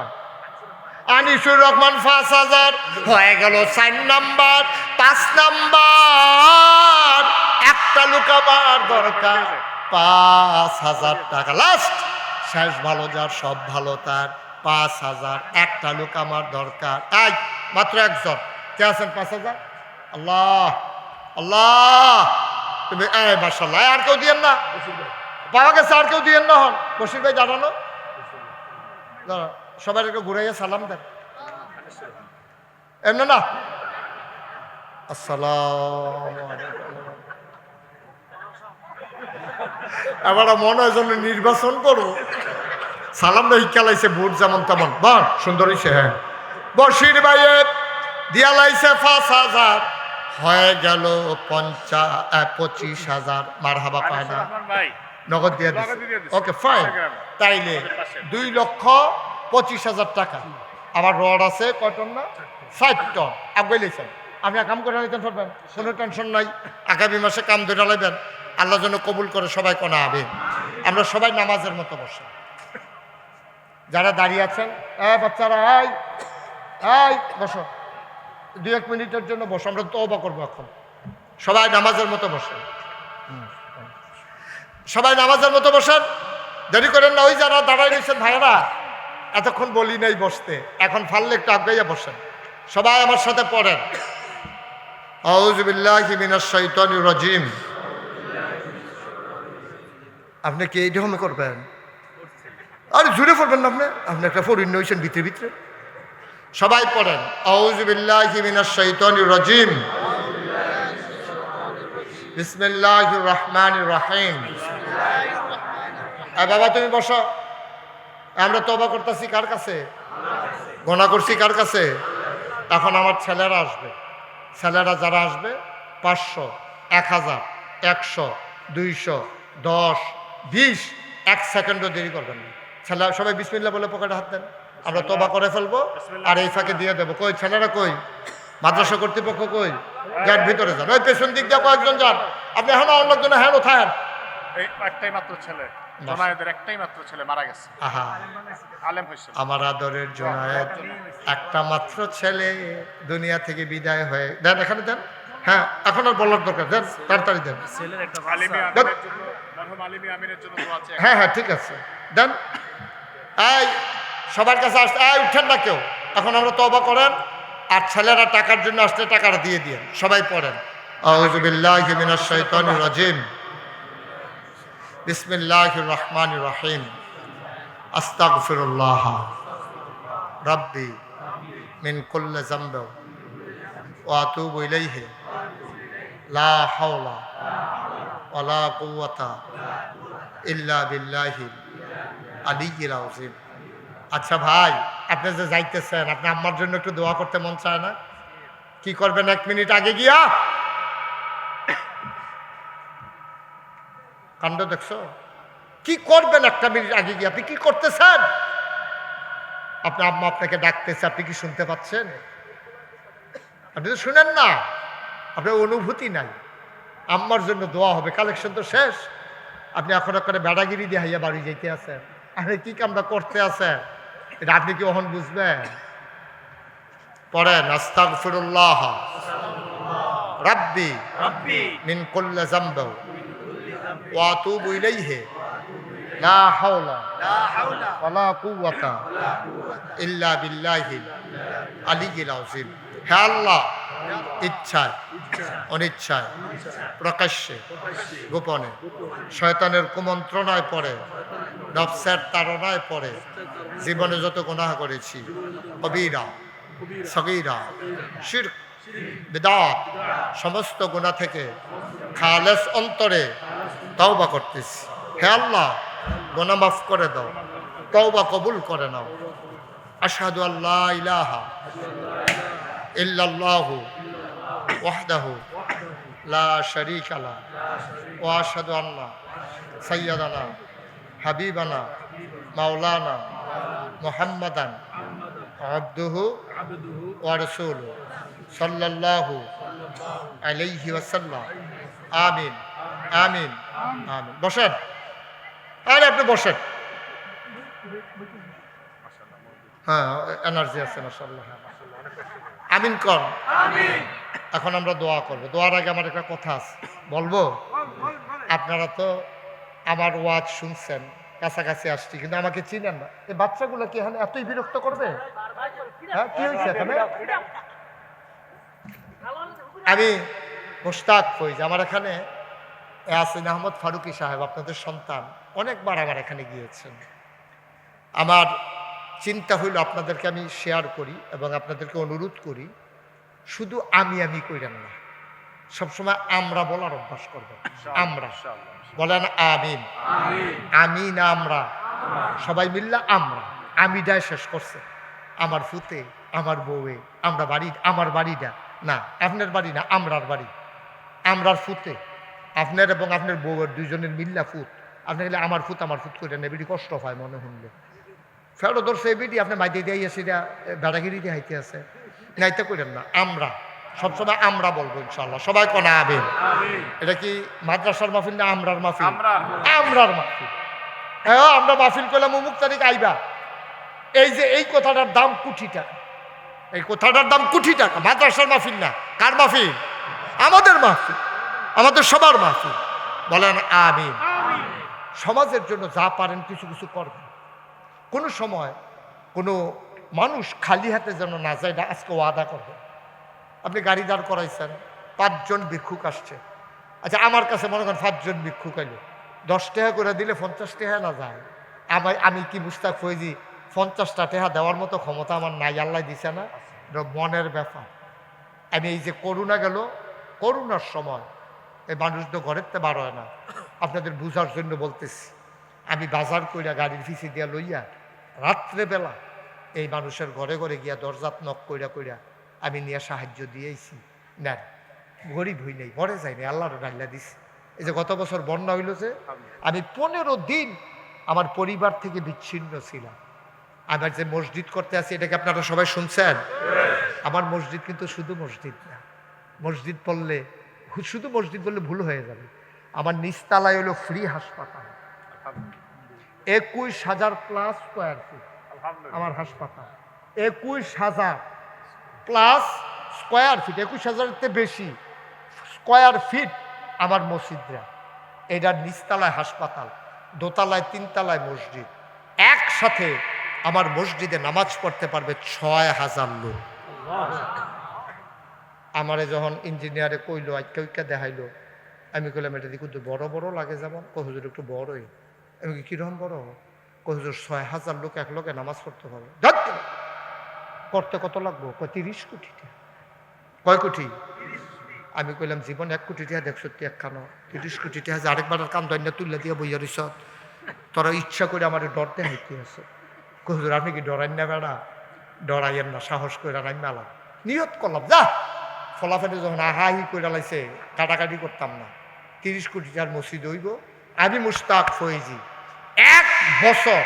আনিসুর রহমান 5,000। হয়ে গেল 4 নাম্বার। 5 নাম্বার একটা লোক আমার দরকার, 5,000 টাকা লাস্ট। শেষ ভালো যার সব ভালো তার, 5,000। একটা লোক আমার দরকার, এই মাত্র একজন। কে আছেন? 5,000। আল্লাহ আল্লাহ তুমি মাশাআল্লাহ। আর কেউ দিয়েন না, পাওয়া গেছে। আর কেউ দিয়েন না। হন বশির ভাই জানানো, সবাই একটু ঘুরাইয়া সালাম দেন। এমনি না, আসসালামু আলাইকুম। এবার মনে হয় যেন নির্বাচন করবো। সালাম না হিকালাইছে বুট যেমন তেমন বল সুন্দর হইছে। হ্যাঁ বসির ভাইয়ে দিয়া লাইছে 5,000 হয়ে গেল 25,000। মার হাবা পায় না, রহমান ভাই নগদ দিয়ে দিছে। নগদ দিয়ে দিছে। ওকে ফাইন, গ্রাম। তাইলে 2,25,000 টাকা। আমার রড আছে কয় টন না 60 টন আগে লিখছেন। আপনি কাম করে নিতেন পারবেন, কোনো টেনশন নাই। আগামী মাসে কাম ধরে লাইবেন, আল্লাহ যেন কবুল করে সবাই কোনা হবে। আমরা সবাই নামাজের মতো বসে, যারা দাঁড়িয়ে আছেন বাচ্চারা এই বসো, 2-1 মিনিটের জন্য বসো, আমরা তওবা করবো এখন। সবাই নামাজের মতো বসেন, সবাই নামাজের মতো বসেন, দেরি করেন না। ওই যারা দাঁড়াই রয়েছেন ভাইয়েরা, এতক্ষণ বলি নাই বসতে, এখন ফাললে একটু আগাইয়া বসেন। সবাই আমার সাথে পড়েন, আউযু বিল্লাহি মিনাশ শাইতানির রাজিম। আপনি কি এই ঢমে করবেন? আরে জুড়ে পড়বেন না, আপনি একটা ফরিন হয়েছেন ভিতরে ভিতরে। সবাই পড়েন, আউযু বিল্লাহি মিনাশ শাইতানির রাজিম, বিসমিল্লাহির রহমানির রহিম। বাবা তুমি বসো, আমরা তওবা করতেছি কার কাছে? গোনা করছি কার কাছে? এখন আমার ছেলেরা আসবে, ছেলেরা যারা আসবে 500, 1000, 100, 200, 10, 20, 1 সেকেন্ডও দেরি করবেন না। ছেলে সবাই বিসমিল্লাহ বলে পকেটে হাত দেন, আমরা তওবা করে ফেলবো আর এই ফাঁকে দিয়ে দেবো। কই ছেলেরা কই? মাদ্রাসা কর্তৃপক্ষ কই? যান ভিতরে যান, ওই পেছন দিক দিয়ে কয়েকজন যান। আপনি এখন অন্য জন্য হ্যাঁ ওঠায়েন। এই একটাই মাত্র ছেলে, জোনায়েদের একটাই মাত্র ছেলে মারা গেছে, আহা আলেম হয়েছে। আমার আদরের জোনায়েদ একটা মাত্র ছেলে দুনিয়া থেকে বিদায় হয়ে দেন, এখানে দেন। হ্যাঁ এখন আর বলার দরকার, দেন তাড়াতাড়ি দেন। ছেলের একটা আলিমি বাচ্চা। আমিনের জন্য, মরহুম আলিমি আমিনের জন্য দোয়া আছে। হ্যাঁ হ্যাঁ ঠিক আছে, দেন। এই সবার কাছে আসতে উঠেন না কেউ, এখন আমরা তওবা করেন। আর ছেলেরা টাকার জন্য আসতে টাকাটা দিয়ে দিয়ে সবাই পড়েন, আউযু বিল্লাহি মিনাশ শাইতানির রাজিম, বিসমিল্লাহির রহমানির রহিম, আস্তাগফিরুল্লাহ রাব্বি মিন কুল্লি যামবি ওয়া আতুবু ইলাইহি লা হাওলা ওয়ালা কুওয়াতা ইল্লা বিল্লাহিল আলিয়্যিল আযীম। আচ্ছা ভাই, আপনি যে যাইতেছেন, আপনি আম্মার জন্য একটু দোয়া করতে মন চায় না? কি করবেন 1 মিনিট আগে গিয়া? কাণ্ড দেখছো? কি করবেন 1 মিনিট আগে গিয়ে? আপনি কি করতেছেন? আপনার আম্মা আপনাকে ডাকতেছে, আপনি কি শুনতে পাচ্ছেন? আপনি তো শুনেন না, আপনার অনুভূতি নাই। আম্মার জন্য দোয়া হবে, কালেকশন তো শেষ। আপনি এখন করে বেড়াগিরি দিয়ে হাইয়া বাড়ি যেতে আছেন, আপনি কি কামটা করতে আছেন এটা আপনি কি ওহন বুঝবেন? পড়েন, আস্তাগফিরুল্লাহ রাব্বি মিন কুল্লি যামবি ওয়া আতুবু ইলাইহি লা হাওলা ওয়ালা কুওয়াতা ইল্লা বিল্লাহিল আলিয়্যিল আযীম। হে আল্লাহ, ইচ্ছায় অনিচ্ছায় প্রকাশ্যে গোপনে শয়তানের কুমন্ত্রণায় পড়ে, নফসের তাড়নায় পড়ে জীবনে যত গুনাহ করেছি, কবিরা সগীরা শিরক বিদআত সমস্ত গুনাহ থেকে খালেস অন্তরে তওবা করতেছি। হে আল্লাহ, গুনাহ মাফ করে দাও, তওবা কবুল করে নাও। আশহাদু আল্লা ইলাহা ইল্লাল্লাহু ওয়াহদাহু লা শারীকা লাহু ওয়া আশহাদু আন্না সাইয়্যিদানা হাবিবানা মাওলানা মুহাম্মাদান আবদুহু ওয়া রাসূলুহু সাল্লাল্লাহু আলাইহি ওয়াসাল্লাম। আমিন আমিন আমিন। বসেন, আরে আপনি বসেন। হ্যাঁ এনার্জি আছে মাশাআল্লাহ। আমিন কর। এখন আমরা দোয়া করবো। দোয়ার আগে আমার একটা কথা আছে, বলবো? আপনারা তো আমার ওয়াজ শুনছেন, কাছাকাছি আসছি, কিন্তু আমাকে চিনেন না। এই বাচ্চাগুলো কি এখানে এতই বিরক্ত করবে? হ্যাঁ কি হয়েছে এখানে? আমি মুশতাক ফৈজ, আমার এখানে ইয়াসিন আহমদ ফারুকী সাহেব আপনাদের সন্তান অনেকবার আমার এখানে গিয়েছেন। আমার চিন্তা হইল আপনাদেরকে আমি শেয়ার করি এবং আপনাদেরকে অনুরোধ করি, শুধু আমি কইরেন না, সবসময় আমরা বলার অভ্যাস করবেন। আমরা বলেন আমিন। আমিন আমরা সবাই মিল্লা আমরা আমিটাই শেষ করছে আমার ফুতে আমার বউয়ে আমরা বাড়ি আমার বাড়িটা না আপনার বাড়ি না আমরার বাড়ি আমরার ফুতে আপনার এবং আপনার বউয়ের দুইজনের মিল্লা ফুত আপনি গেলে আমার ফুত করে নেবেডি কষ্ট হয় মনে শুনলে ফেরো ধরছে এবিডি আপনি মাইতে দিয়ে সেটা বেড়াগিরি দিয়ে হাইতে আছে নাইতে করেন না আমরা সবসময় আমরা বলবো ইনশাল্লাহ সবাই কোনা আবেন এটা কি মাদ্রাসার মাহফিল না আমরার মাহফিল আমরার মাহফিল হ্যাঁ আমরা মাহফিল করলাম অমুক তারিখ আইবা এই যে এই কথাটার দাম কোটি টাকা এই কথাটার দাম কোটি টাকা মাদ্রাসার মাহফিল না কার মাহফিল আমাদের মাহফিল আমাদের সবার মাহফিল বলেন আমিন সমাজের জন্য যা পারেন কিছু কিছু করবেন কোনো সময় কোনো মানুষ খালি হাতে যেন না যায় না আজকে ওয়াদা করবে আপনি গাড়ি দাঁড় করাইছেন 5 জন ভিক্ষুক আসছে আচ্ছা আমার কাছে মনে করেন 5 জন ভিক্ষুক আইলো 10 টাকা করে দিলে 50 টাকা না যায় আমি কি মুস্তাক ফৈজি 50টা টাকা দেওয়ার মতো ক্ষমতা আমার নাই আল্লাহ দিছে না এটা মনের ব্যাপার আমি এই যে করোনা গেল করোনার সময় এই মানুষ তো ঘরের তে বার হয় না আপনাদের বুঝার জন্য বলতেছি আমি বাজার কইরা গাড়ির ফিসে দিয়া লইয়া রাত্রেবেলা এই মানুষের ঘরে ঘরে গিয়া দরজাত নক কইরা কইরা আমি নিয়ে সাহায্য দিয়েছি না গরিব হই নাই ঘরে যাই নাই আল্লাহর ডাল্লা দিছি এই যে গত বছর বন্যা হইল যে আমি 15 দিন আমার পরিবার থেকে বিচ্ছিন্ন ছিলাম আমার যে মসজিদ করতে আছি এটাকে আপনারা সবাই শুনছেন আমার মসজিদ কিন্তু শুধু মসজিদ না মসজিদ বললে শুধু মসজিদ বললে ভুল হয়ে যাবে আমার নিচতলায় হলো ফ্রি হাসপাতাল 21,000 প্লাস স্কোয়ার ফিট আমার হাসপাতাল 21,000 প্লাস স্কোয়ার ফিট 21,000-এর বেশি স্কোয়ার ফিট আমার মসজিদরা এটার নিচতলায় হাসপাতাল দোতলায় 3তলায় মসজিদ একসাথে আমার মসজিদে নামাজ পড়তে পারবে 6,000 লোক আমারে যখন ইঞ্জিনিয়ারে কইলো আজকে দেখাইলো আমি কইলাম এটা দেখুন তো বড় বড় লাগে যেমন কহুজুর একটু বড়ই আমি কিরকম বড় কহুজুর 6,000 লোক এক লোকে নামাজ পড়তে পারবে করতে কত লাগবো 30 কোটি টাকা কয় কোটি আমি কইলাম জীবন 1 কোটি টাকা দেখছো একখানো 30 কোটি টাকা আরেকবার কান দৈন্য তুললে দিয়ে বইয়া রইছ তোরা ইচ্ছা করে আমার ডরতে হাইতে আছে কহুজুর আপনি কি ডরাই না বেড়া ডরাইয়েন না সাহস করে আমি মেলা নিয়ত করলাম যা ফলাফলে যখন আহাহি করে লাইছে কাটাকাটি করতাম না 30 কোটি টাকার মসজিদ হইব আমি মুস্তাক ফৈজি 1 বছর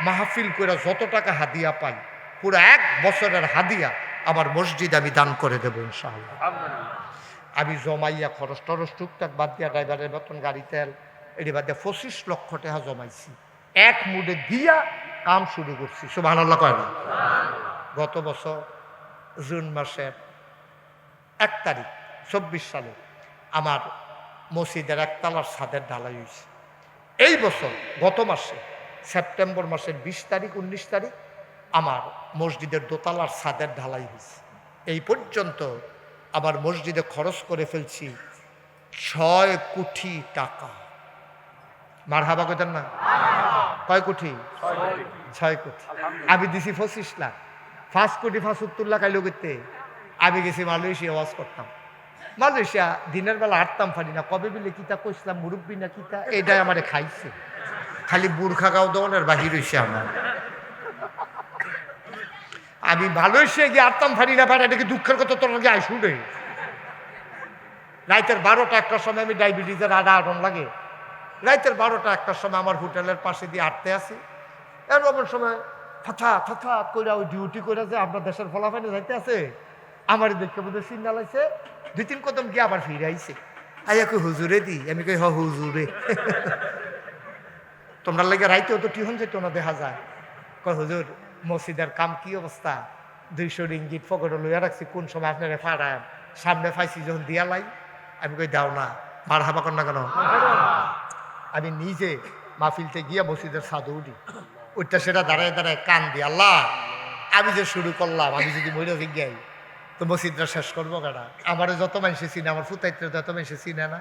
মাহফিল করে যত টাকা হাদিয়া পাই পুরো 1 বছরের হাদিয়া আমার মসজিদ আমি দান করে দেবো ইনশাআল্লাহ আমি জমাইয়া খরচ টরচ টুকটাক বাদ দিয়া ড্রাইভারের বেতন গাড়ি তেল এটি বাদ দিয়ে 25 লক্ষ টাকা জমাইছি এক মুডে দিয়া কাম শুরু করছি সুবহানাল্লাহ কয় না গত বছর জুন মাসের 1 তারিখ 24 সালে আমার মসজিদের 1তলার ছাদের ঢালাই হয়েছে এই বছর গত মাসে সেপ্টেম্বর মাসের 20 তারিখ 19 তারিখ আমার মসজিদের দোতলার ছাদের ঢালাই হয়েছে এই পর্যন্ত আমার মসজিদে খরচ করে ফেলছি 6 কোটি টাকা মারহাবা কইতেন না কয় কোটি 6 কোটি আমি দিছি 25 লাখ 5 কোটি 75 লাখ আইলো করতে আমি গেছি মালয়েশিয়া ওয়াজ করতাম মালয়েশিয়া দিনের বেলা হাঁটতাম পারি না কবে বিলে কিতা কইছিলাম মুরব্বী না কিতা এটাই আমারে খাইছে খালি বুর্খা গাও দলের বাহির হইছে আমার আমি মালয়েশিয়া গিয়ে হাঁটতাম পারি না পারি এটাকে দুঃখের কথা তোর আগে আইসু রে রাইতের 12টা 1টার সময় আমি ডায়াবেটিসের আড়ন লাগে রাইতের 12টা 1টার সময় আমার হোটেলের পাশে দিয়ে হাঁটতে আসি এরকম সময় ফাথা করে ওই ডিউটি করে যে আপনার দেশের ফলাফানে যাইতে আছে আমার দেখতে বোধহয় চিন্তা লাগছে 2-3 কদম গিয়ে আবার ফিরে আইছে আইয়া কই হুজুরে দি আমি কই হুজুরে তোমরা লাগে রাইতেও তো টিউশন যেত না দেখা যায় কয় হুজুর মসজিদের কাম কি অবস্থা 200 রিঙ্গিট পকেটে লইয়া রাখছি কোন সময় আপনারা ফাড়ায় সামনে পাইছি যখন দিয়া লাই আমি কই দাও না মার হাবা কর না কেন আমি নিজে মাহফিলতে গিয়া মসজিদের ছাদে উঠি ওইটা সেটা দাঁড়ায় দাঁড়ায় কান দি আল্লাহ আমি যে শুরু করলাম আমি যদি মহিলা গিয়াই তো মসজিদটা শেষ করবো কেনা আমারও যত মানুষে চিনে আমার ফুতাইতে যত মানুষে চিনে না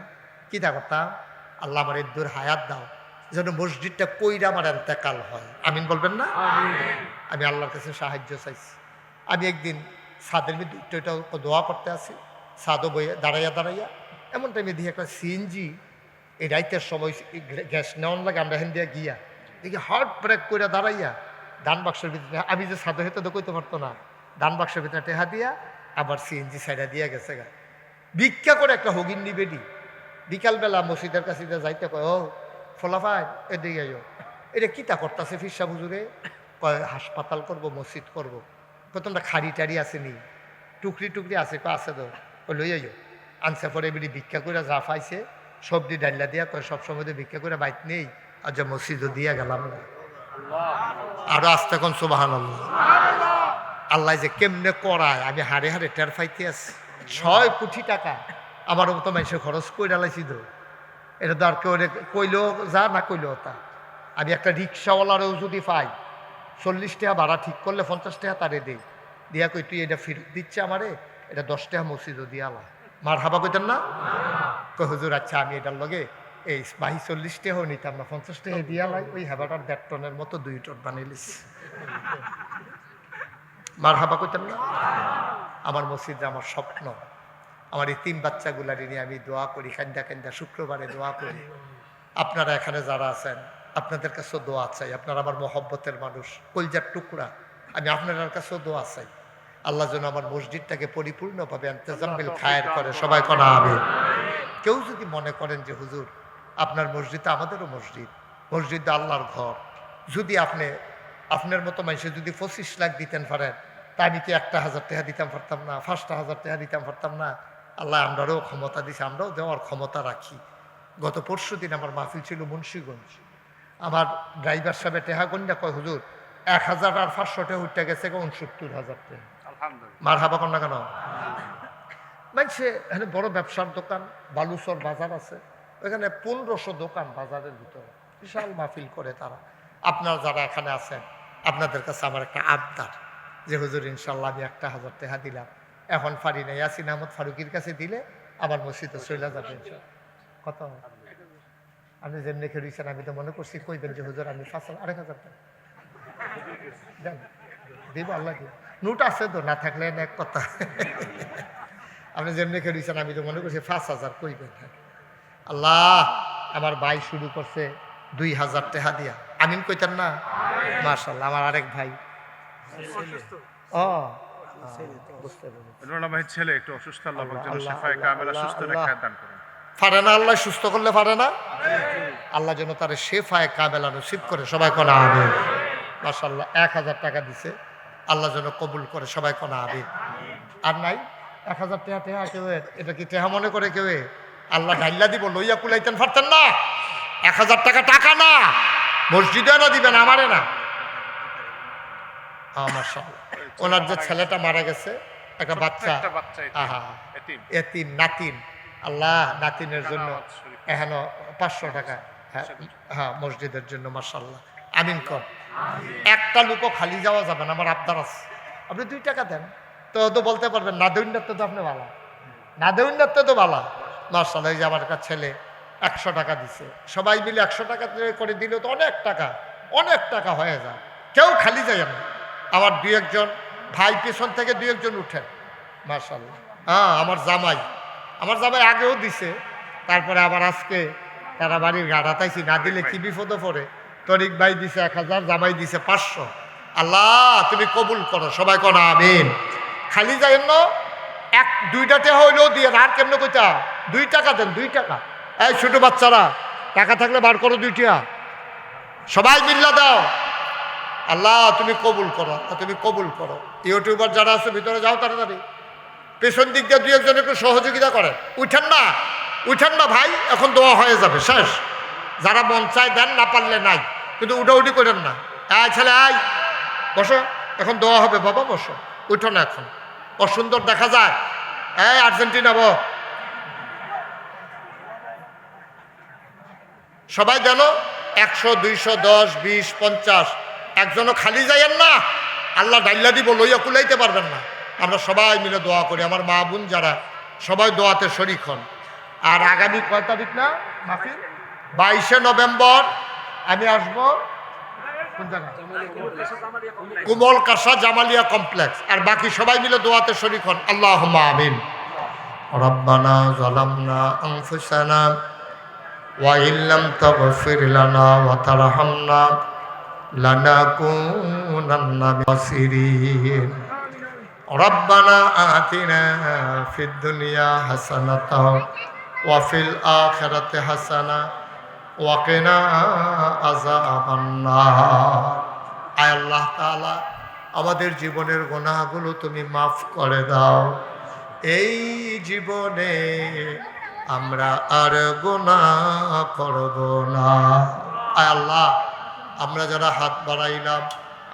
কি তা করতাম আল্লাহ আমার এর হায়াত দাও যেন মসজিদটা কইরা আমার এন্তেকাল হয় আমিন বলবেন না আমি আল্লাহর কাছে সাহায্য চাইছি আমি একদিন ছাদের মধ্যে দুইটা দোয়া করতে আসি ছাদও বইয়ে দাঁড়াইয়া এমন টাইমে দিয়ে একটা সিএনজি এই রাইতের সময় গ্যাস নেওয়ান লাগে আমরা হেন দিয়ে গিয়া দেখি হট ব্রেক করে দাঁড়াইয়া ডান বাক্সের ভিতরে, আমি যে সাধু হেতে তো কইতে পারতো না, ডান বাক্সের ভিতরে টেহা দিয়া আবার সিএনজি সাইডা দিয়া গেছে গা। ভিক্ষা করে একটা হগিন নিবেডি বিকালবেলা মসজিদের কাছে যাইতে কয়, ও ফলাফাই এদিকে আইও, এটা কিতা করতেছে ফিরসা হুজুরে? কয় হাসপাতাল করব, মসজিদ করব। তোমরা খাড়ি টাড়ি আসেনি, টুকরি টুকরি আছে? কয় আছে তো। ওই লই আইও। আনসে পরে এবারে ভিক্ষা করে যা পাইছে সবজি ডাল্লা দিয়া কয় সবসময় তো ভিক্ষা করে বাইক নেই, আর যে মসজিদও দিয়া গেলাম না। আরো আসতে কোন সুবহানাল্লাহ। আল্লাহ যে কেমনে করায় আমি হারে হারে টের পাইতে আছি। 6 কোটি টাকা আমার মতো মানুষের খরচ করে ডালাইছি তো। এটা তো আর কেউ কইলেও যা, না কইলেও তা। আমি একটা রিক্সাওয়ালারেও যদি পাই 40 টাকা ভাড়া ঠিক করলে 50 টাকা তারে দেই, দিয়া কই তুই এটা ফেরত দিচ্ছে আমারে, এটা 10 টাকা মসজিদও দিয়ালা। মার হাবা কইতেন না? কই হুজুর আচ্ছা আমি এটার লগে এই বাহি 40 টাকাও নিতাম না, 50 টাকা দিয়ালাই, ওই হেবাটার 1.5 টনের মতো 2 টন বানিয়ে লিছি। মার হাবা কইতেন না? আমার মসজিদে আমার স্বপ্ন, আমার এই 3 বাচ্চাগুলারে নিয়ে আমি দোয়া করি, কান্দা কান্দা শুক্রবারে দোয়া করি। আপনারা এখানে যারা আছেন আপনাদের কাছেও দোয়া চাই। আপনারা আমার মহব্বতের মানুষ, কলজার টুকরা, আমি আপনাদের কাছেও দোয়া চাই। আল্লাহ যেন আমার মসজিদটাকে পরিপূর্ণভাবে ইন্তজামিল খায়ের করে, সবাই কনা হবে। কেউ যদি মনে করেন যে হুজুর আপনার মসজিদ আমাদেরও মসজিদ, মসজিদ আল্লাহর ঘর, যদি আপনার মতো মানুষে যদি 25 লাখ দিতেন পারেন, তা আমি কি 1,000 টাকা দিতাম পারতাম না? 5,000 টাকা দিতাম পারতাম না? আল্লাহ আমরাও ক্ষমতা দিছে, আমরাও দেওয়ার ক্ষমতা রাখি। গত পরশু দিন আমার মাহফিল ছিল মুন্সিগঞ্জ। আমার ড্রাইভার সাহেব টেহা কন্যা কয় হুজুর 1,000 আর 500 টাকা উঠতে গেছে 69,000 টাকা। আলহামদুলিল্লাহ। মার হাবা কন্যা কেন? মানছে এখানে বড় ব্যবসার দোকান, বালুচর বাজার আছে, ওইখানে 1500 দোকান বাজারের ভিতরে, বিশাল মাহফিল করে তারা। আপনারা যারা এখানে আছেন আপনাদের কাছে আমার একটা আবদার যে হুজুর ইনশাল্লাহ আমি 1,000 টাকা দিলাম, এখন পারি না, ইয়াসিন আহমদ ফারুকির কাছে দিলে আমার মসজিদে চলে যাবে। কত আপনি যেমনি খেয়েছেন আমি তো মনে করছি কইবেন যে হুজুর আমি 1,000 টাকা দেন, দিব আল্লাহ কি নোট আছে তো, না থাকলে এক কথা। আপনি যেমনি খেয়েছেন আমি তো মনে করছি 5,000 কইবেন। আল্লাহ আমার ভাই শুরু করছে 2,000 টাকা দিয়া, আমিন কইতেন না? মাশাআল্লাহ আমার আরেক ভাই বুঝতে পেরেছি। নুরুল্লাহ ভাই ছেলে একটু অসুস্থ, আল্লাহ পাক যেন শিফায়ে কামেলা সুস্থ রেখে দান করেন। পারে না আল্লাহ সুস্থ করলে পারে না? আল্লাহ যেন তার শেফায়ে কামেলা নসিব করে, সবাই কোনা আমিন। মাশাআল্লাহ 1,000 টাকা দিছে, আল্লাহ যেন কবুল করে, সবাই কোনা আমিন। আর নাই 1,000 টাকা টেহা কেউ, এটা কি টেহা মনে করে কেউ? আল্লাহ ঢাইলা দিব, লইয়া কুলাইতেন পারতেন না? 1,000 টাকা টাকা না, মসজিদে না দিবেন, আমারে না। মাশাআল্লাহ ওনার যে ছেলেটা মারা গেছে, একটা বাচ্চা, আহা এতিম নাতিন, আল্লাহ নাতিনের জন্য এখানে 500 টাকা, হ্যাঁ মসজিদের জন্য। মাশাআল্লাহ আমিন কর। একটা লোকও খালি যাওয়া যাবে না, আমার আবদার আছে। আপনি 2 টাকা দেন তো বলতে পারবেন না দেউন তো আপনি ভালো, না দেউন তো ভালো। মাশাআল্লাহ এই যে আমার একটা ছেলে 100 টাকা দিছে, সবাই মিলে 100 টাকা করে দিলেও তো অনেক টাকা হয়ে যায়, কেউ খালি যায় না। আমার 2-1 ভাই পেছন থেকে 2-1 উঠেন। মাশাআল্লাহ হ্যাঁ আমার জামাই আগেও দিছে, তারপরে আবার আজকে তারা বাড়ির গাড়াতাইছি, না দিলে কি বিপদে পড়ে। তরিক ভাই দিছে 1,000, জামাই দিছে 500। আল্লাহ তুমি কবুল করো, সবাই কোনা আমিন। খালি যাইন না, 1-2টা টাকা হইলেও দিয়ে, আর কেমনে কইতা 2 টাকা দেন, 2 টাকা। এই ছোট বাচ্চারা টাকা থাকলে বার করো 2 টাকা, সবাই মিল্লা দাও। আল্লাহ তুমি কবুল করো, তুমি কবুল করো। ইউটিউবার যারা আছে ভিতরে যাও তাড়াতাড়ি, পেছন দিক দিয়ে 2-1 একটু সহযোগিতা করে। উঠেন না ভাই, এখন দোয়া হয়ে যাবে শেষ। যারা মন চায় দেন, না পারলে নাই, কিন্তু উঠাউঠি করেন না। ছেলে আয় বসো, এখন দোয়া হবে বাবা, বসো, উঠো না এখন, অসুন্দর দেখা যায়। আর্জেন্টিনা সবাই জানো 100, 200, 10, 20, 50, একজনও খালি যাইয়েন না, আল্লাহ ডাইল্লা দিব, লইয়া কুলাইতে পারবেন না। আমরা সবাই মিলে দোয়া করি, আমার মা বোন যারা সবাই দোয়াতে শরীক হন। আর আগামী কয় তারিখ না মাফি 22শে নভেম্বর আমি আসবো কোন জায়গায়? কুমল কাসা জামালিয়া কমপ্লেক্স। আর বাকি সবাই মিলে দোয়াতে শরীক হন। আল্লাহুম্মা আমিন। রব্বানা যালামনা আনফুসানা وإن لم تغفر لنا وترحمنا لنكونن من الخاسرين ربنا آتنا في الدنيا حسنة وفي الآخرة حسنة وقنا عذاب النار আয় আল্লাহ তাআলা আমাদের জীবনের গুনাহগুলো তুমি মাফ করে দাও এই জীবনে আমরা আর গুনাহ করব না আয় আল্লাহ আমরা যারা হাত বাড়াইলাম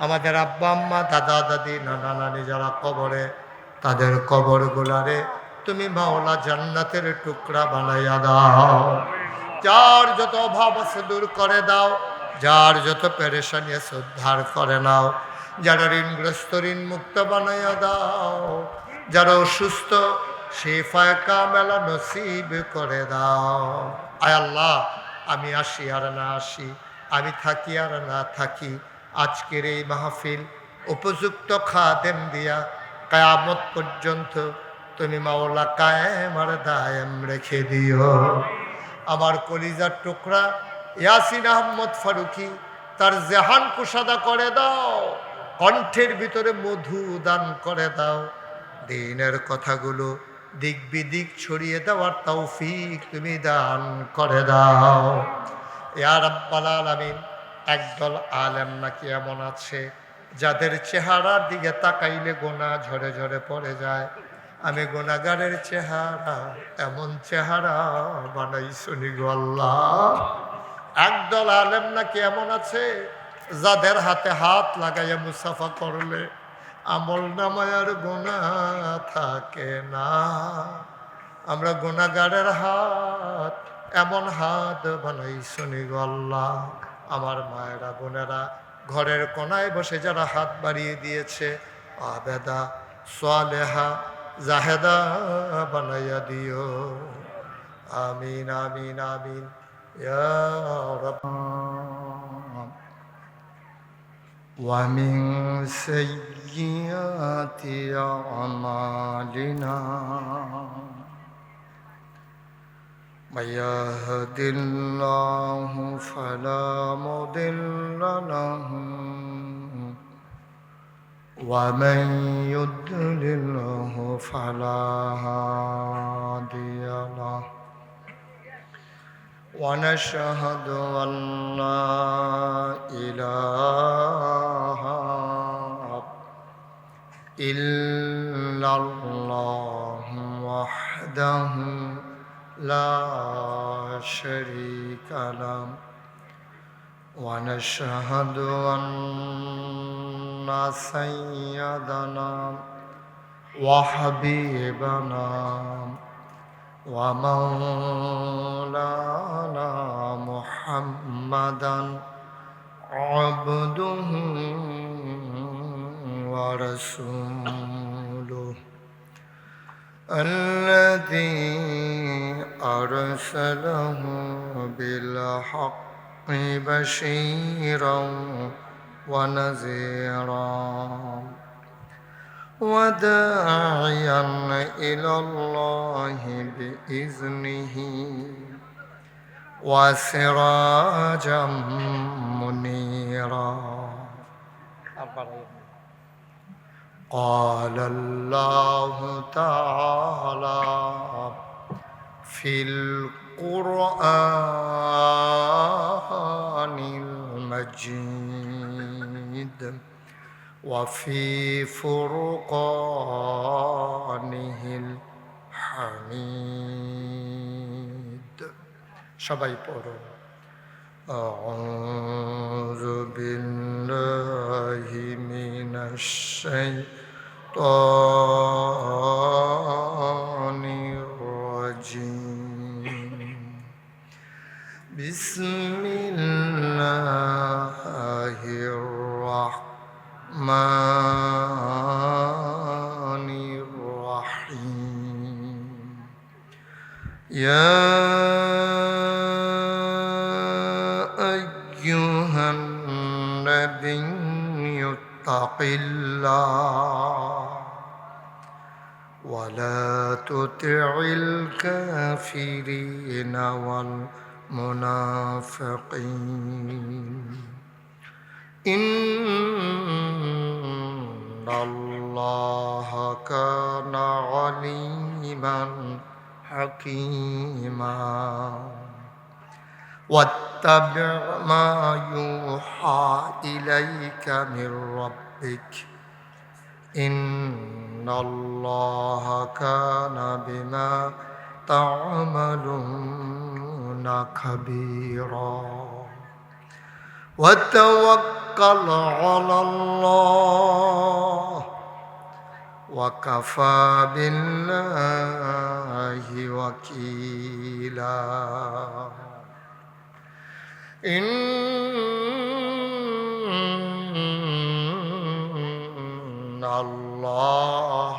আমাদের আব্বা আম্মা দাদা দাদি নানা নানি যারা কবরে তাদের কবরগুলারে তুমি মাওলা জান্নাতের টুকরা বানাইয়া দাও যার যত অভাব আছে দূর করে দাও যার যত পেরেশানি আছে উদ্ধার করে নাও যারা ঋণগ্রস্ত ঋণ মুক্ত বানাইয়া দাও যারা অসুস্থ শিফায়ে কামেলা নসিব করে দাও আয় আল্লাহ আমি আসি আর না আসি আমি থাকি আর না থাকি আজকের এই মাহফিল উপযুক্ত খাদেম দিয়া কিয়ামত পর্যন্ত তুমি মাওলা কায়েম আর দায়েম রেখে দিও আমার কলিজার টুকরা ইয়াসিন আহমদ ফারুকি তার জেহান কুশাদা করে দাও কণ্ঠের ভিতরে মধু দান করে দাও দিনের কথাগুলো দিক বিদিক ছড়িয়ে দেওয়ার তৌফিক তুমি দান করে দাও ইয়া রাব্বাল আলামিন একদল আলেম নাকি এমন আছে যাদের চেহারার দিকে তাকাইলে গোনা ঝরে ঝরে পড়ে যায় আমি গুনাহগারের চেহারা এমন চেহারা বানাইছনি গো আল্লাহ একদল আলেম নাকি এমন আছে যাদের হাতে হাত লাগাইয়া মুসাফা করলে আমল নামায় আর গুনাহ থাকে না আমরা গুনাহগারের হাত এমন হাত বানাইছনি গো আল্লাহ আমার মায়েরা বোনেরা ঘরের কোনায় বসে যারা হাত বাড়িয়ে দিয়েছে আবেদা সালেহা জাহেদা বানাইয়া দিও আমিন আমিন আমিন ইয়া রাব ওয়া মিন সাইয়্যাতি আমালিনা من يهد الله فلا مضل له ومن يضلله فلا هادي له ونشهد أن لا إله إلا الله وحده لا شريك له ونشهد أن سيدنا وحبيبنا ومولانا محمدا عبده ورسوله الذي أرسله بالحق بشيرا ونذيرا وداعيا إلى الله بإذنه وسراجا منيرا قال الله تعالى في القرآن المجيد وفي فرقانه الحميد সবাই পড়ো أعوذ بالله من الشيطان الرجيم بسم الله الرحمن الرحيم يا أيها النبي اتق الله ولا تطع الكافرين منافقين إن الله كان عليما حكيما واتبع ما يوحى إليك من ربك إن الله كان بما تعملون خبيرا وتوكل على الله وكفى بالله وكيلا إن الله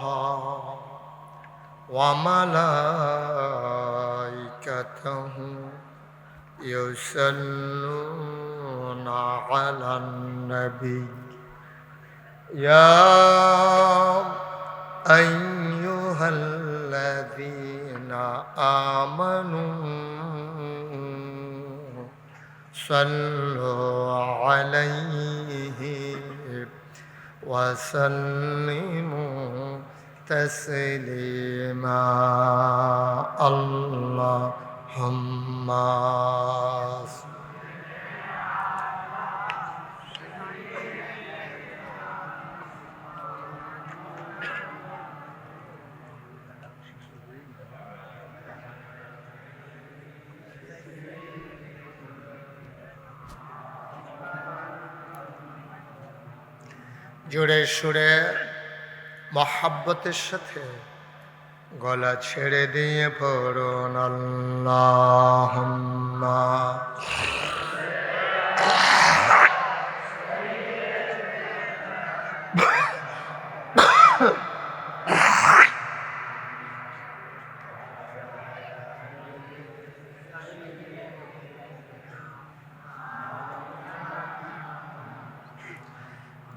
وملائكته يصلون على النبي يا أيها الذين آمنوا صلوا عليه وسلموا تسليما اللهم জোরে সুরে মহাব্বতের সাথে গলা ছেড়ে দিয়ে পড়ুন আল্লাহুম্মা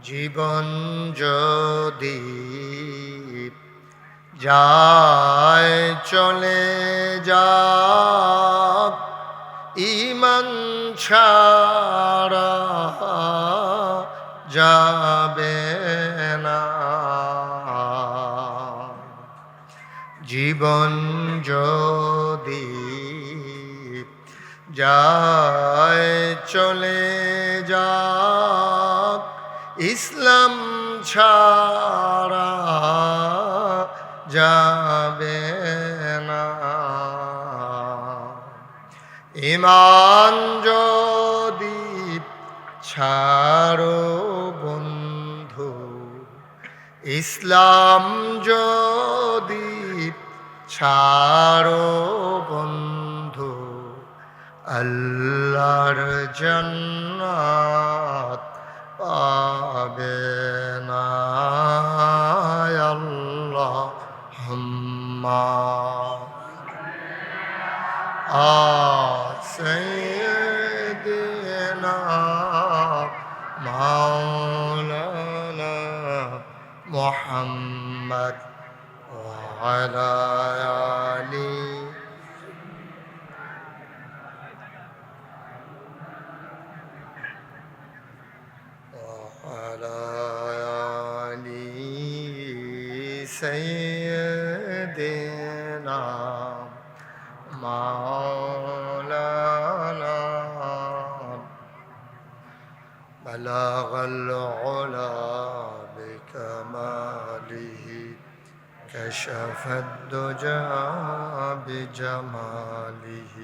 জীবন যদি যায় চলে যাক ঈমান ছাড়া যাবে না জীবন যদি যায় চলে যাক ইসলাম ছাড়া যাবে না ঈমান যদি ছাড়ো বন্ধু ইসলাম যদি ছাড়ো বন্ধু আল্লাহর জান্নাত পাবে না আল্লাহুম্মা সাইয়্যিদিনা মাওলানা মুহাম্মদ ওয়া আলা আলি سيدنا مولانا بلغ العلا بكماله كشف الدجى بجماله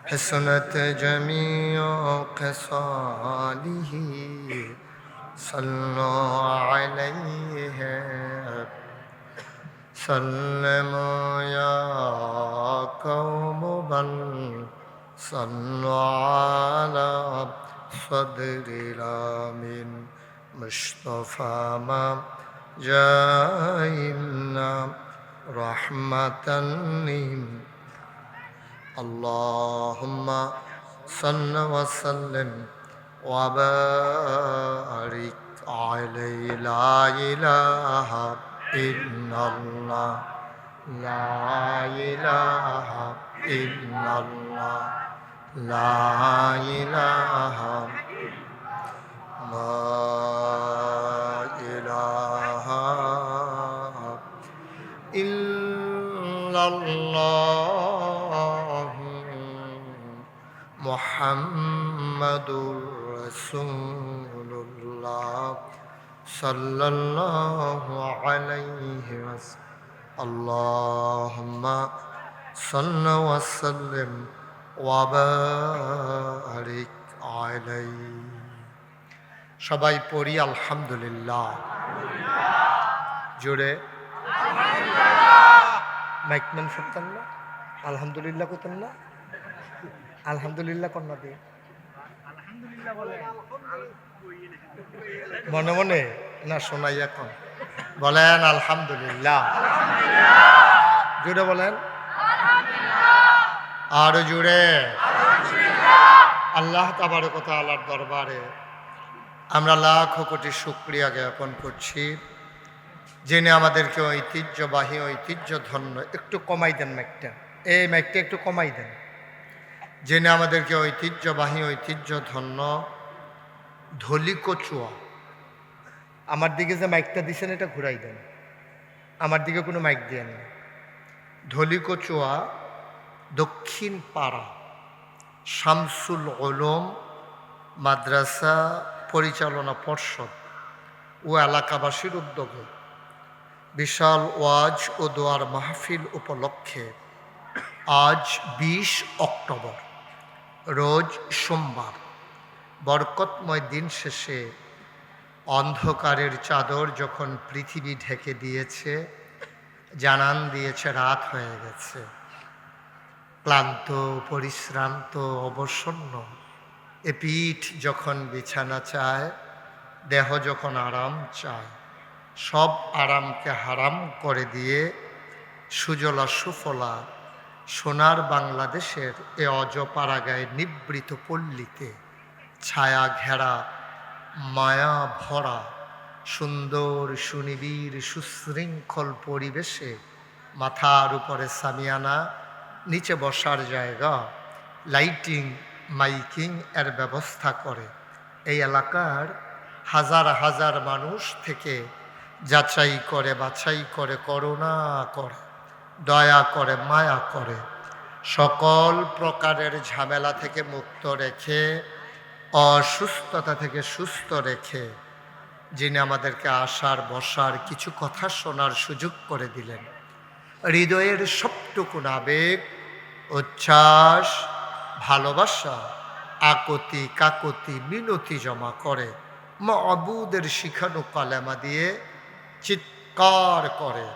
حسنت جميع خصاله صلوا عليه سلموا يا قوم بل صلوا على صدر الأمين مصطفى ما جاء إلا رحمة اللهم صل وسلم وبارك عليه لا إله إلا الله لا إله إلا الله লা ইলাহা লা ইলাহা ইল্লাল্লাহ মুহাম্মাদুর রাসূলুল্লাহ সাল্লাল্লাহু আলাইহি ওয়াসাল্লাম আল্লাহুম্মা সাল্লি ওয়া সাল্লিম ওয়া বারিক আলাইহি। সবাই পড়ি আলহামদুলিল্লাহ। জোরে মাইকম্যান সত্তান না, আলহামদুলিল্লাহ করতেন না, আলহামদুলিল্লাহ কন্যা দিয়ে মনে মনে না শোনাই এখন বলেন আলহামদুলিল্লাহ। জুড়ে বলেন আরো জুড়ে। আল্লাহ তাবারক ওয়া তাআলার দরবারে আমরা লাখ কোটি শুকরিয়া জ্ঞাপন করছি, যিনি আমাদেরকে ঐতিহ্যবাহী ঐতিহ্যধন্য, একটু কমাই দেন মাইকটা, এই মাইকটা একটু কমাই দেন, যিনি আমাদেরকে ঐতিহ্যবাহী ঐতিহ্যধন্য ধলিকচুয়া, আমার দিকে যে মাইকটা দিছেন এটা ঘুরাই দেন, আমার দিকে কোনো মাইক দেন না, ধলিকচুয়া দক্ষিণ পাড়া শামসুল উলুম মাদ্রাসা পরিচালনা পর্ষদ ও এলাকাবাসীর উদ্যোগে বিশাল ওয়াজ ও দোয়ার মাহফিল উপলক্ষে আজ 20 অক্টোবর রোজ সোমবার বরকতময় দিন শেষে অন্ধকারের চাদর যখন পৃথিবী ঢেকে দিয়েছে, জানান দিয়েছে রাত হয়ে গেছে, ক্লান্ত পরিশ্রান্ত অবসন্ন এ পিঠ যখন বিছানা চায়, দেহ যখন আরাম চায়, সব আরামকে হারাম করে দিয়ে সুজলা সুফলা সোনার বাংলাদেশের এ অজপাড়াগায় নিবৃত পল্লীতে ছায়া ঘেরা মায়া ভরা সুন্দর সুনিবিড় সুশৃঙ্খল পরিবেশে মাথার উপরে সামিয়ানা, নিচে বসার জায়গা, লাইটিং মাইকিং এর ব্যবস্থা করে এই এলাকার হাজার হাজার মানুষ থেকে যাচাই করে বাছাই করে করুণা করে দয়া করে মায়া করে সকল প্রকারের ঝামেলা থেকে মুক্ত রেখে অসুস্থতা থেকে সুস্থ রেখে যিনি আমাদেরকে আসার বসার কিছু কথা শোনার সুযোগ করে দিলেন, হৃদয়ের সবটুকুন আবেগ উচ্ছ্বাস ভালোবাসা আকতি কাকতি মিনতি জমা করে মাবুদের শিখানো কালেমা দিয়ে চিৎকার করে